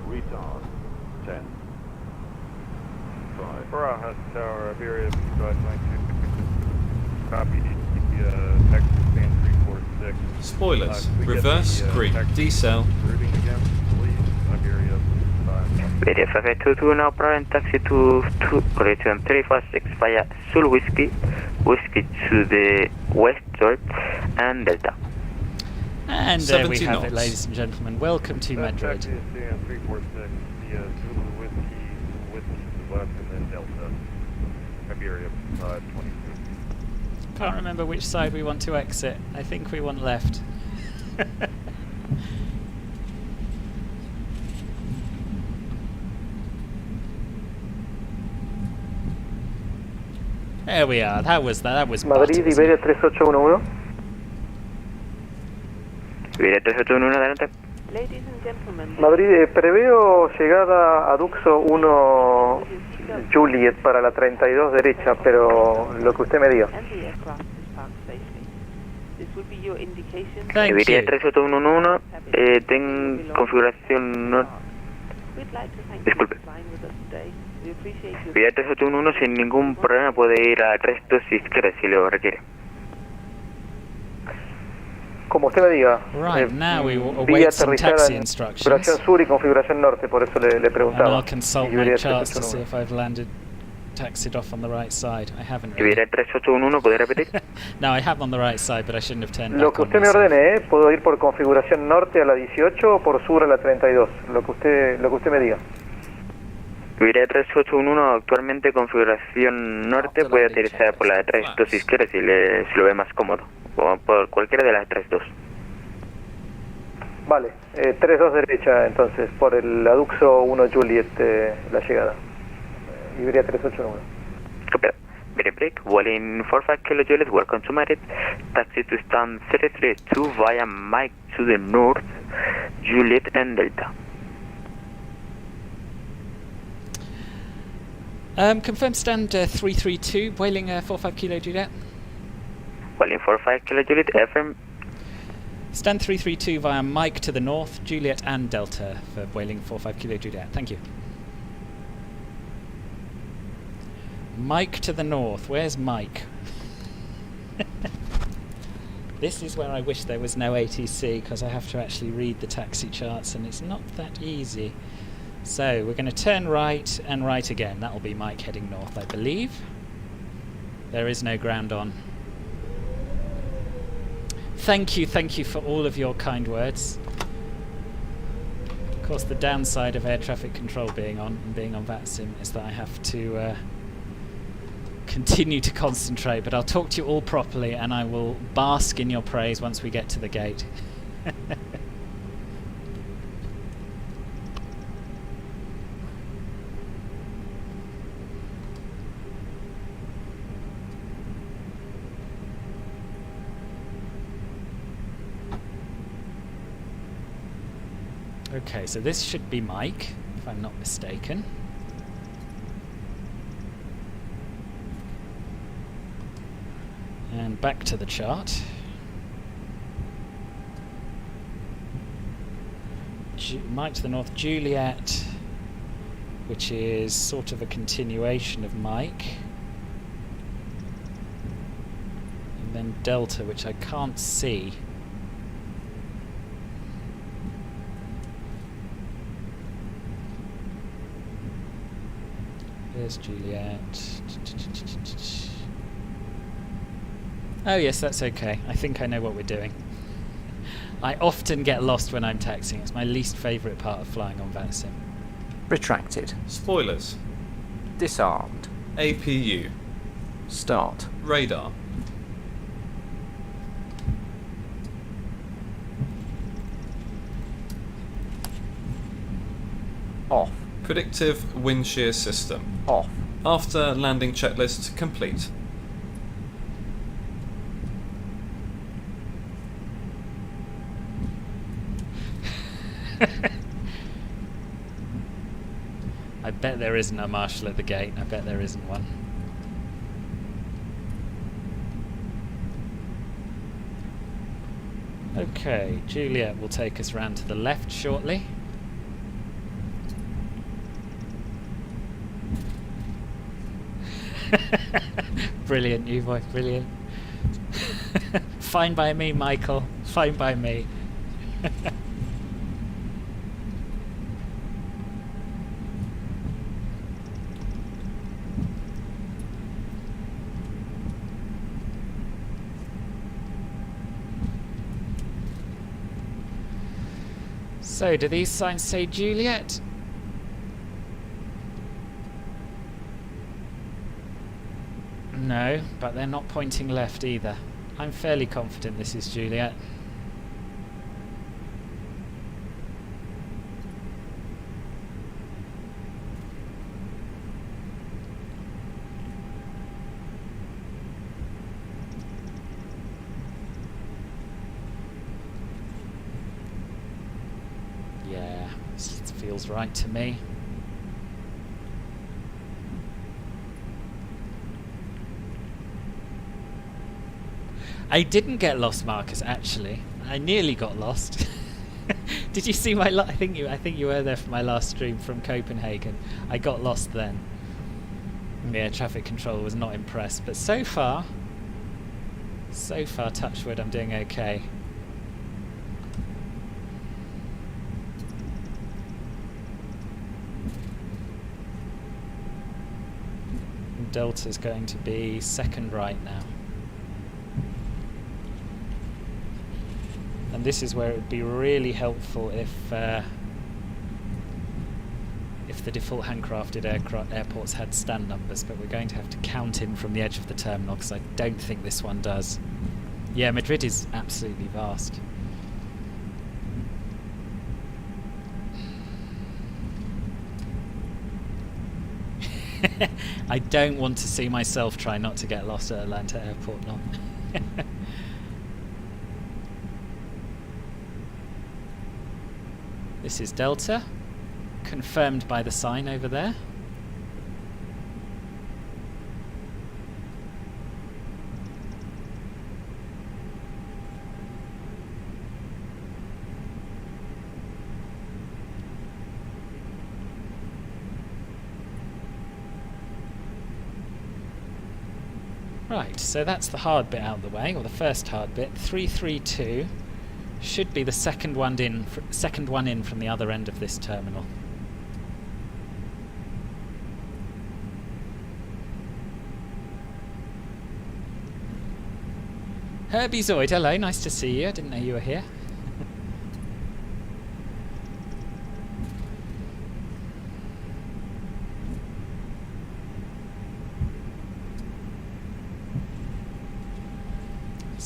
Retard. 10. 5. Barajas Tower, Iberia 5522. Copy. Texas stand 346.
Spoilers.
Could we get
Reverse,
the,
green.
Texas
Decel.
routing again, please? Iberia 55.
Iberia 5522, now private taxi to correction 346 via Zulu Whiskey, Whiskey to the west and Delta.
And there we
70
have it,
knots.
ladies and gentlemen. Welcome to Madrid.
Taxi stand 346 via Zulu Whiskey to the left and then Delta. Iberia 522.
Can't remember which side we want to exit. I think we want left. There we are. That was
Madrid,
butters.
Iberia 3811.
Iberia 3811, adelante.
Ladies and gentlemen,
Madrid, preveo llegada a Duxo 1 Juliet para la 32 derecha, pero lo que usted me diga.
and the aircraft is parked safely. This would be your indication.
Thank
Iberia
you.
3811, ten configuración no.
We'd like to thank
Disculpe.
you for flying with us today. We appreciate your
Iberia 3811 sin ningún problema puede ir a 32 si quiere, si lo requiere.
Como usted me diga.
Right, now we will
vi
await some
aterrizar
taxi
en
instructions.
configuración sur y configuración norte, por eso le
And
preguntaba.
I'll consult my
Iberia
charts to see
3811.
if I've landed, taxied off on the right side. I haven't
Iberia
really.
3811, ¿puede repetir?
No, I have on the right side, but I shouldn't have turned
Lo
back
que
on
usted me
myself.
ordene, ¿puedo ir por configuración norte a la 18 o por sur a la 32? Lo que usted me diga.
Iberia 3811, actualmente configuración norte, puede utilizar por la 32 si quiere, si lo ve más cómodo. O por cualquiera de las 32.
Vale, 32 derecha entonces, por el Aduxo 1 Juliet, la llegada. Iberia 3811.
Copiado. Iberia break, Vueling 45 Kilo Juliet, welcome to Madrid. Taxi to stand 332 via Mike to the north, Juliet and Delta.
Confirm stand 332, Vueling 45 Kilo Juliet.
Vueling 45 Kilo Juliet, FM.
Stand 332 via Mike to the north, Juliet and Delta for Vueling 45 Kilo Juliet. Thank you. Mike to the north. Where's Mike? This is where I wish there was no ATC, because I have to actually read the taxi charts and it's not that easy. So we're going to turn right and right again. That'll be Mike heading north, I believe. There is no ground on. Thank you for all of your kind words. Of course, the downside of air traffic control being on and being on VATSIM is that I have to continue to concentrate, but I'll talk to you all properly and I will bask in your praise once we get to the gate. Okay, so this should be Mike, if I'm not mistaken. And back to the chart. Mike to the north, Juliet, which is sort of a continuation of Mike. And then Delta, which I can't see. There's Juliet. Oh yes, that's okay. I think I know what we're doing. I often get lost when I'm taxiing. It's my least favourite part of flying on VATSIM.
Retracted.
Spoilers.
Disarmed.
APU.
Start.
Radar.
Off.
Predictive wind shear system.
Off.
After landing checklist complete.
I bet there isn't a marshal at the gate. I bet there isn't one. Okay, Juliet will take us round to the left shortly. Brilliant, you boy, brilliant. Fine by me, Michael. Fine by me. So, do these signs say Juliet? No, but they're not pointing left either. I'm fairly confident this is Juliet. Yeah, this feels right to me. I didn't get lost, Marcus, actually. I nearly got lost. Did you see my I think you were there for my last stream from Copenhagen. I got lost then. Yeah, traffic control was not impressed, but so far, touch wood, I'm doing okay. Delta's going to be second right now. And this is where it would be really helpful if the default handcrafted airports had stand numbers, but we're going to have to count in from the edge of the terminal because I don't think this one does. Yeah, Madrid is absolutely vast. I don't want to see myself try not to get lost at Atlanta Airport now. This is Delta, confirmed by the sign over there. Right, so that's the hard bit out of the way, or the first hard bit. 332 should be the second one in from the other end of this terminal. Herbie Zoid, hello, nice to see you. I didn't know you were here.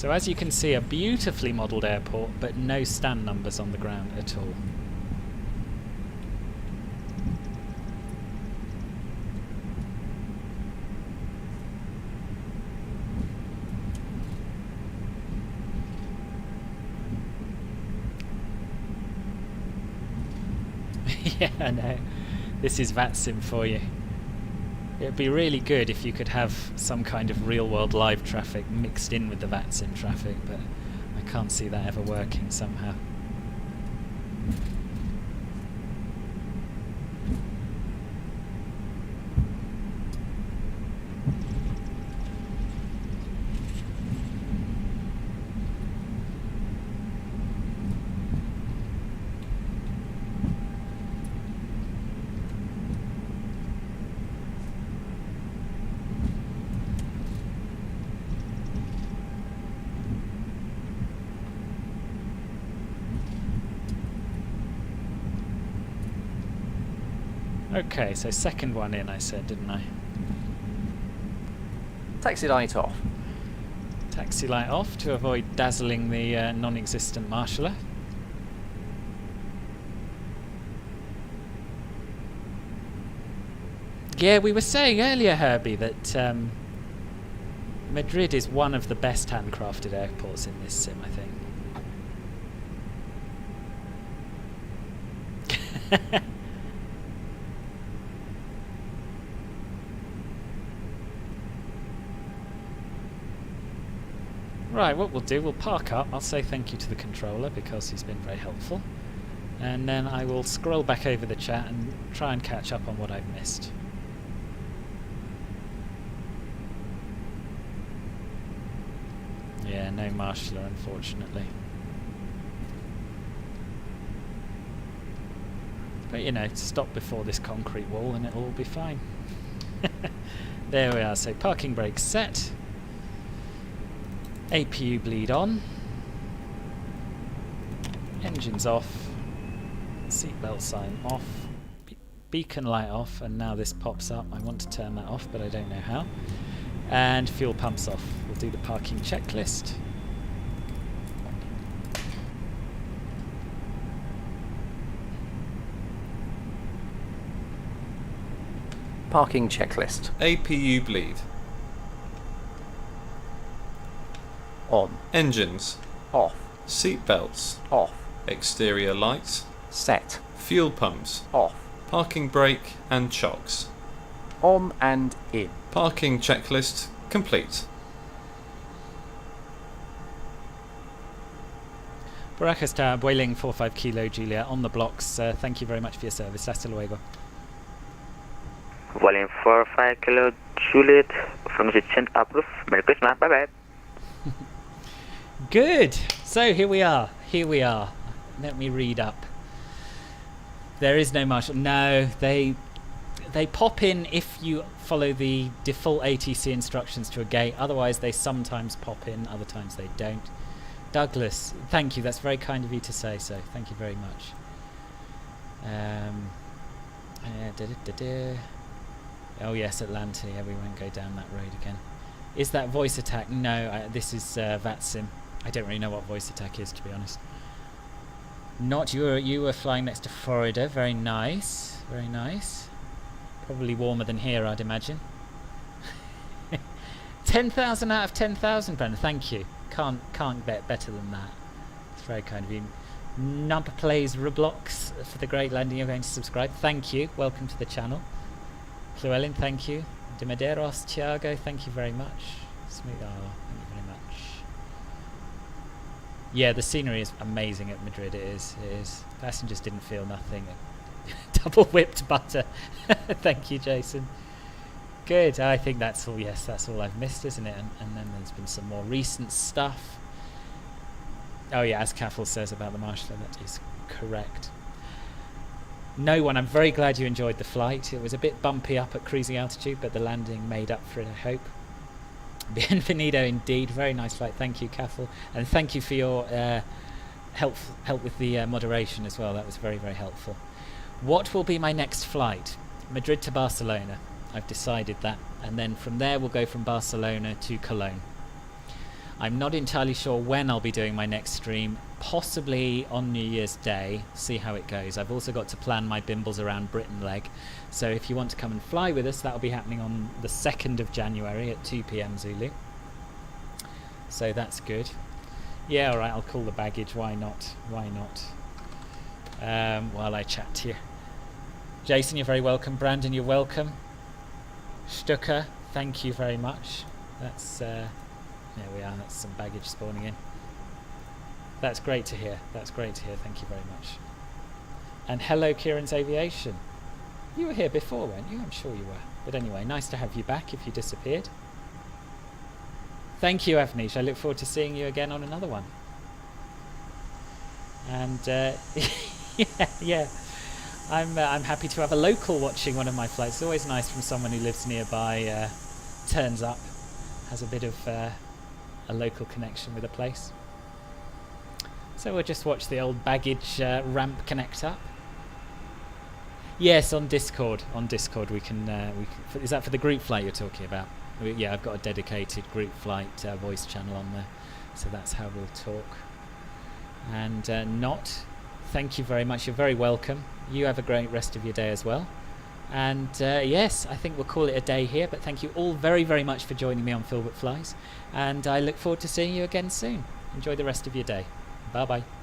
So as you can see, a beautifully modelled airport, but no stand numbers on the ground at all. Yeah, I know. This is VATSIM for you. It'd be really good if you could have some kind of real-world live traffic mixed in with the VATSIM traffic, but I can't see that ever working somehow. Okay, so second one in, I said, didn't I?
Taxi light off.
Taxi light off to avoid dazzling the non-existent marshaller. Yeah, we were saying earlier, Herbie, that Madrid is one of the best handcrafted airports in this sim, I think. Right, what we'll do, we'll park up. I'll say thank you to the controller because he's been very helpful. And then I will scroll back over the chat and try and catch up on what I've missed. Yeah, no marshaller, unfortunately. But you know, stop before this concrete wall and it'll all be fine. There we are, so parking brakes set. APU bleed on. Engines off. Seatbelt sign off. Beacon light off, and now this pops up. I want to turn that off, but I don't know how. And fuel pumps off. We'll do the parking checklist.
Parking checklist.
APU bleed.
On.
Engines.
Off.
Seatbelts.
Off.
Exterior lights.
Set.
Fuel pumps.
Off.
Parking brake and chocks.
On and in.
Parking checklist complete.
Barajas Tower, Vueling 45 Kilo Julia on the blocks. Thank you very much for your service. Hasta luego.
Vueling 45 Kilo Juliet from the St. Approved. Merry Christmas. Bye bye.
Good. So here we are. Here we are. Let me read up. There is no marshal. No, they pop in if you follow the default ATC instructions to a gate. Otherwise, they sometimes pop in. Other times they don't. Douglas, thank you. That's very kind of you to say so. Thank you very much. Oh yes, Atlanta. Yeah, we won't go down that road again. Is that voice attack? No, this is VATSIM. I don't really know what voice attack is, to be honest. Not you were flying next to Florida. Very nice. Very nice. Probably warmer than here, I'd imagine. 10,000 out of 10,000, Brendan. Thank you. Can't bet better than that. It's very kind of you. Number plays Roblox for the great landing. You're going to subscribe. Thank you. Welcome to the channel. Llewellyn, thank you. De Medeiros, Thiago, thank you very much. Smooth, thank you very much. Yeah, the scenery is amazing at Madrid. It is. Passengers didn't feel nothing. Double whipped butter. Thank you, Jason. Good. I think that's all. Yes, that's all I've missed, isn't it? And then there's been some more recent stuff. Oh yeah, as Caffel says about the marshaller, that is correct. No one. I'm very glad you enjoyed the flight. It was a bit bumpy up at cruising altitude, but the landing made up for it, I hope. Bienvenido indeed. Very nice flight. Thank you, Caffel. And thank you for your help with the moderation as well. That was very, very helpful. What will be my next flight? Madrid to Barcelona. I've decided that. And then from there we'll go from Barcelona to Cologne. I'm not entirely sure when I'll be doing my next stream, possibly on New Year's Day, see how it goes. I've also got to plan my Bimbles around Britain leg, so if you want to come and fly with us, that'll be happening on the 2nd of January at 2 PM Zulu. So that's good. Yeah, alright, I'll call the baggage, why not? Why not? While I chat to you. Jason, you're very welcome. Brandon, you're welcome. Stucker, thank you very much. That's, there we are, that's some baggage spawning in. That's great to hear, that's great to hear, thank you very much. And hello, Kieran's Aviation. You were here before, weren't you? I'm sure you were. But anyway, nice to have you back if you disappeared. Thank you, Avnish. I look forward to seeing you again on another one. And yeah, I'm happy to have a local watching one of my flights. It's always nice from someone who lives nearby, turns up, has a bit of a local connection with a place. So we'll just watch the old baggage ramp connect up. Yes, on Discord. On Discord, we can. Is that for the group flight you're talking about? Yeah, I've got a dedicated group flight voice channel on there, so that's how we'll talk. And Not, thank you very much. You're very welcome. You have a great rest of your day as well. And yes, I think we'll call it a day here. But thank you all very, very much for joining me on Filbert Flies, and I look forward to seeing you again soon. Enjoy the rest of your day. Bye bye.